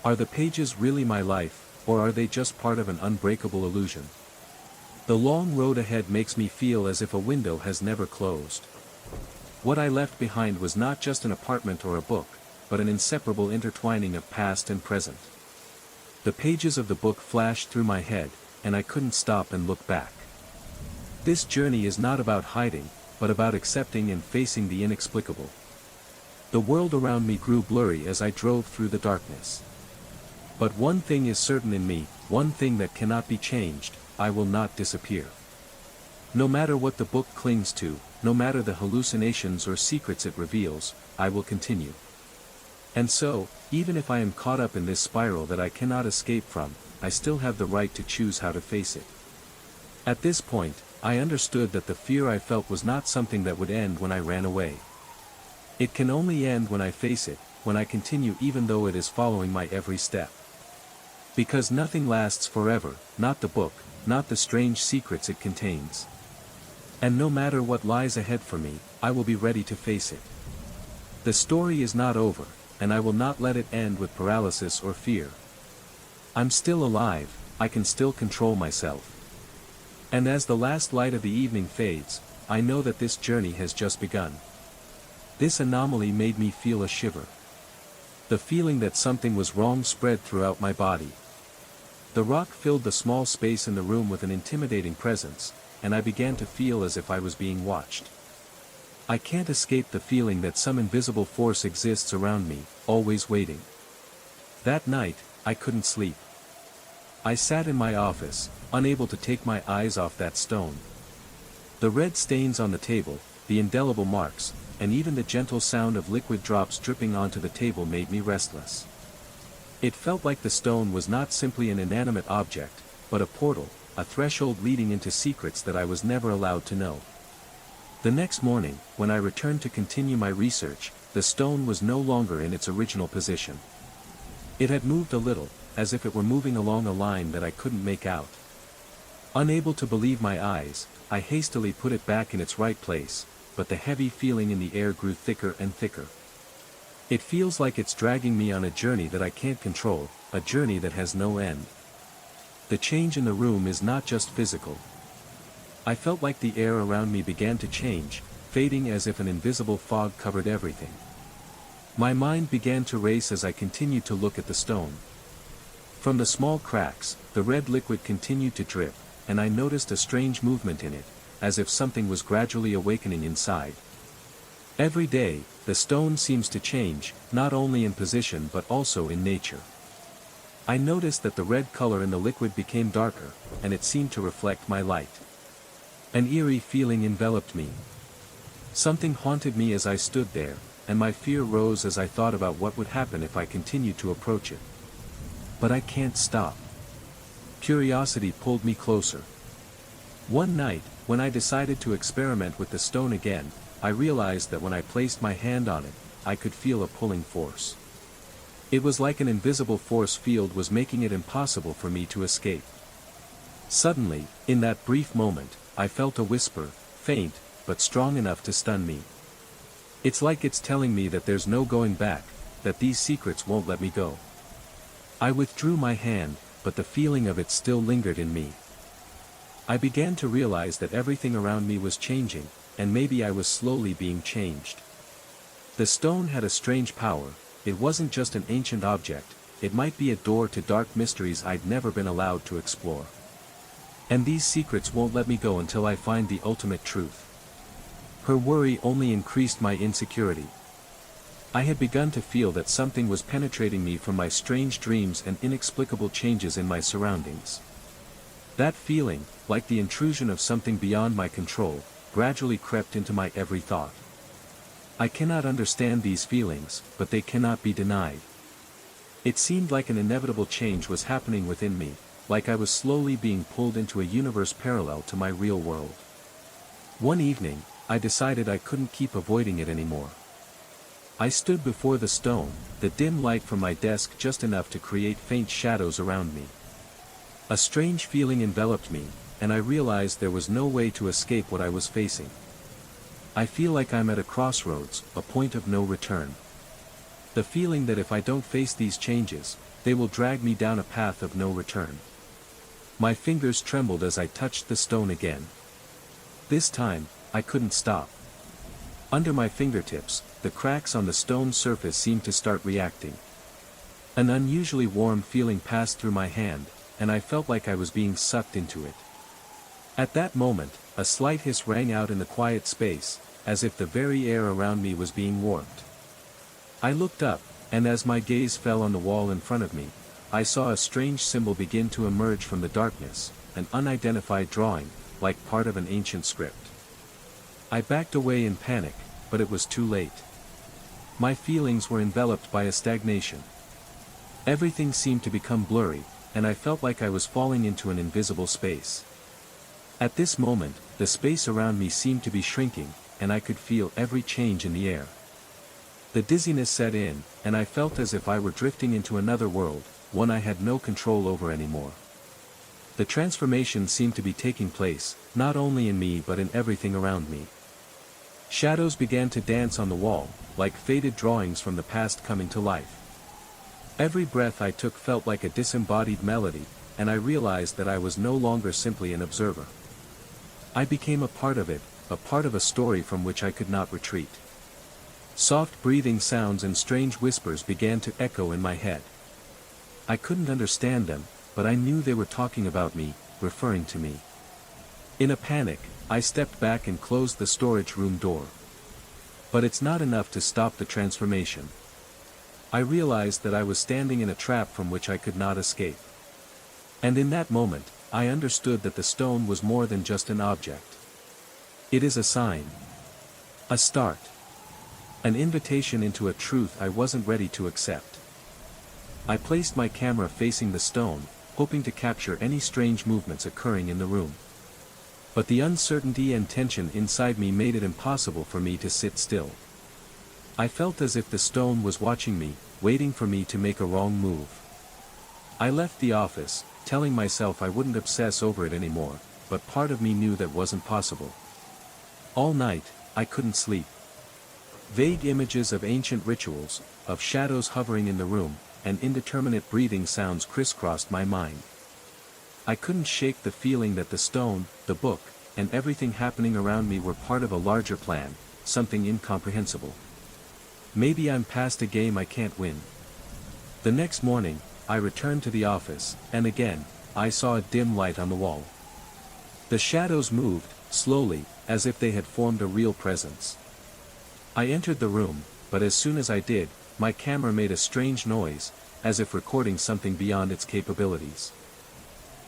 Are the pages really my life, or are they just part of an unbreakable illusion? The long road ahead makes me feel as if a window has never closed. What I left behind was not just an apartment or a book, but an inseparable intertwining of past and present. The pages of the book flashed through my head, and I couldn't stop and look back. This journey is not about hiding, but about accepting and facing the inexplicable. The world around me grew blurry as I drove through the darkness. But one thing is certain in me, one thing that cannot be changed, I will not disappear. No matter what the book clings to, no matter the hallucinations or secrets it reveals, I will continue. And so, even if I am caught up in this spiral that I cannot escape from, I still have the right to choose how to face it. At this point, I understood that the fear I felt was not something that would end when I ran away. It can only end when I face it, when I continue even though it is following my every step. Because nothing lasts forever, not the book, not the strange secrets it contains. And no matter what lies ahead for me, I will be ready to face it. The story is not over, and I will not let it end with paralysis or fear. I'm still alive, I can still control myself. And as the last light of the evening fades, I know that this journey has just begun. This anomaly made me feel a shiver. The feeling that something was wrong spread throughout my body. The rock filled the small space in the room with an intimidating presence, and I began to feel as if I was being watched. I can't escape the feeling that some invisible force exists around me, always waiting. That night, I couldn't sleep. I sat in my office, unable to take my eyes off that stone. The red stains on the table, the indelible marks, and even the gentle sound of liquid drops dripping onto the table made me restless. It felt like the stone was not simply an inanimate object, but a portal, a threshold leading into secrets that I was never allowed to know. The next morning, when I returned to continue my research, the stone was no longer in its original position. It had moved a little, as if it were moving along a line that I couldn't make out. Unable to believe my eyes, I hastily put it back in its right place, but the heavy feeling in the air grew thicker and thicker. It feels like it's dragging me on a journey that I can't control, a journey that has no end. The change in the room is not just physical. I felt like the air around me began to change, fading as if an invisible fog covered everything. My mind began to race as I continued to look at the stone. From the small cracks, the red liquid continued to drip, and I noticed a strange movement in it, as if something was gradually awakening inside. Every day, the stone seems to change, not only in position but also in nature. I noticed that the red color in the liquid became darker, and it seemed to reflect my light. An eerie feeling enveloped me. Something haunted me as I stood there, and my fear rose as I thought about what would happen if I continued to approach it. But I can't stop. Curiosity pulled me closer. One night, when I decided to experiment with the stone again, I realized that when I placed my hand on it, I could feel a pulling force. It was like an invisible force field was making it impossible for me to escape. Suddenly, in that brief moment, I felt a whisper, faint, but strong enough to stun me. It's like it's telling me that there's no going back, that these secrets won't let me go. I withdrew my hand, but the feeling of it still lingered in me. I began to realize that everything around me was changing, and maybe I was slowly being changed. The stone had a strange power. It wasn't just an ancient object, it might be a door to dark mysteries I'd never been allowed to explore. And these secrets won't let me go until I find the ultimate truth. Her worry only increased my insecurity. I had begun to feel that something was penetrating me from my strange dreams and inexplicable changes in my surroundings. That feeling, like the intrusion of something beyond my control, gradually crept into my every thought. I cannot understand these feelings, but they cannot be denied. It seemed like an inevitable change was happening within me, like I was slowly being pulled into a universe parallel to my real world. One evening, I decided I couldn't keep avoiding it anymore. I stood before the stone, the dim light from my desk just enough to create faint shadows around me. A strange feeling enveloped me, and I realized there was no way to escape what I was facing. I feel like I'm at a crossroads, a point of no return. The feeling that if I don't face these changes, they will drag me down a path of no return. My fingers trembled as I touched the stone again. This time, I couldn't stop. Under my fingertips, the cracks on the stone surface seemed to start reacting. An unusually warm feeling passed through my hand, and I felt like I was being sucked into it. At that moment, a slight hiss rang out in the quiet space, as if the very air around me was being warped. I looked up, and as my gaze fell on the wall in front of me, I saw a strange symbol begin to emerge from the darkness, an unidentified drawing, like part of an ancient script. I backed away in panic, but it was too late. My feelings were enveloped by a stagnation. Everything seemed to become blurry, and I felt like I was falling into an invisible space. At this moment, the space around me seemed to be shrinking, and I could feel every change in the air. The dizziness set in, and I felt as if I were drifting into another world, one I had no control over anymore. The transformation seemed to be taking place, not only in me but in everything around me. Shadows began to dance on the wall, like faded drawings from the past coming to life. Every breath I took felt like a disembodied melody, and I realized that I was no longer simply an observer. I became a part of it, a part of a story from which I could not retreat. Soft breathing sounds and strange whispers began to echo in my head. I couldn't understand them, but I knew they were talking about me, referring to me. In a panic, I stepped back and closed the storage room door. But it's not enough to stop the transformation. I realized that I was standing in a trap from which I could not escape. And in that moment, I understood that the stone was more than just an object. It is a sign. A start. An invitation into a truth I wasn't ready to accept. I placed my camera facing the stone, hoping to capture any strange movements occurring in the room. But the uncertainty and tension inside me made it impossible for me to sit still. I felt as if the stone was watching me, waiting for me to make a wrong move. I left the office, telling myself I wouldn't obsess over it anymore, but part of me knew that wasn't possible. All night, I couldn't sleep. Vague images of ancient rituals, of shadows hovering in the room, and indeterminate breathing sounds crisscrossed my mind. I couldn't shake the feeling that the stone, the book, and everything happening around me were part of a larger plan, something incomprehensible. Maybe I'm past a game I can't win. The next morning, I returned to the office, and again, I saw a dim light on the wall. The shadows moved, slowly, as if they had formed a real presence. I entered the room, but as soon as I did, my camera made a strange noise, as if recording something beyond its capabilities.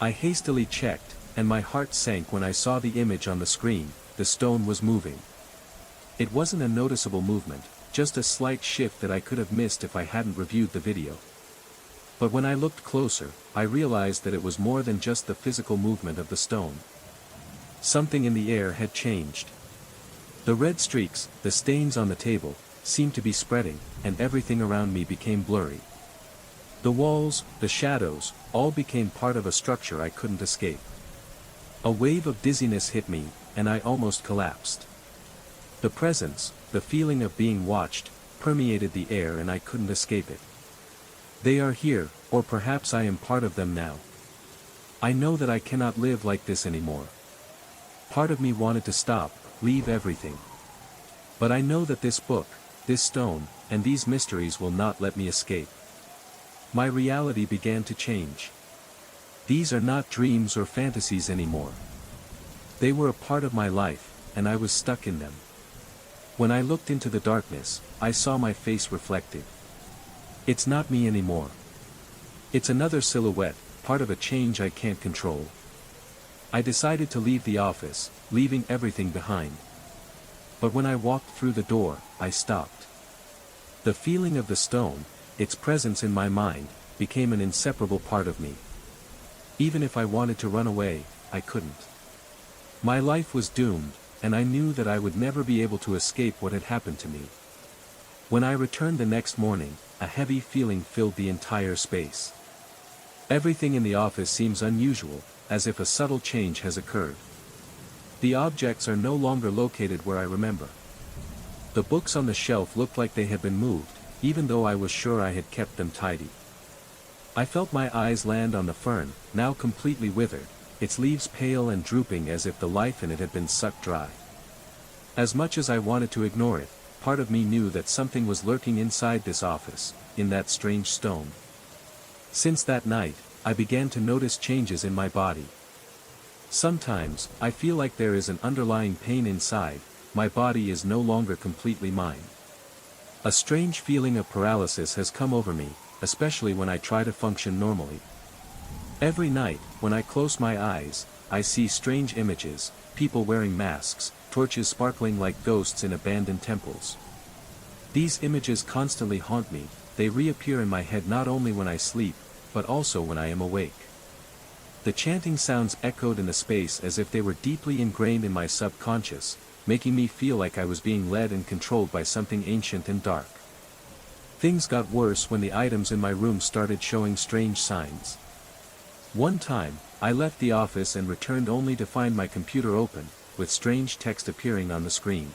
I hastily checked, and my heart sank when I saw the image on the screen. The stone was moving. It wasn't a noticeable movement, just a slight shift that I could have missed if I hadn't reviewed the video. But when I looked closer, I realized that it was more than just the physical movement of the stone. Something in the air had changed. The red streaks, the stains on the table, seemed to be spreading, and everything around me became blurry. The walls, the shadows, all became part of a structure I couldn't escape. A wave of dizziness hit me, and I almost collapsed. The presence, the feeling of being watched, permeated the air and I couldn't escape it. They are here, or perhaps I am part of them now. I know that I cannot live like this anymore. Part of me wanted to stop, leave everything. But I know that this book, this stone, and these mysteries will not let me escape. My reality began to change. These are not dreams or fantasies anymore. They were a part of my life, and I was stuck in them. When I looked into the darkness, I saw my face reflected. It's not me anymore. It's another silhouette, part of a change I can't control. I decided to leave the office, leaving everything behind. But when I walked through the door, I stopped. The feeling of the stone, its presence in my mind, became an inseparable part of me. Even if I wanted to run away, I couldn't. My life was doomed, and I knew that I would never be able to escape what had happened to me. When I returned the next morning, a heavy feeling filled the entire space. Everything in the office seems unusual, as if a subtle change has occurred. The objects are no longer located where I remember. The books on the shelf looked like they had been moved, even though I was sure I had kept them tidy. I felt my eyes land on the fern, now completely withered, its leaves pale and drooping as if the life in it had been sucked dry. As much as I wanted to ignore it, part of me knew that something was lurking inside this office, in that strange stone. Since that night, I began to notice changes in my body. Sometimes, I feel like there is an underlying pain inside, my body is no longer completely mine. A strange feeling of paralysis has come over me, especially when I try to function normally. Every night, when I close my eyes, I see strange images, people wearing masks, torches sparkling like ghosts in abandoned temples. These images constantly haunt me, they reappear in my head not only when I sleep, but also when I am awake. The chanting sounds echoed in the space as if they were deeply ingrained in my subconscious, making me feel like I was being led and controlled by something ancient and dark. Things got worse when the items in my room started showing strange signs. One time, I left the office and returned only to find my computer open, with strange text appearing on the screen.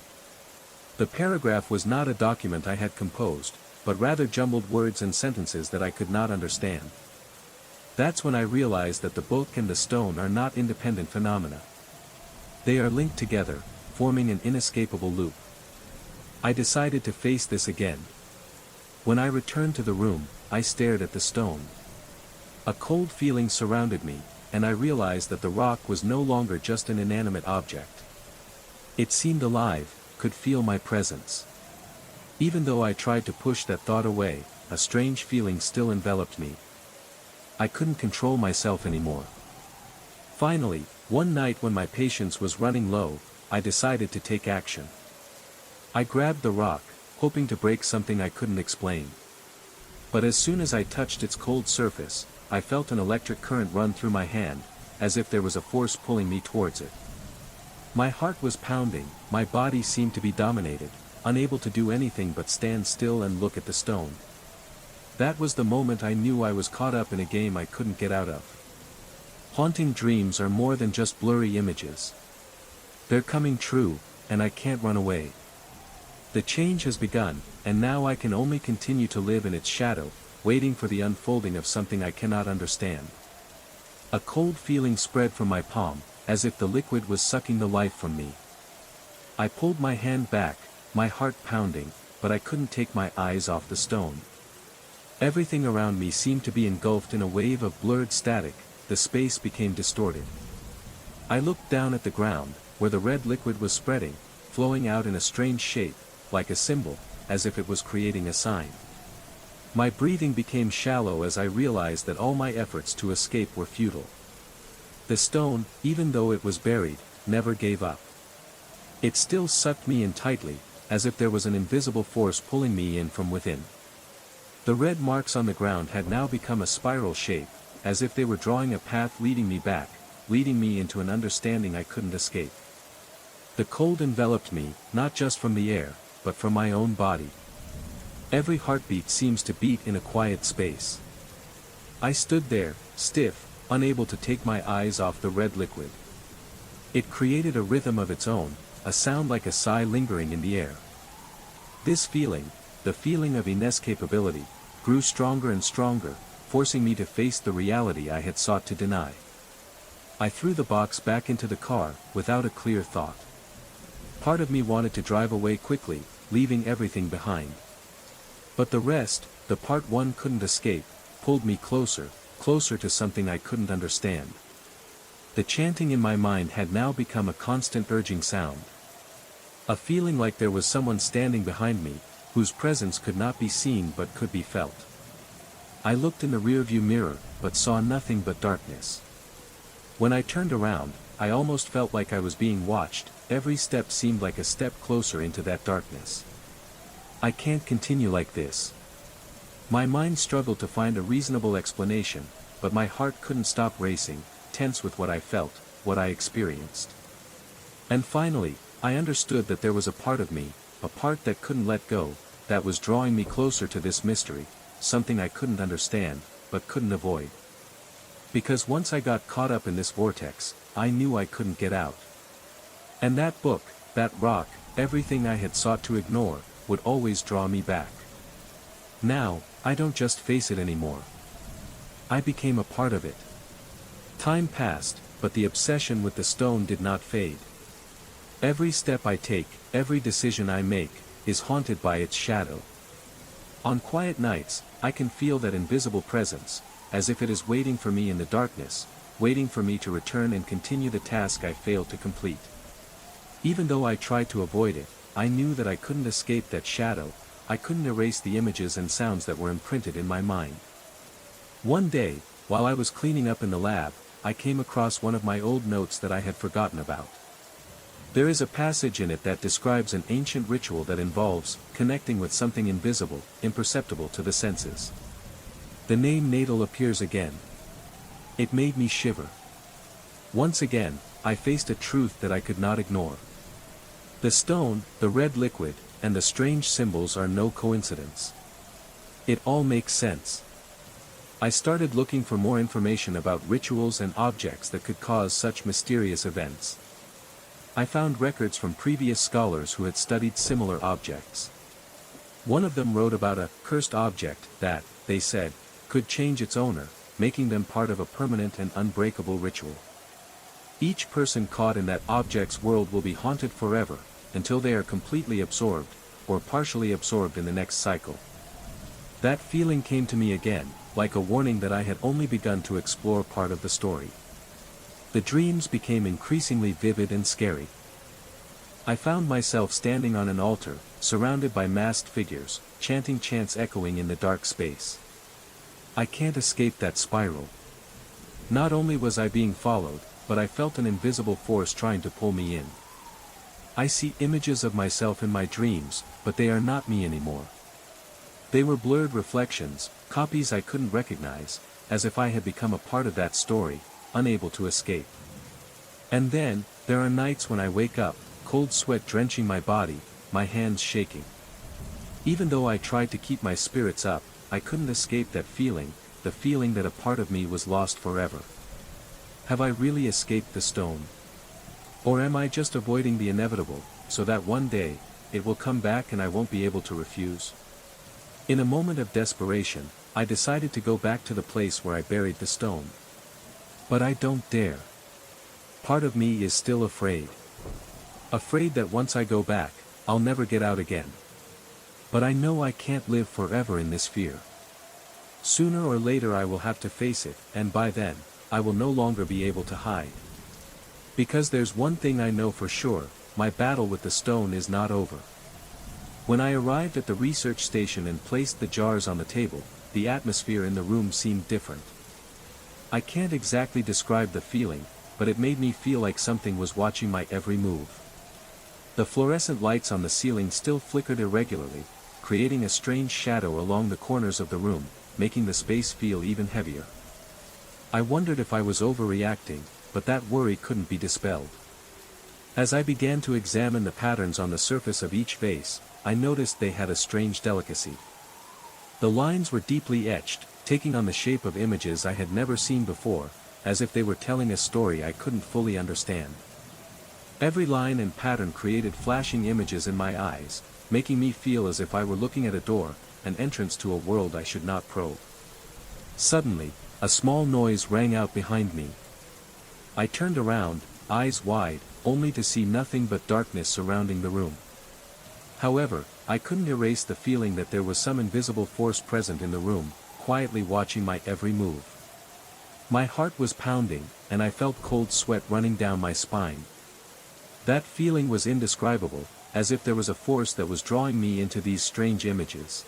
The paragraph was not a document I had composed, but rather jumbled words and sentences that I could not understand. That's when I realized that the book and the stone are not independent phenomena. They are linked together, forming an inescapable loop. I decided to face this again. When I returned to the room, I stared at the stone. A cold feeling surrounded me, and I realized that the rock was no longer just an inanimate object. It seemed alive, could feel my presence. Even though I tried to push that thought away, a strange feeling still enveloped me. I couldn't control myself anymore. Finally, one night when my patience was running low, I decided to take action. I grabbed the rock, hoping to break something I couldn't explain. But as soon as I touched its cold surface, I felt an electric current run through my hand, as if there was a force pulling me towards it. My heart was pounding, my body seemed to be dominated, unable to do anything but stand still and look at the stone. That was the moment I knew I was caught up in a game I couldn't get out of. Haunting dreams are more than just blurry images. They're coming true, and I can't run away. The change has begun, and now I can only continue to live in its shadow, waiting for the unfolding of something I cannot understand. A cold feeling spread from my palm, as if the liquid was sucking the life from me. I pulled my hand back, my heart pounding, but I couldn't take my eyes off the stone. Everything around me seemed to be engulfed in a wave of blurred static, the space became distorted. I looked down at the ground, where the red liquid was spreading, flowing out in a strange shape, like a symbol, as if it was creating a sign. My breathing became shallow as I realized that all my efforts to escape were futile. The stone, even though it was buried, never gave up. It still sucked me in tightly, as if there was an invisible force pulling me in from within. The red marks on the ground had now become a spiral shape, as if they were drawing a path leading me back, leading me into an understanding I couldn't escape. The cold enveloped me, not just from the air, but from my own body. Every heartbeat seems to beat in a quiet space. I stood there, stiff, unable to take my eyes off the red liquid. It created a rhythm of its own, a sound like a sigh lingering in the air. This feeling, the feeling of inescapability, grew stronger and stronger, forcing me to face the reality I had sought to deny. I threw the box back into the car, without a clear thought. Part of me wanted to drive away quickly, leaving everything behind. But the rest, the part one couldn't escape, pulled me closer, closer to something I couldn't understand. The chanting in my mind had now become a constant urging sound. A feeling like there was someone standing behind me, whose presence could not be seen but could be felt. I looked in the rearview mirror, but saw nothing but darkness. When I turned around, I almost felt like I was being watched, every step seemed like a step closer into that darkness. I can't continue like this. My mind struggled to find a reasonable explanation, but my heart couldn't stop racing, tense with what I felt, what I experienced. And finally, I understood that there was a part of me, a part that couldn't let go, that was drawing me closer to this mystery, something I couldn't understand, but couldn't avoid. Because once I got caught up in this vortex, I knew I couldn't get out. And that book, that rock, everything I had sought to ignore, would always draw me back. Now, I don't just face it anymore. I became a part of it. Time passed, but the obsession with the stone did not fade. Every step I take, every decision I make, is haunted by its shadow. On quiet nights, I can feel that invisible presence, as if it is waiting for me in the darkness, waiting for me to return and continue the task I failed to complete. Even though I tried to avoid it, I knew that I couldn't escape that shadow, I couldn't erase the images and sounds that were imprinted in my mind. One day, while I was cleaning up in the lab, I came across one of my old notes that I had forgotten about. There is a passage in it that describes an ancient ritual that involves connecting with something invisible, imperceptible to the senses. The name natal appears again. It made me shiver. Once again, I faced a truth that I could not ignore. The stone, the red liquid, and the strange symbols are no coincidence. It all makes sense. I started looking for more information about rituals and objects that could cause such mysterious events. I found records from previous scholars who had studied similar objects. One of them wrote about a cursed object that, they said, could change its owner, making them part of a permanent and unbreakable ritual. Each person caught in that object's world will be haunted forever, until they are completely absorbed, or partially absorbed in the next cycle. That feeling came to me again, like a warning that I had only begun to explore part of the story. The dreams became increasingly vivid and scary. I found myself standing on an altar, surrounded by masked figures, chanting chants echoing in the dark space. I can't escape that spiral. Not only was I being followed, but I felt an invisible force trying to pull me in. I see images of myself in my dreams, but they are not me anymore. They were blurred reflections, copies I couldn't recognize, as if I had become a part of that story, unable to escape. And then, There are nights when I wake up, cold sweat drenching my body, my hands shaking. Even though I tried to keep my spirits up, I couldn't escape that feeling, the feeling that a part of me was lost forever. Have I really escaped the stone? Or am I just avoiding the inevitable, so that one day, it will come back and I won't be able to refuse? In a moment of desperation, I decided to go back to the place where I buried the stone. But I don't dare. Part of me is still afraid. Afraid that once I go back, I'll never get out again. But I know I can't live forever in this fear. Sooner or later I will have to face it, and by then, I will no longer be able to hide. Because there's one thing I know for sure, my battle with the stone is not over. When I arrived at the research station and placed the jars on the table, the atmosphere in the room seemed different. I can't exactly describe the feeling, but it made me feel like something was watching my every move. The fluorescent lights on the ceiling still flickered irregularly, creating a strange shadow along the corners of the room, making the space feel even heavier. I wondered if I was overreacting, but that worry couldn't be dispelled. As I began to examine the patterns on the surface of each vase, I noticed they had a strange delicacy. The lines were deeply etched, taking on the shape of images I had never seen before, as if they were telling a story I couldn't fully understand. Every line and pattern created flashing images in my eyes, making me feel as if I were looking at a door, an entrance to a world I should not probe. Suddenly, a small noise rang out behind me. I turned around, eyes wide, only to see nothing but darkness surrounding the room. However, I couldn't erase the feeling that there was some invisible force present in the room, quietly watching my every move. My heart was pounding, and I felt cold sweat running down my spine. That feeling was indescribable, as if there was a force that was drawing me into these strange images.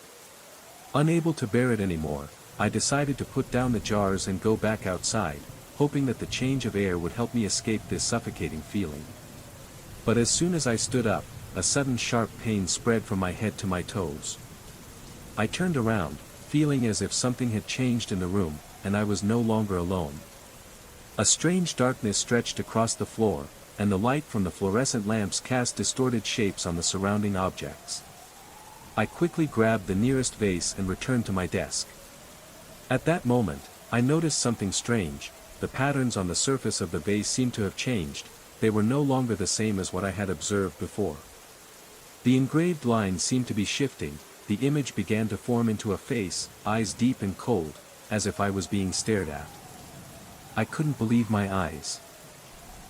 Unable to bear it anymore, I decided to put down the jars and go back outside, hoping that the change of air would help me escape this suffocating feeling. But as soon as I stood up, a sudden sharp pain spread from my head to my toes. I turned around, feeling as if something had changed in the room, and I was no longer alone. A strange darkness stretched across the floor, and the light from the fluorescent lamps cast distorted shapes on the surrounding objects. I quickly grabbed the nearest vase and returned to my desk. At that moment, I noticed something strange. The patterns on the surface of the vase seemed to have changed. They were no longer the same as what I had observed before. The engraved lines seemed to be shifting. The image began to form into a face, eyes deep and cold, as if I was being stared at. I couldn't believe my eyes.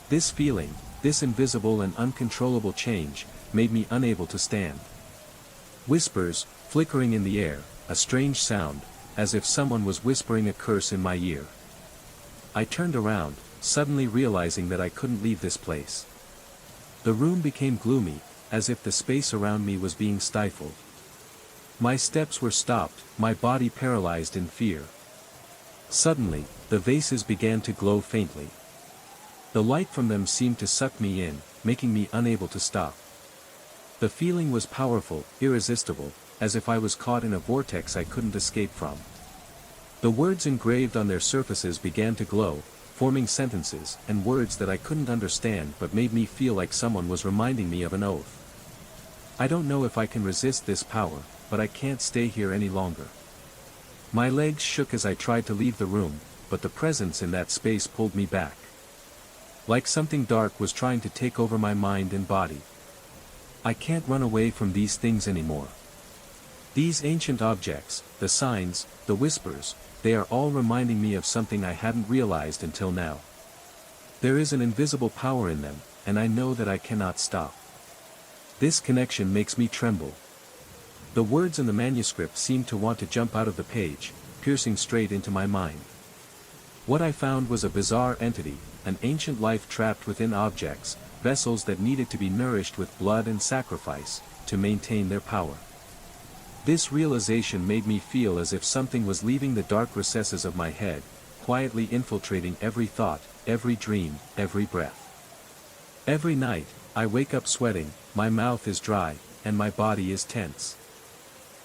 This feeling, this invisible and uncontrollable change, made me unable to stand. Whispers, flickering in the air, a strange sound, as if someone was whispering a curse in my ear. I turned around, suddenly realizing that I couldn't leave this place. The room became gloomy, as if the space around me was being stifled. My steps were stopped, my body paralyzed in fear. Suddenly, the vases began to glow faintly. The light from them seemed to suck me in, making me unable to stop. The feeling was powerful, irresistible, as if I was caught in a vortex I couldn't escape from. The words engraved on their surfaces began to glow, forming sentences and words that I couldn't understand but made me feel like someone was reminding me of an oath. I don't know if I can resist this power, but I can't stay here any longer. My legs shook as I tried to leave the room, but the presence in that space pulled me back. Like something dark was trying to take over my mind and body. I can't run away from these things anymore. These ancient objects, the signs, the whispers, they are all reminding me of something I hadn't realized until now. There is an invisible power in them, and I know that I cannot stop. This connection makes me tremble. The words in the manuscript seemed to want to jump out of the page, piercing straight into my mind. What I found was a bizarre entity, an ancient life trapped within objects, vessels that needed to be nourished with blood and sacrifice, to maintain their power. This realization made me feel as if something was leaving the dark recesses of my head, quietly infiltrating every thought, every dream, every breath. Every night, I wake up sweating, my mouth is dry, and my body is tense.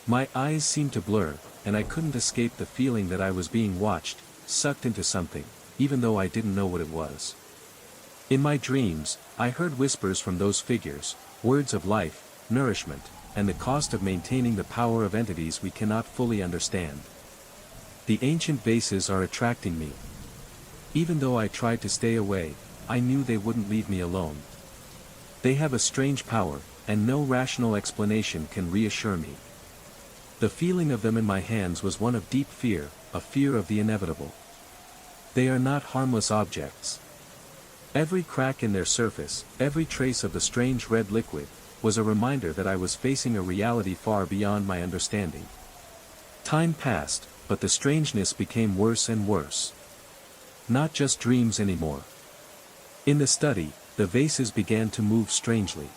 My eyes seemed to blur, and I couldn't escape the feeling that I was being watched, sucked into something, even though I didn't know what it was. In my dreams, I heard whispers from those figures, words of life, nourishment, and the cost of maintaining the power of entities we cannot fully understand. The ancient vases are attracting me. Even though I tried to stay away, I knew they wouldn't leave me alone. They have a strange power, and no rational explanation can reassure me. The feeling of them in my hands was one of deep fear, a fear of the inevitable. They are not harmless objects. Every crack in their surface, every trace of the strange red liquid, was a reminder that I was facing a reality far beyond my understanding. Time passed, but the strangeness became worse and worse. Not just dreams anymore. In the study, the vases began to move strangely.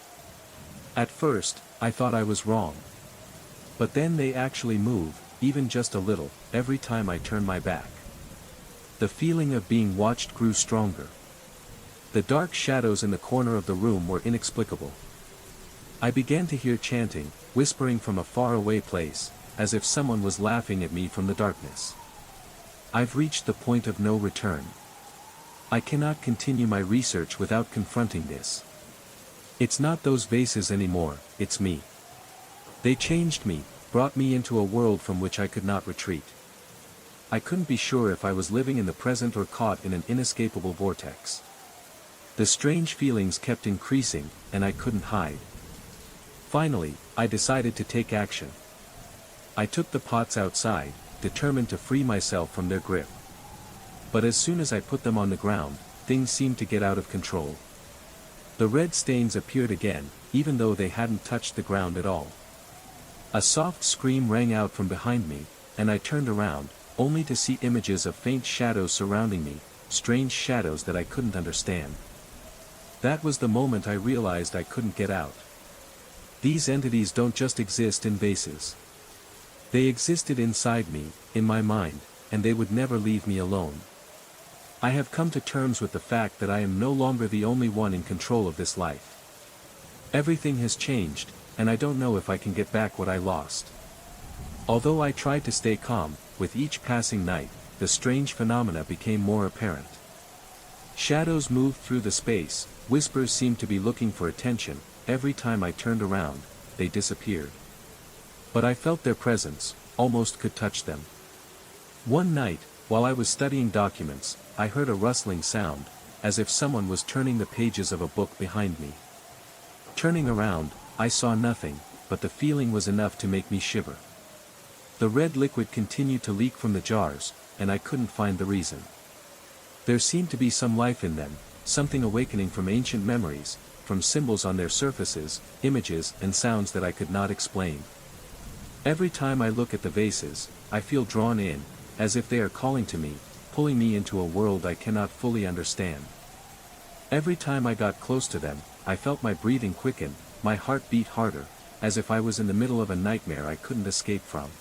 At first, I thought I was wrong. But then they actually move, even just a little, every time I turned my back. The feeling of being watched grew stronger. The dark shadows in the corner of the room were inexplicable. I began to hear chanting, whispering from a faraway place, as if someone was laughing at me from the darkness. I've reached the point of no return. I cannot continue my research without confronting this. It's not those vases anymore, it's me. They changed me, brought me into a world from which I could not retreat. I couldn't be sure if I was living in the present or caught in an inescapable vortex. The strange feelings kept increasing, and I couldn't hide. Finally, I decided to take action. I took the pots outside, determined to free myself from their grip. But as soon as I put them on the ground, things seemed to get out of control. The red stains appeared again, even though they hadn't touched the ground at all. A soft scream rang out from behind me, and I turned around, only to see images of faint shadows surrounding me, strange shadows that I couldn't understand. That was the moment I realized I couldn't get out. These entities don't just exist in vases. They existed inside me, in my mind, and they would never leave me alone. I have come to terms with the fact that I am no longer the only one in control of this life. Everything has changed, and I don't know if I can get back what I lost. Although I tried to stay calm, with each passing night, the strange phenomena became more apparent. Shadows moved through the space, whispers seemed to be looking for attention, every time I turned around, they disappeared. But I felt their presence, almost could touch them. One night, while I was studying documents, I heard a rustling sound, as if someone was turning the pages of a book behind me. Turning around, I saw nothing, but the feeling was enough to make me shiver. The red liquid continued to leak from the jars, and I couldn't find the reason. There seemed to be some life in them, something awakening from ancient memories, from symbols on their surfaces, images and sounds that I could not explain. Every time I look at the vases, I feel drawn in, as if they are calling to me, pulling me into a world I cannot fully understand. Every time I got close to them, I felt my breathing quicken, my heart beat harder, as if I was in the middle of a nightmare I couldn't escape from.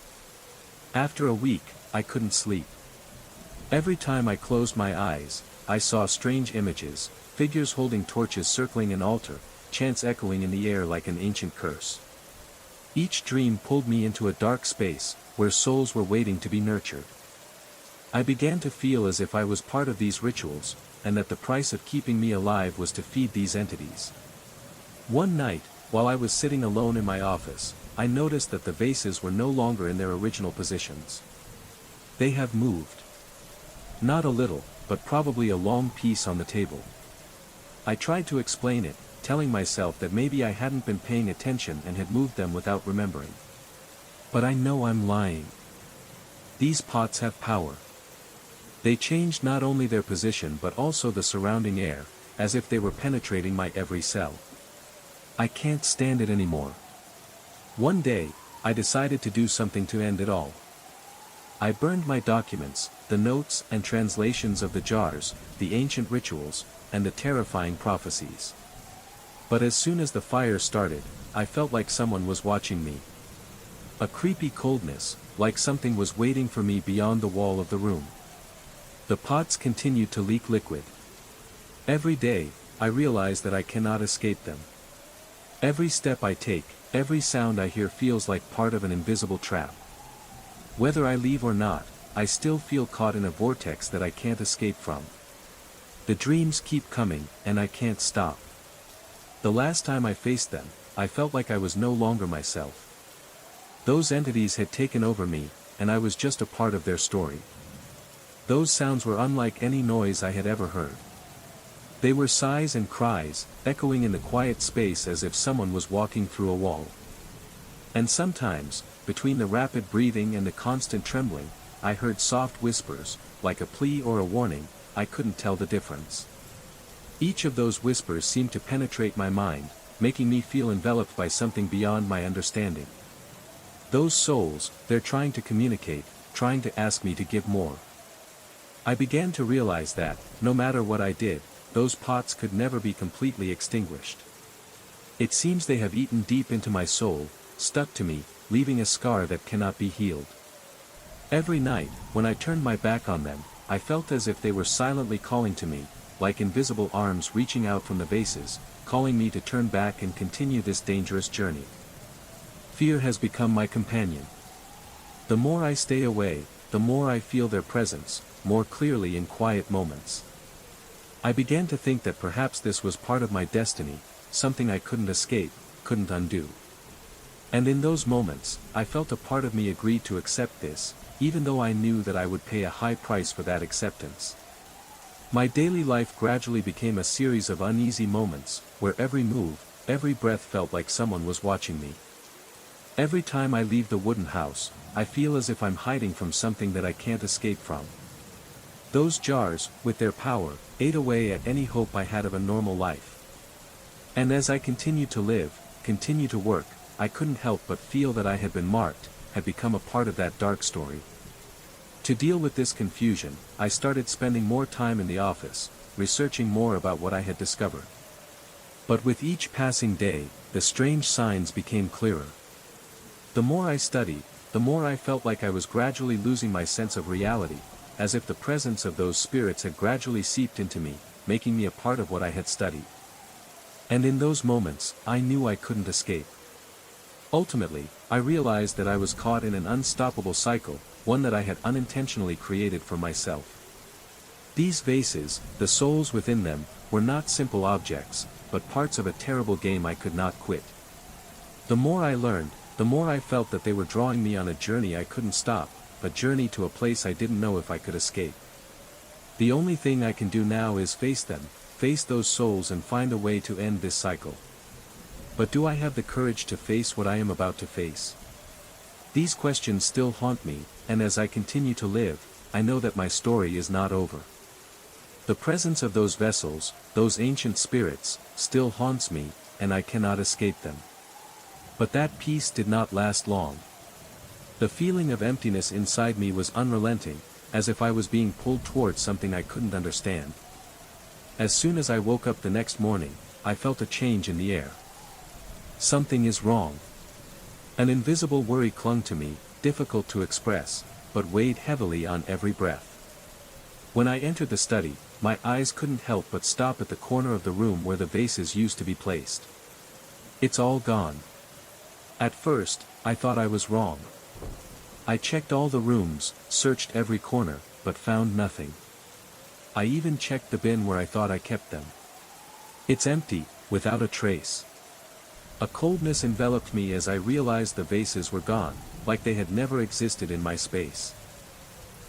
After a week, I couldn't sleep. Every time I closed my eyes, I saw strange images, figures holding torches circling an altar, chants echoing in the air like an ancient curse. Each dream pulled me into a dark space, where souls were waiting to be nurtured. I began to feel as if I was part of these rituals, and that the price of keeping me alive was to feed these entities. One night, while I was sitting alone in my office, I noticed that the vases were no longer in their original positions. They have moved. Not a little, but probably a long piece on the table. I tried to explain it, telling myself that maybe I hadn't been paying attention and had moved them without remembering. But I know I'm lying. These pots have power. They changed not only their position but also the surrounding air, as if they were penetrating my every cell. I can't stand it anymore. One day, I decided to do something to end it all. I burned my documents, the notes and translations of the jars, the ancient rituals, and the terrifying prophecies. But as soon as the fire started, I felt like someone was watching me. A creepy coldness, like something was waiting for me beyond the wall of the room. The pots continued to leak liquid. Every day, I realize that I cannot escape them. Every step I take, every sound I hear feels like part of an invisible trap. Whether I leave or not, I still feel caught in a vortex that I can't escape from. The dreams keep coming, and I can't stop. The last time I faced them, I felt like I was no longer myself. Those entities had taken over me, and I was just a part of their story. Those sounds were unlike any noise I had ever heard. They were sighs and cries, echoing in the quiet space as if someone was walking through a wall. And sometimes, between the rapid breathing and the constant trembling, I heard soft whispers, like a plea or a warning. I couldn't tell the difference. Each of those whispers seemed to penetrate my mind, making me feel enveloped by something beyond my understanding. Those souls, they're trying to communicate, trying to ask me to give more. I began to realize that, no matter what I did, those pots could never be completely extinguished. It seems they have eaten deep into my soul, stuck to me, leaving a scar that cannot be healed. Every night, when I turned my back on them, I felt as if they were silently calling to me, like invisible arms reaching out from the vases, calling me to turn back and continue this dangerous journey. Fear has become my companion. The more I stay away, the more I feel their presence, more clearly in quiet moments. I began to think that perhaps this was part of my destiny, something I couldn't escape, couldn't undo. And in those moments, I felt a part of me agreed to accept this, even though I knew that I would pay a high price for that acceptance. My daily life gradually became a series of uneasy moments, where every move, every breath felt like someone was watching me. Every time I leave the wooden house, I feel as if I'm hiding from something that I can't escape from. Those jars, with their power, ate away at any hope I had of a normal life. And as I continued to live, continued to work, I couldn't help but feel that I had been marked, had become a part of that dark story. To deal with this confusion, I started spending more time in the office, researching more about what I had discovered. But with each passing day, the strange signs became clearer. The more I studied, the more I felt like I was gradually losing my sense of reality, as if the presence of those spirits had gradually seeped into me, making me a part of what I had studied. And in those moments, I knew I couldn't escape. Ultimately, I realized that I was caught in an unstoppable cycle, one that I had unintentionally created for myself. These vases, the souls within them, were not simple objects, but parts of a terrible game I could not quit. The more I learned, the more I felt that they were drawing me on a journey I couldn't stop, a journey to a place I didn't know if I could escape. The only thing I can do now is face them, face those souls and find a way to end this cycle. But do I have the courage to face what I am about to face? These questions still haunt me, and as I continue to live, I know that my story is not over. The presence of those vessels, those ancient spirits, still haunts me, and I cannot escape them. But that peace did not last long. The feeling of emptiness inside me was unrelenting, as if I was being pulled towards something I couldn't understand. As soon as I woke up the next morning, I felt a change in the air. Something is wrong. An invisible worry clung to me, difficult to express, but weighed heavily on every breath. When I entered the study, my eyes couldn't help but stop at the corner of the room where the vases used to be placed. It's all gone. At first, I thought I was wrong. I checked all the rooms, searched every corner, but found nothing. I even checked the bin where I thought I kept them. It's empty, without a trace. A coldness enveloped me as I realized the vases were gone, like they had never existed in my space.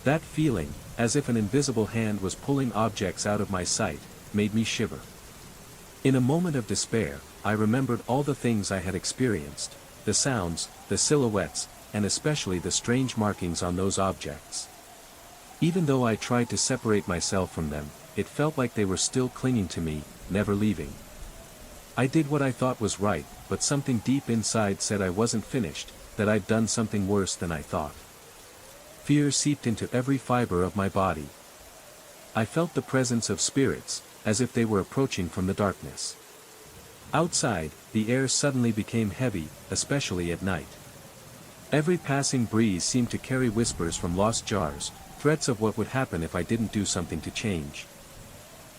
That feeling, as if an invisible hand was pulling objects out of my sight, made me shiver. In a moment of despair, I remembered all the things I had experienced, the sounds, the silhouettes, and especially the strange markings on those objects. Even though I tried to separate myself from them, it felt like they were still clinging to me, never leaving. I did what I thought was right, but something deep inside said I wasn't finished, that I'd done something worse than I thought. Fear seeped into every fiber of my body. I felt the presence of spirits, as if they were approaching from the darkness. Outside, the air suddenly became heavy, especially at night. Every passing breeze seemed to carry whispers from lost jars, threats of what would happen if I didn't do something to change.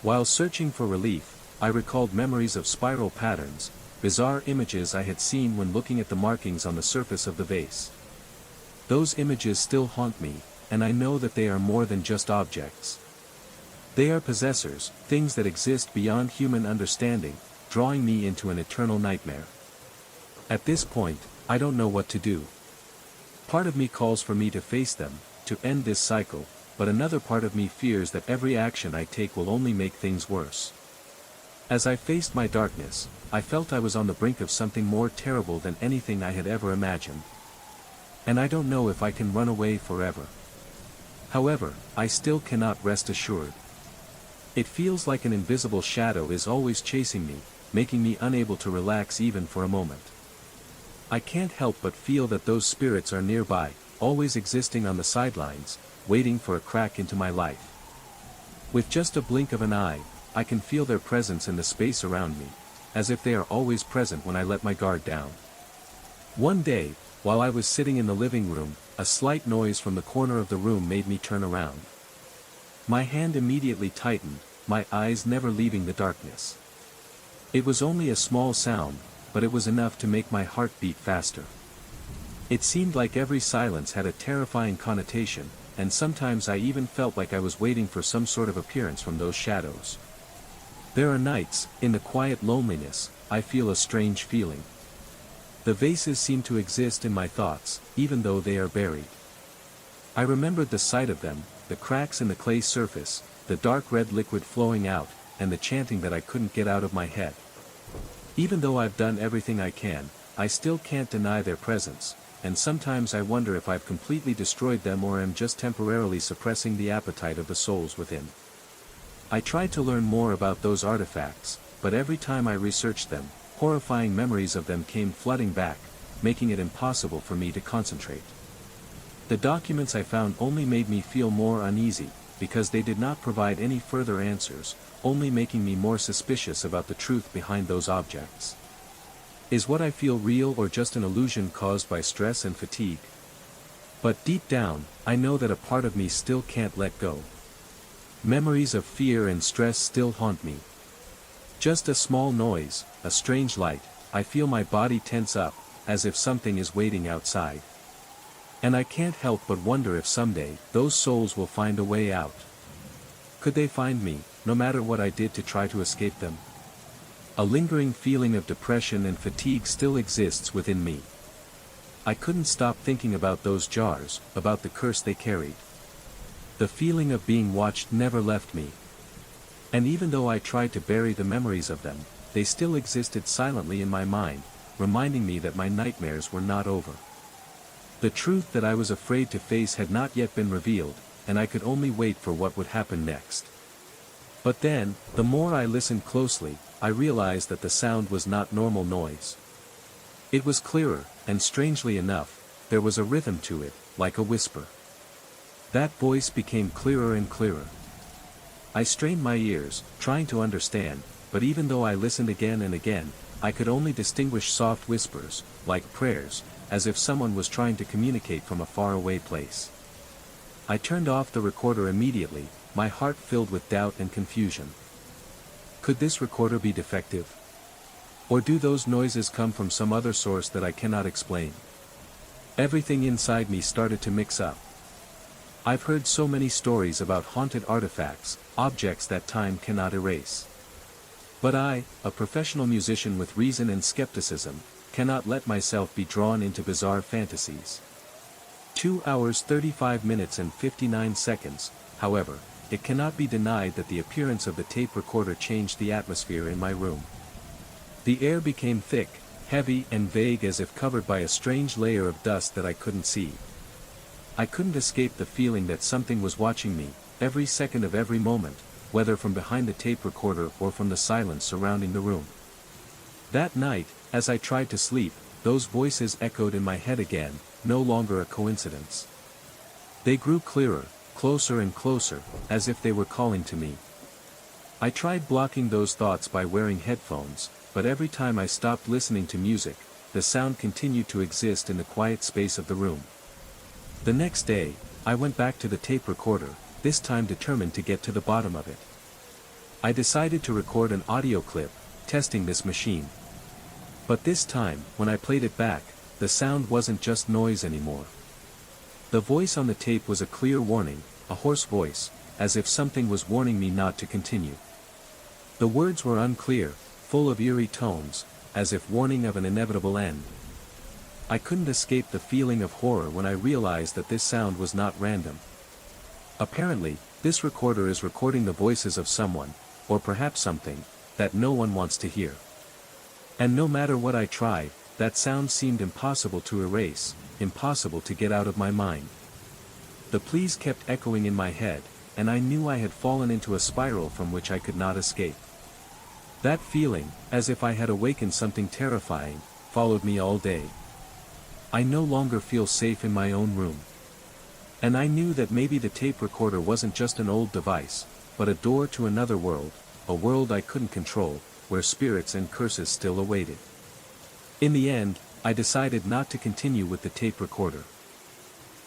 While searching for relief, I recalled memories of spiral patterns, bizarre images I had seen when looking at the markings on the surface of the vase. Those images still haunt me, and I know that they are more than just objects. They are possessors, things that exist beyond human understanding, drawing me into an eternal nightmare. At this point, I don't know what to do. Part of me calls for me to face them, to end this cycle, but another part of me fears that every action I take will only make things worse. As I faced my darkness, I felt I was on the brink of something more terrible than anything I had ever imagined. And I don't know if I can run away forever. However, I still cannot rest assured. It feels like an invisible shadow is always chasing me, making me unable to relax even for a moment. I can't help but feel that those spirits are nearby, always existing on the sidelines, waiting for a crack into my life. With just a blink of an eye, I can feel their presence in the space around me, as if they are always present when I let my guard down. One day, while I was sitting in the living room, a slight noise from the corner of the room made me turn around. My hand immediately tightened, my eyes never leaving the darkness. It was only a small sound, but it was enough to make my heart beat faster. It seemed like every silence had a terrifying connotation, and sometimes I even felt like I was waiting for some sort of appearance from those shadows. There are nights, in the quiet loneliness, I feel a strange feeling. The vases seem to exist in my thoughts, even though they are buried. I remembered the sight of them, the cracks in the clay surface, the dark red liquid flowing out, and the chanting that I couldn't get out of my head. Even though I've done everything I can, I still can't deny their presence, and sometimes I wonder if I've completely destroyed them or am just temporarily suppressing the appetite of the souls within. I tried to learn more about those artifacts, but every time I researched them, horrifying memories of them came flooding back, making it impossible for me to concentrate. The documents I found only made me feel more uneasy, because they did not provide any further answers, only making me more suspicious about the truth behind those objects. Is what I feel real or just an illusion caused by stress and fatigue? But deep down, I know that a part of me still can't let go. Memories of fear and stress still haunt me. Just a small noise, a strange light, I feel my body tense up, as if something is waiting outside. And I can't help but wonder if someday, those souls will find a way out. Could they find me, no matter what I did to try to escape them? A lingering feeling of depression and fatigue still exists within me. I couldn't stop thinking about those jars, about the curse they carried. The feeling of being watched never left me. And even though I tried to bury the memories of them, they still existed silently in my mind, reminding me that my nightmares were not over. The truth that I was afraid to face had not yet been revealed, and I could only wait for what would happen next. But then, the more I listened closely, I realized that the sound was not normal noise. It was clearer, and strangely enough, there was a rhythm to it, like a whisper. That voice became clearer and clearer. I strained my ears, trying to understand, but even though I listened again and again, I could only distinguish soft whispers, like prayers, as if someone was trying to communicate from a faraway place. I turned off the recorder immediately, my heart filled with doubt and confusion. Could this recorder be defective? Or do those noises come from some other source that I cannot explain? Everything inside me started to mix up. I've heard so many stories about haunted artifacts, objects that time cannot erase. But I, a professional musician with reason and skepticism, cannot let myself be drawn into bizarre fantasies. 2 hours 35 minutes and 59 seconds, however, it cannot be denied that the appearance of the tape recorder changed the atmosphere in my room. The air became thick, heavy and vague as if covered by a strange layer of dust that I couldn't see. I couldn't escape the feeling that something was watching me, every second of every moment, whether from behind the tape recorder or from the silence surrounding the room. That night, as I tried to sleep, those voices echoed in my head again, no longer a coincidence. They grew clearer, closer and closer, as if they were calling to me. I tried blocking those thoughts by wearing headphones, but every time I stopped listening to music, the sound continued to exist in the quiet space of the room. The next day, I went back to the tape recorder, this time determined to get to the bottom of it. I decided to record an audio clip, testing this machine. But this time, when I played it back, the sound wasn't just noise anymore. The voice on the tape was a clear warning, a hoarse voice, as if something was warning me not to continue. The words were unclear, full of eerie tones, as if warning of an inevitable end. I couldn't escape the feeling of horror when I realized that this sound was not random. Apparently, this recorder is recording the voices of someone, or perhaps something, that no one wants to hear. And no matter what I tried, that sound seemed impossible to erase, impossible to get out of my mind. The pleas kept echoing in my head, and I knew I had fallen into a spiral from which I could not escape. That feeling, as if I had awakened something terrifying, followed me all day. I no longer feel safe in my own room. And I knew that maybe the tape recorder wasn't just an old device, but a door to another world, a world I couldn't control, where spirits and curses still awaited. In the end, I decided not to continue with the tape recorder.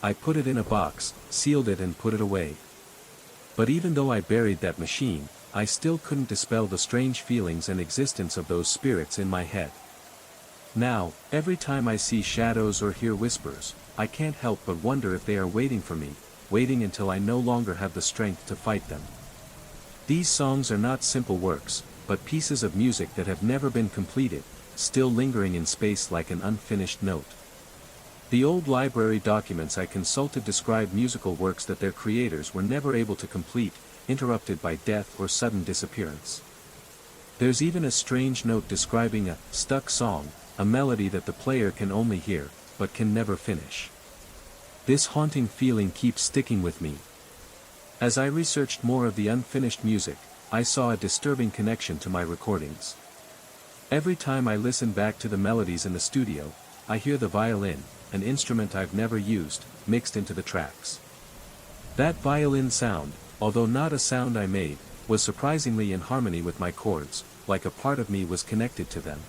I put it in a box, sealed it and put it away. But even though I buried that machine, I still couldn't dispel the strange feelings and existence of those spirits in my head. Now, every time I see shadows or hear whispers, I can't help but wonder if they are waiting for me, waiting until I no longer have the strength to fight them. These songs are not simple works, but pieces of music that have never been completed, still lingering in space like an unfinished note. The old library documents I consulted describe musical works that their creators were never able to complete, interrupted by death or sudden disappearance. There's even a strange note describing a stuck song, a melody that the player can only hear, but can never finish. This haunting feeling keeps sticking with me. As I researched more of the unfinished music, I saw a disturbing connection to my recordings. Every time I listen back to the melodies in the studio, I hear the violin, an instrument I've never used, mixed into the tracks. That violin sound, although not a sound I made, was surprisingly in harmony with my chords, like a part of me was connected to them.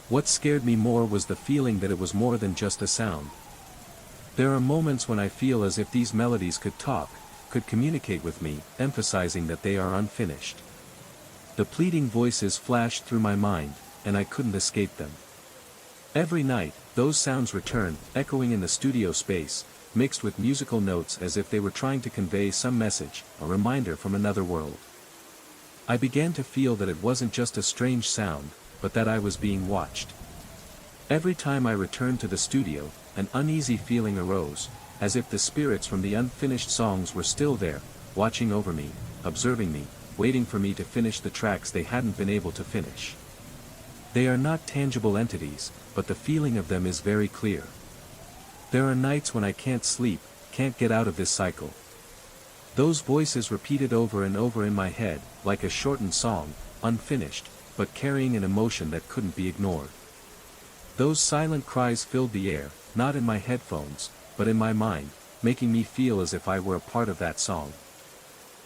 What scared me more was the feeling that it was more than just a sound. There are moments when I feel as if these melodies could talk, could communicate with me, emphasizing that they are unfinished. The pleading voices flashed through my mind, and I couldn't escape them. Every night, those sounds returned, echoing in the studio space, mixed with musical notes as if they were trying to convey some message, a reminder from another world. I began to feel that it wasn't just a strange sound, but that I was being watched. Every time I returned to the studio, an uneasy feeling arose, as if the spirits from the unfinished songs were still there, watching over me, observing me, waiting for me to finish the tracks they hadn't been able to finish. They are not tangible entities, but the feeling of them is very clear. There are nights when I can't sleep, can't get out of this cycle. Those voices repeated over and over in my head, like a shortened song, unfinished, but carrying an emotion that couldn't be ignored. Those silent cries filled the air, not in my headphones, but in my mind, making me feel as if I were a part of that song.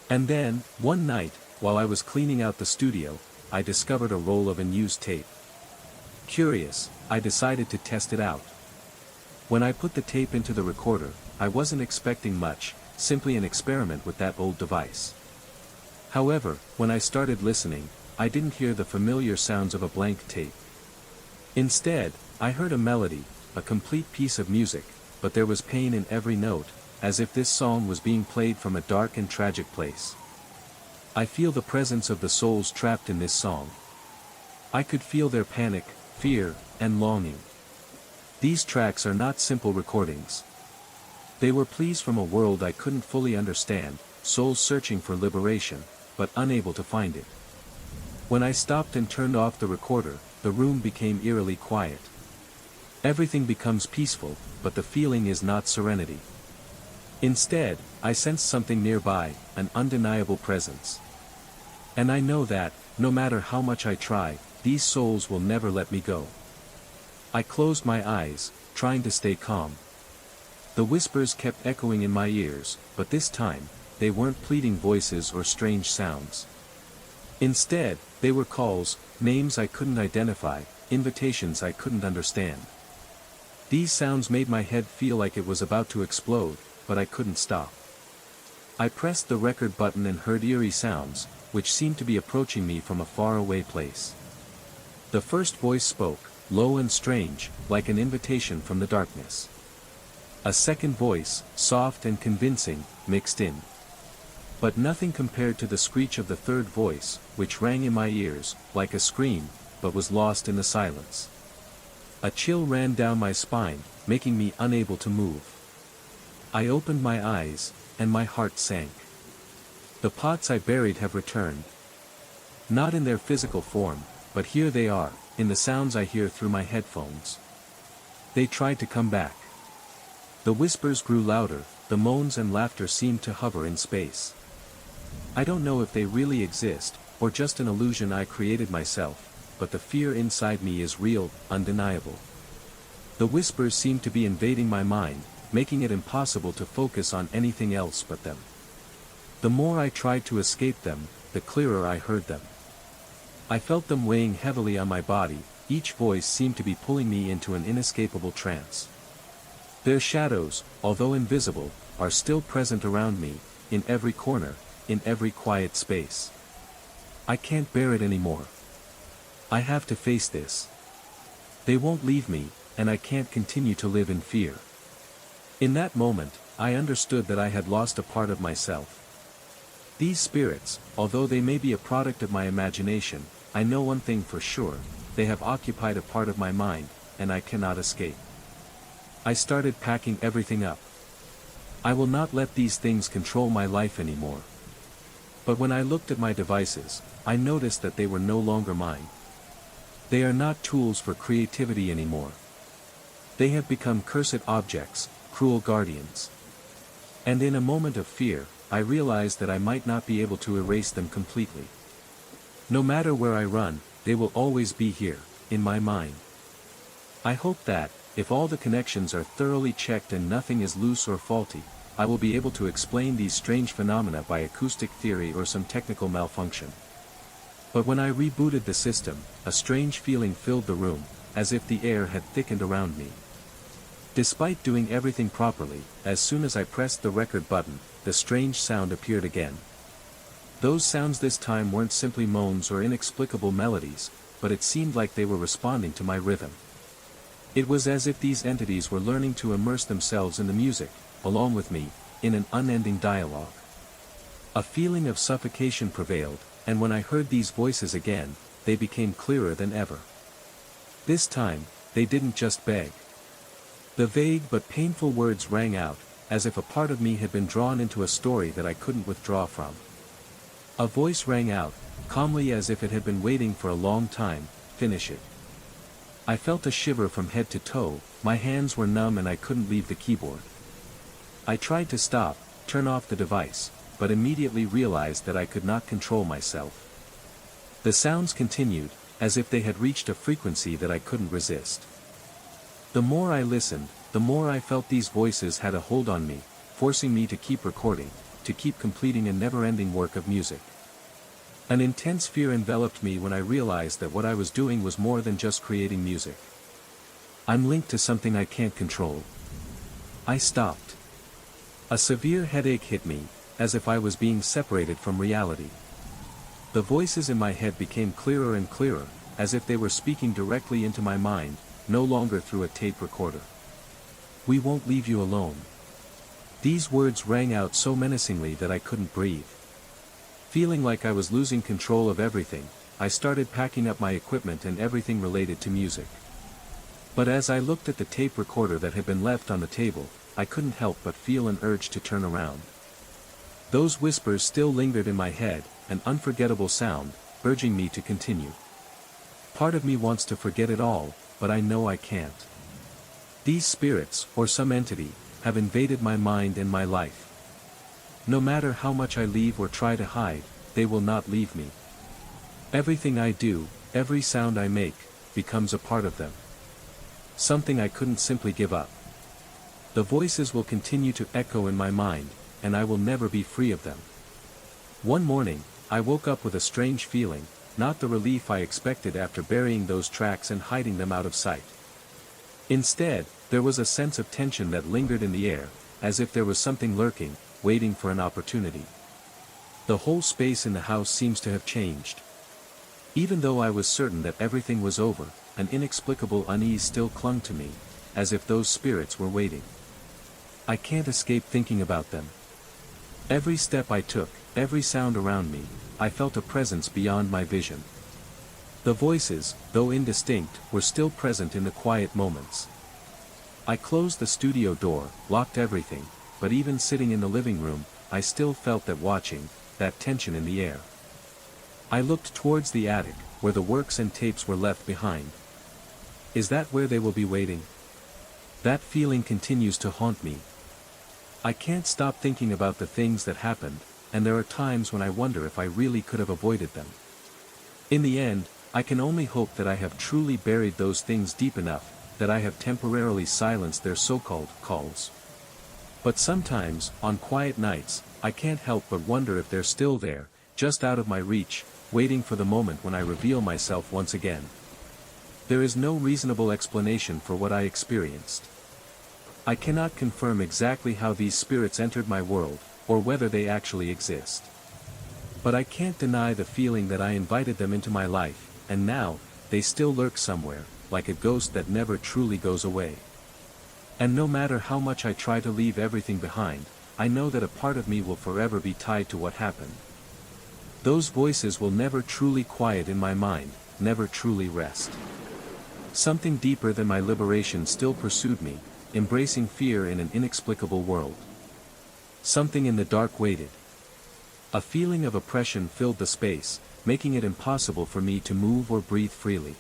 And then, one night, while I was cleaning out the studio, I discovered a roll of unused tape. Curious, I decided to test it out. When I put the tape into the recorder, I wasn't expecting much, simply an experiment with that old device. However, when I started listening, I didn't hear the familiar sounds of a blank tape. Instead, I heard a melody, a complete piece of music, but there was pain in every note, as if this song was being played from a dark and tragic place. I feel the presence of the souls trapped in this song. I could feel their panic, fear, and longing. These tracks are not simple recordings. They were pleas from a world I couldn't fully understand, souls searching for liberation, but unable to find it. When I stopped and turned off the recorder, the room became eerily quiet. Everything becomes peaceful, but the feeling is not serenity. Instead, I sensed something nearby, an undeniable presence. And I know that, no matter how much I try, these souls will never let me go. I closed my eyes, trying to stay calm. The whispers kept echoing in my ears, but this time, they weren't pleading voices or strange sounds. Instead, they were calls, names I couldn't identify, invitations I couldn't understand. These sounds made my head feel like it was about to explode, but I couldn't stop. I pressed the record button and heard eerie sounds, which seemed to be approaching me from a faraway place. The first voice spoke, low and strange, like an invitation from the darkness. A second voice, soft and convincing, mixed in. But nothing compared to the screech of the third voice, which rang in my ears, like a scream, but was lost in the silence. A chill ran down my spine, making me unable to move. I opened my eyes, and my heart sank. The pots I buried have returned. Not in their physical form, but here they are, in the sounds I hear through my headphones. They tried to come back. The whispers grew louder, the moans and laughter seemed to hover in space. I don't know if they really exist, or just an illusion I created myself, but the fear inside me is real, undeniable. The whispers seem to be invading my mind, making it impossible to focus on anything else but them. The more I tried to escape them, the clearer I heard them. I felt them weighing heavily on my body, each voice seemed to be pulling me into an inescapable trance. Their shadows, although invisible, are still present around me, in every corner, in every quiet space. I can't bear it anymore. I have to face this. They won't leave me, and I can't continue to live in fear. In that moment, I understood that I had lost a part of myself. These spirits, although they may be a product of my imagination, I know one thing for sure, they have occupied a part of my mind, and I cannot escape. I started packing everything up. I will not let these things control my life anymore. But when I looked at my devices, I noticed that they were no longer mine. They are not tools for creativity anymore. They have become cursed objects, cruel guardians. And in a moment of fear, I realized that I might not be able to erase them completely. No matter where I run, they will always be here, in my mind. I hope that, if all the connections are thoroughly checked and nothing is loose or faulty, I will be able to explain these strange phenomena by acoustic theory or some technical malfunction. But when I rebooted the system, a strange feeling filled the room, as if the air had thickened around me. Despite doing everything properly, as soon as I pressed the record button, the strange sound appeared again. Those sounds this time weren't simply moans or inexplicable melodies, but it seemed like they were responding to my rhythm. It was as if these entities were learning to immerse themselves in the music, along with me, in an unending dialogue. A feeling of suffocation prevailed, and when I heard these voices again, they became clearer than ever. This time, they didn't just beg. The vague but painful words rang out, as if a part of me had been drawn into a story that I couldn't withdraw from. A voice rang out, calmly as if it had been waiting for a long time, "Finish it." I felt a shiver from head to toe, my hands were numb and I couldn't leave the keyboard. I tried to stop, turn off the device, but immediately realized that I could not control myself. The sounds continued, as if they had reached a frequency that I couldn't resist. The more I listened, the more I felt these voices had a hold on me, forcing me to keep recording, to keep completing a never-ending work of music. An intense fear enveloped me when I realized that what I was doing was more than just creating music. I'm linked to something I can't control. I stopped. A severe headache hit me, as if I was being separated from reality. The voices in my head became clearer and clearer, as if they were speaking directly into my mind, no longer through a tape recorder. "We won't leave you alone." These words rang out so menacingly that I couldn't breathe. Feeling like I was losing control of everything, I started packing up my equipment and everything related to music. But as I looked at the tape recorder that had been left on the table, I couldn't help but feel an urge to turn around. Those whispers still lingered in my head, an unforgettable sound, urging me to continue. Part of me wants to forget it all, but I know I can't. These spirits, or some entity, have invaded my mind and my life. No matter how much I leave or try to hide, they will not leave me. Everything I do, every sound I make, becomes a part of them. Something I couldn't simply give up. The voices will continue to echo in my mind, and I will never be free of them. One morning, I woke up with a strange feeling, not the relief I expected after burying those tracks and hiding them out of sight. Instead, there was a sense of tension that lingered in the air, as if there was something lurking, waiting for an opportunity. The whole space in the house seems to have changed. Even though I was certain that everything was over, an inexplicable unease still clung to me, as if those spirits were waiting. I can't escape thinking about them. Every step I took, every sound around me, I felt a presence beyond my vision. The voices, though indistinct, were still present in the quiet moments. I closed the studio door, locked everything, but even sitting in the living room, I still felt that watching, that tension in the air. I looked towards the attic, where the works and tapes were left behind. Is that where they will be waiting? That feeling continues to haunt me. I can't stop thinking about the things that happened, and there are times when I wonder if I really could have avoided them. In the end, I can only hope that I have truly buried those things deep enough, that I have temporarily silenced their so-called calls. But sometimes, on quiet nights, I can't help but wonder if they're still there, just out of my reach, waiting for the moment when I reveal myself once again. There is no reasonable explanation for what I experienced. I cannot confirm exactly how these spirits entered my world, or whether they actually exist. But I can't deny the feeling that I invited them into my life, and now, they still lurk somewhere, like a ghost that never truly goes away. And no matter how much I try to leave everything behind, I know that a part of me will forever be tied to what happened. Those voices will never truly quiet in my mind, never truly rest. Something deeper than my liberation still pursued me, embracing fear in an inexplicable world. Something in the dark waited. A feeling of oppression filled the space, making it impossible for me to move or breathe freely.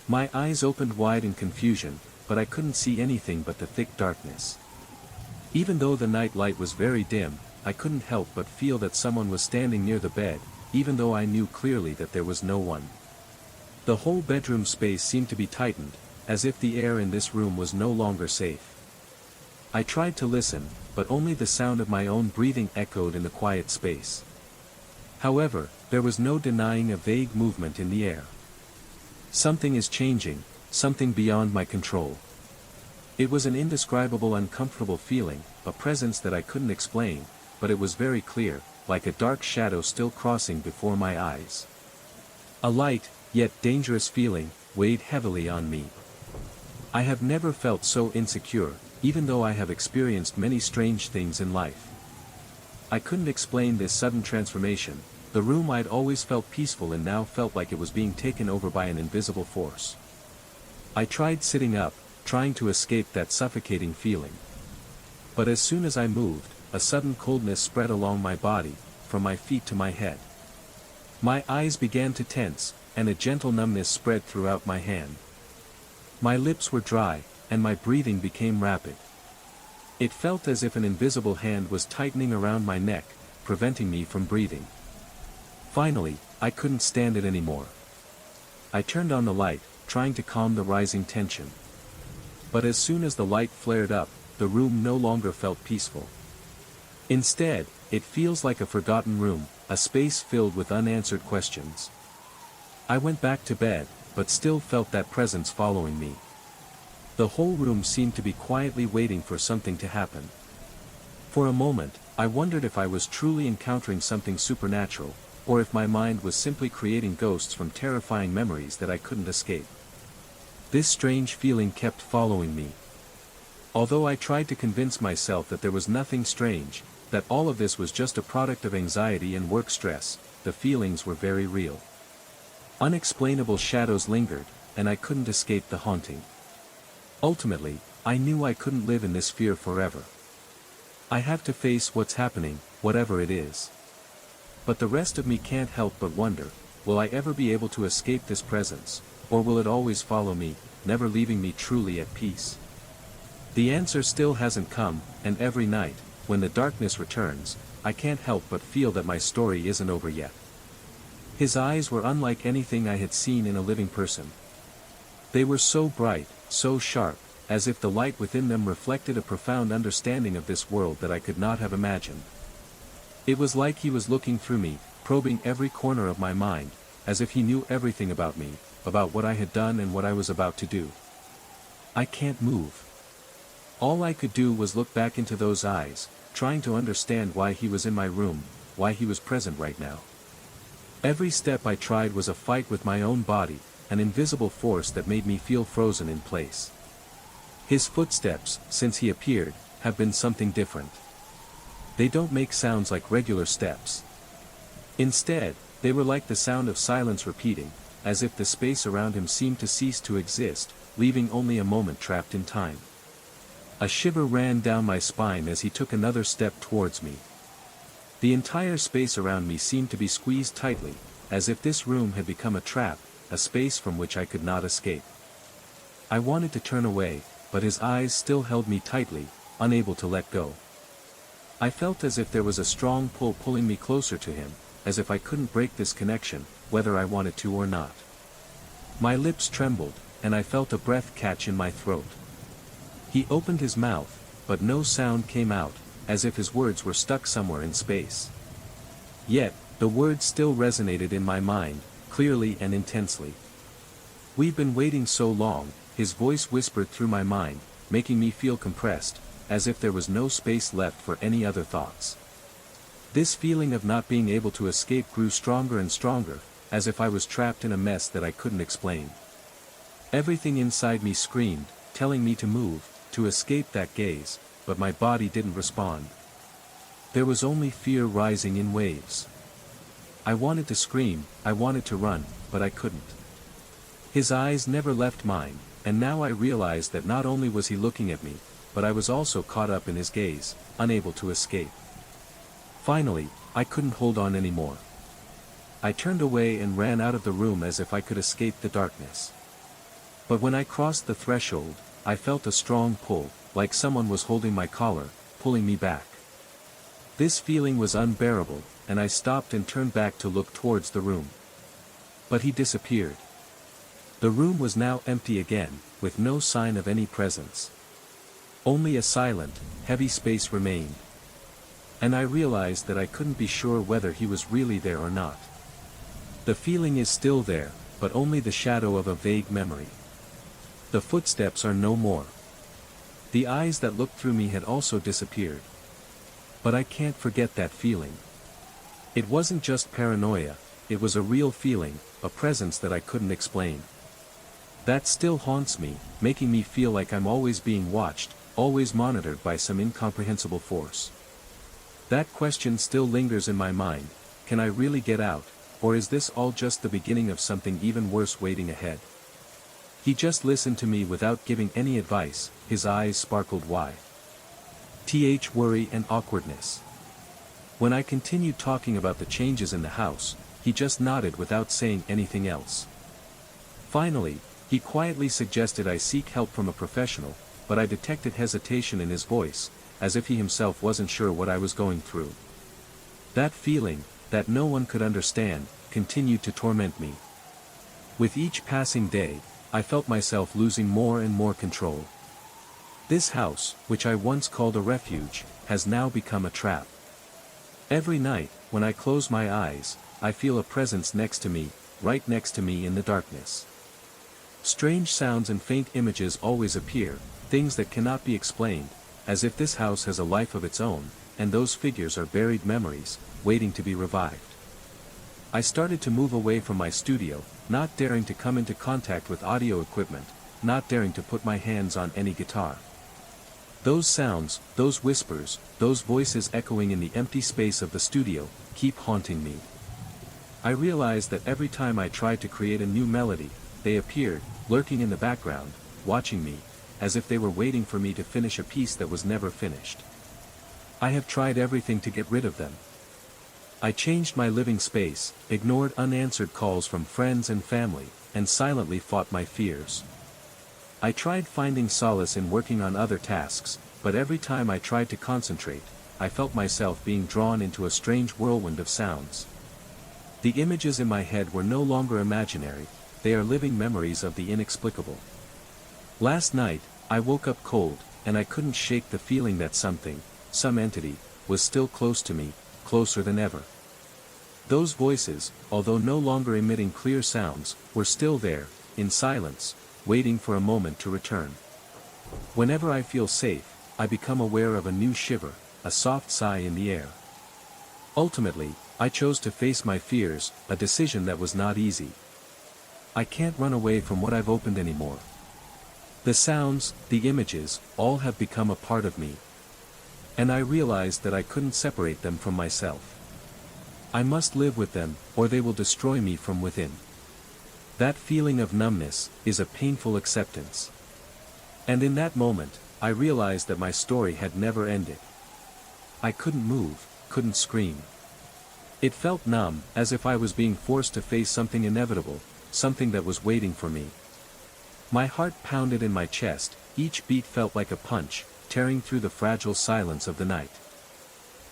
My eyes opened wide in confusion, but I couldn't see anything but the thick darkness. Even though the night light was very dim, I couldn't help but feel that someone was standing near the bed, even though I knew clearly that there was no one. The whole bedroom space seemed to be tightened, as if the air in this room was no longer safe. I tried to listen, but only the sound of my own breathing echoed in the quiet space. However, there was no denying a vague movement in the air. Something is changing, something beyond my control. It was an indescribable uncomfortable feeling, a presence that I couldn't explain, but it was very clear, like a dark shadow still crossing before my eyes. A light, yet dangerous feeling, weighed heavily on me. I have never felt so insecure, even though I have experienced many strange things in life. I couldn't explain this sudden transformation. The room I'd always felt peaceful in now felt like it was being taken over by an invisible force. I tried sitting up, trying to escape that suffocating feeling. But as soon as I moved, a sudden coldness spread along my body, from my feet to my head. My eyes began to tense, and a gentle numbness spread throughout my hand. My lips were dry, and my breathing became rapid. It felt as if an invisible hand was tightening around my neck, preventing me from breathing. Finally, I couldn't stand it anymore. I turned on the light, trying to calm the rising tension. But as soon as the light flared up, the room no longer felt peaceful. Instead, it feels like a forgotten room, a space filled with unanswered questions. I went back to bed, but still felt that presence following me. The whole room seemed to be quietly waiting for something to happen. For a moment, I wondered if I was truly encountering something supernatural, or if my mind was simply creating ghosts from terrifying memories that I couldn't escape. This strange feeling kept following me. Although I tried to convince myself that there was nothing strange, that all of this was just a product of anxiety and work stress, the feelings were very real. Unexplainable shadows lingered, and I couldn't escape the haunting. Ultimately, I knew I couldn't live in this fear forever. I have to face what's happening, whatever it is. But the rest of me can't help but wonder, will I ever be able to escape this presence, or will it always follow me, never leaving me truly at peace? The answer still hasn't come, and every night, when the darkness returns, I can't help but feel that my story isn't over yet. His eyes were unlike anything I had seen in a living person. They were so bright, so sharp, as if the light within them reflected a profound understanding of this world that I could not have imagined. It was like he was looking through me, probing every corner of my mind, as if he knew everything about me, about what I had done and what I was about to do. I can't move. All I could do was look back into those eyes, trying to understand why he was in my room, why he was present right now. Every step I tried was a fight with my own body, an invisible force that made me feel frozen in place. His footsteps, since he appeared, have been something different. They don't make sounds like regular steps. Instead, they were like the sound of silence repeating, as if the space around him seemed to cease to exist, leaving only a moment trapped in time. A shiver ran down my spine as he took another step towards me. The entire space around me seemed to be squeezed tightly, as if this room had become a trap, a space from which I could not escape. I wanted to turn away, but his eyes still held me tightly, unable to let go. I felt as if there was a strong pull pulling me closer to him, as if I couldn't break this connection, whether I wanted to or not. My lips trembled, and I felt a breath catch in my throat. He opened his mouth, but no sound came out, as if his words were stuck somewhere in space. Yet, the words still resonated in my mind, clearly and intensely. "We've been waiting so long," his voice whispered through my mind, making me feel compressed, as if there was no space left for any other thoughts. This feeling of not being able to escape grew stronger and stronger, as if I was trapped in a mess that I couldn't explain. Everything inside me screamed, telling me to move, to escape that gaze, but my body didn't respond. There was only fear rising in waves. I wanted to scream, I wanted to run, but I couldn't. His eyes never left mine, and now I realized that not only was he looking at me, but I was also caught up in his gaze, unable to escape. Finally, I couldn't hold on anymore. I turned away and ran out of the room as if I could escape the darkness. But when I crossed the threshold, I felt a strong pull, like someone was holding my collar, pulling me back. This feeling was unbearable, and I stopped and turned back to look towards the room. But he disappeared. The room was now empty again, with no sign of any presence. Only a silent, heavy space remained. And I realized that I couldn't be sure whether he was really there or not. The feeling is still there, but only the shadow of a vague memory. The footsteps are no more. The eyes that looked through me had also disappeared. But I can't forget that feeling. It wasn't just paranoia, it was a real feeling, a presence that I couldn't explain. That still haunts me, making me feel like I'm always being watched, always monitored by some incomprehensible force. That question still lingers in my mind: can I really get out, or is this all just the beginning of something even worse waiting ahead? He just listened to me without giving any advice, his eyes sparkled wide. Worry and awkwardness. When I continued talking about the changes in the house, he just nodded without saying anything else. Finally, he quietly suggested I seek help from a professional, but I detected hesitation in his voice, as if he himself wasn't sure what I was going through. That feeling, that no one could understand, continued to torment me. With each passing day, I felt myself losing more and more control. This house, which I once called a refuge, has now become a trap. Every night, when I close my eyes, I feel a presence next to me, right next to me in the darkness. Strange sounds and faint images always appear, things that cannot be explained, as if this house has a life of its own, and those figures are buried memories, waiting to be revived. I started to move away from my studio, not daring to come into contact with audio equipment, not daring to put my hands on any guitar. Those sounds, those whispers, those voices echoing in the empty space of the studio, keep haunting me. I realized that every time I tried to create a new melody, they appeared, lurking in the background, watching me, as if they were waiting for me to finish a piece that was never finished. I have tried everything to get rid of them. I changed my living space, ignored unanswered calls from friends and family, and silently fought my fears. I tried finding solace in working on other tasks, but every time I tried to concentrate, I felt myself being drawn into a strange whirlwind of sounds. The images in my head were no longer imaginary, they are living memories of the inexplicable. Last night, I woke up cold, and I couldn't shake the feeling that something, some entity, was still close to me, closer than ever. Those voices, although no longer emitting clear sounds, were still there, in silence, waiting for a moment to return. Whenever I feel safe, I become aware of a new shiver, a soft sigh in the air. Ultimately, I chose to face my fears, a decision that was not easy. I can't run away from what I've opened anymore. The sounds, the images, all have become a part of me. And I realized that I couldn't separate them from myself. I must live with them, or they will destroy me from within. That feeling of numbness is a painful acceptance. And in that moment, I realized that my story had never ended. I couldn't move, couldn't scream. It felt numb, as if I was being forced to face something inevitable, something that was waiting for me. My heart pounded in my chest, each beat felt like a punch, tearing through the fragile silence of the night.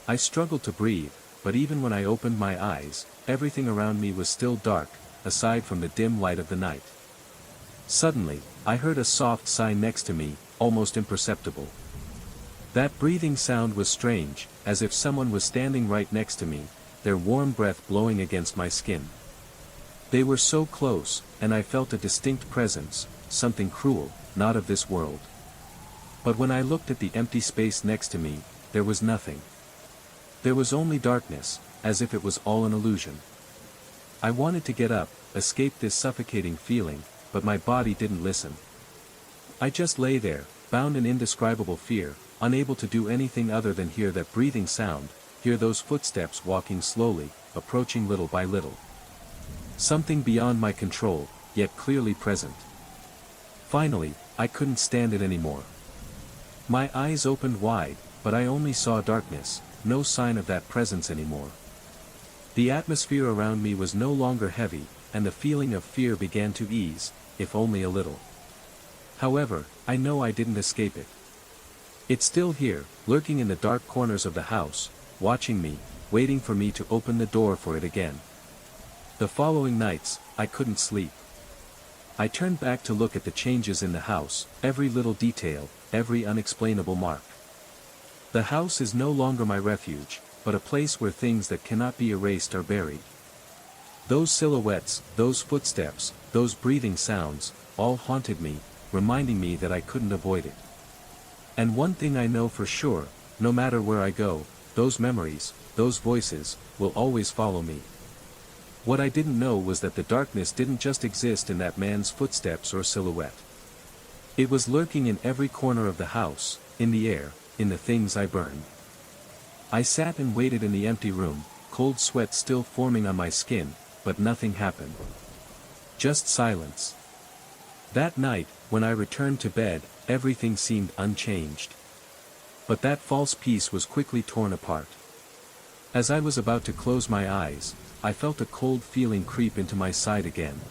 I struggled to breathe, but even when I opened my eyes, everything around me was still dark, aside from the dim light of the night. Suddenly, I heard a soft sigh next to me, almost imperceptible. That breathing sound was strange, as if someone was standing right next to me, their warm breath blowing against my skin. They were so close, and I felt a distinct presence, something cruel, not of this world. But when I looked at the empty space next to me, there was nothing. There was only darkness, as if it was all an illusion. I wanted to get up, escape this suffocating feeling, but my body didn't listen. I just lay there, bound in indescribable fear, unable to do anything other than hear that breathing sound, hear those footsteps walking slowly, approaching little by little. Something beyond my control, yet clearly present. Finally, I couldn't stand it anymore. My eyes opened wide, but I only saw darkness, no sign of that presence anymore. The atmosphere around me was no longer heavy, and the feeling of fear began to ease, if only a little. However, I know I didn't escape it. It's still here, lurking in the dark corners of the house, watching me, waiting for me to open the door for it again. The following nights, I couldn't sleep. I turned back to look at the changes in the house, every little detail, every unexplainable mark. The house is no longer my refuge, but a place where things that cannot be erased are buried. Those silhouettes, those footsteps, those breathing sounds, all haunted me, reminding me that I couldn't avoid it. And one thing I know for sure, no matter where I go, those memories, those voices, will always follow me. What I didn't know was that the darkness didn't just exist in that man's footsteps or silhouette. It was lurking in every corner of the house, in the air, in the things I burned. I sat and waited in the empty room, cold sweat still forming on my skin, but nothing happened. Just silence. That night, when I returned to bed, everything seemed unchanged. But that false peace was quickly torn apart. As I was about to close my eyes, I felt a cold feeling creep into my side again.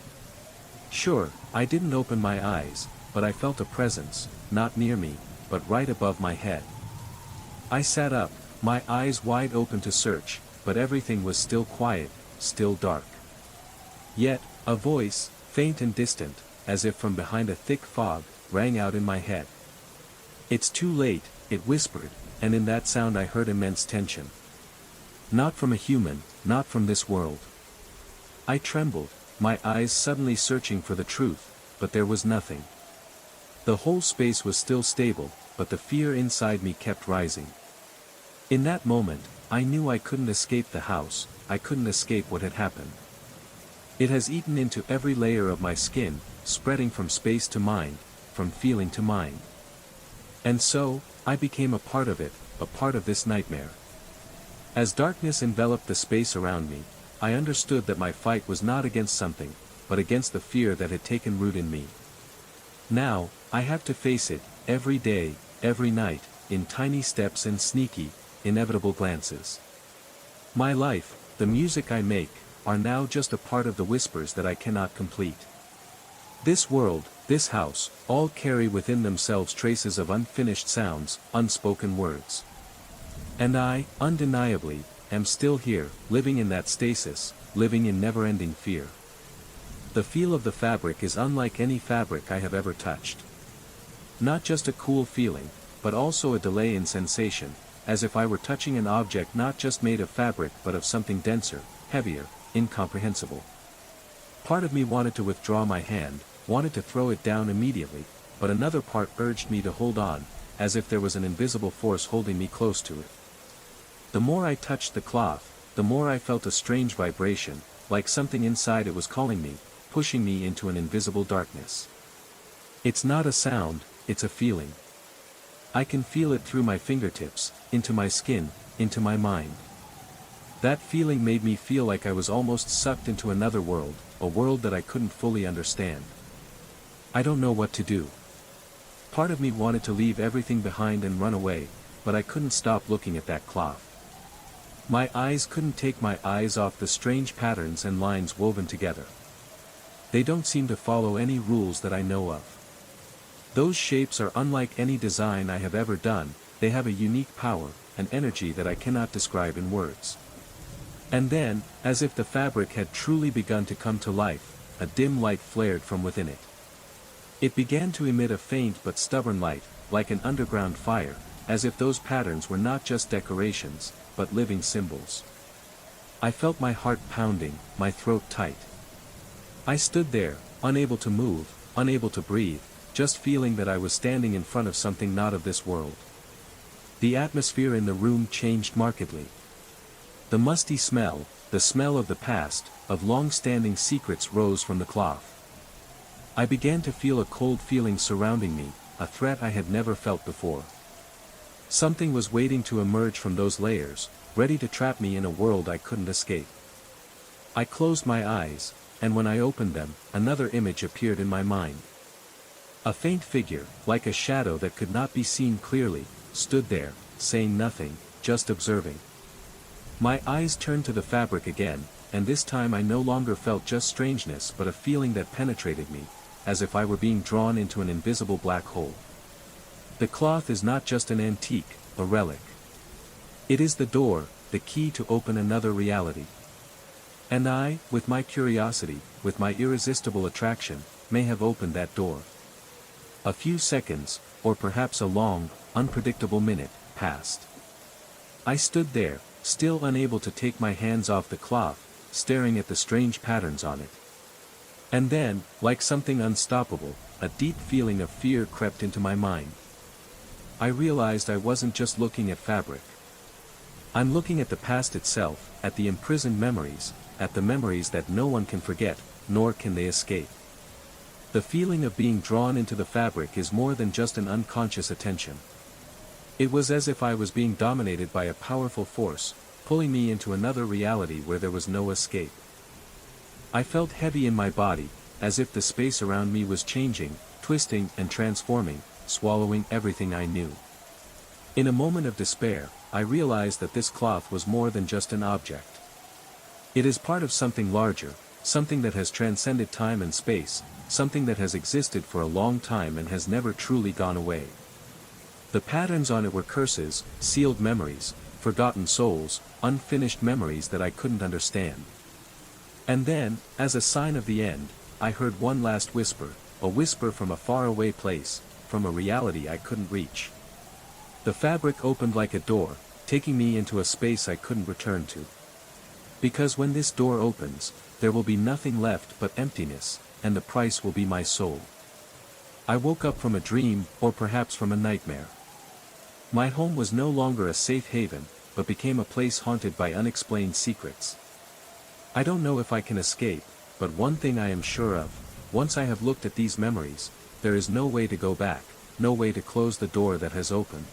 Sure, I didn't open my eyes, but I felt a presence, not near me, but right above my head. I sat up, my eyes wide open to search, but everything was still quiet, still dark. Yet, a voice, faint and distant, as if from behind a thick fog, rang out in my head. "It's too late," it whispered, and in that sound I heard immense tension. Not from a human, not from this world. I trembled, my eyes suddenly searching for the truth, but there was nothing. The whole space was still stable, but the fear inside me kept rising. In that moment, I knew I couldn't escape the house, I couldn't escape what had happened. It has eaten into every layer of my skin, spreading from space to mind, from feeling to mind. And so, I became a part of it, a part of this nightmare. As darkness enveloped the space around me, I understood that my fight was not against something, but against the fear that had taken root in me. Now, I have to face it, every day, every night, in tiny steps and sneaky, inevitable glances. My life, the music I make, are now just a part of the whispers that I cannot complete. This world, this house, all carry within themselves traces of unfinished sounds, unspoken words. And I, undeniably, am still here, living in that stasis, living in never-ending fear. The feel of the fabric is unlike any fabric I have ever touched. Not just a cool feeling, but also a delay in sensation, as if I were touching an object not just made of fabric but of something denser, heavier, incomprehensible. Part of me wanted to withdraw my hand, wanted to throw it down immediately, but another part urged me to hold on, as if there was an invisible force holding me close to it. The more I touched the cloth, the more I felt a strange vibration, like something inside it was calling me, pushing me into an invisible darkness. It's not a sound, it's a feeling. I can feel it through my fingertips, into my skin, into my mind. That feeling made me feel like I was almost sucked into another world, a world that I couldn't fully understand. I don't know what to do. Part of me wanted to leave everything behind and run away, but I couldn't stop looking at that cloth. My eyes couldn't take my eyes off the strange patterns and lines woven together. They don't seem to follow any rules that I know of. Those shapes are unlike any design I have ever done, they have a unique power, an energy that I cannot describe in words. And then, as if the fabric had truly begun to come to life, a dim light flared from within it. It began to emit a faint but stubborn light, like an underground fire, as if those patterns were not just decorations, but living symbols. I felt my heart pounding, my throat tight. I stood there, unable to move, unable to breathe, just feeling that I was standing in front of something not of this world. The atmosphere in the room changed markedly. The musty smell, the smell of the past, of long-standing secrets rose from the cloth. I began to feel a cold feeling surrounding me, a threat I had never felt before. Something was waiting to emerge from those layers, ready to trap me in a world I couldn't escape. I closed my eyes, and when I opened them, another image appeared in my mind. A faint figure, like a shadow that could not be seen clearly, stood there, saying nothing, just observing. My eyes turned to the fabric again, and this time I no longer felt just strangeness but a feeling that penetrated me, as if I were being drawn into an invisible black hole. The cloth is not just an antique, a relic. It is the door, the key to open another reality. And I, with my curiosity, with my irresistible attraction, may have opened that door. A few seconds, or perhaps a long, unpredictable minute, passed. I stood there, still unable to take my hands off the cloth, staring at the strange patterns on it. And then, like something unstoppable, a deep feeling of fear crept into my mind. I realized I wasn't just looking at fabric. I'm looking at the past itself, at the imprisoned memories, at the memories that no one can forget, nor can they escape. The feeling of being drawn into the fabric is more than just an unconscious attention. It was as if I was being dominated by a powerful force, pulling me into another reality where there was no escape. I felt heavy in my body, as if the space around me was changing, twisting and transforming, swallowing everything I knew. In a moment of despair, I realized that this cloth was more than just an object. It is part of something larger, something that has transcended time and space, something that has existed for a long time and has never truly gone away. The patterns on it were curses, sealed memories, forgotten souls, unfinished memories that I couldn't understand. And then, as a sign of the end, I heard one last whisper, a whisper from a faraway place, from a reality I couldn't reach. The fabric opened like a door, taking me into a space I couldn't return to. Because when this door opens, there will be nothing left but emptiness, and the price will be my soul. I woke up from a dream, or perhaps from a nightmare. My home was no longer a safe haven, but became a place haunted by unexplained secrets. I don't know if I can escape, but one thing I am sure of, once I have looked at these memories, there is no way to go back, no way to close the door that has opened.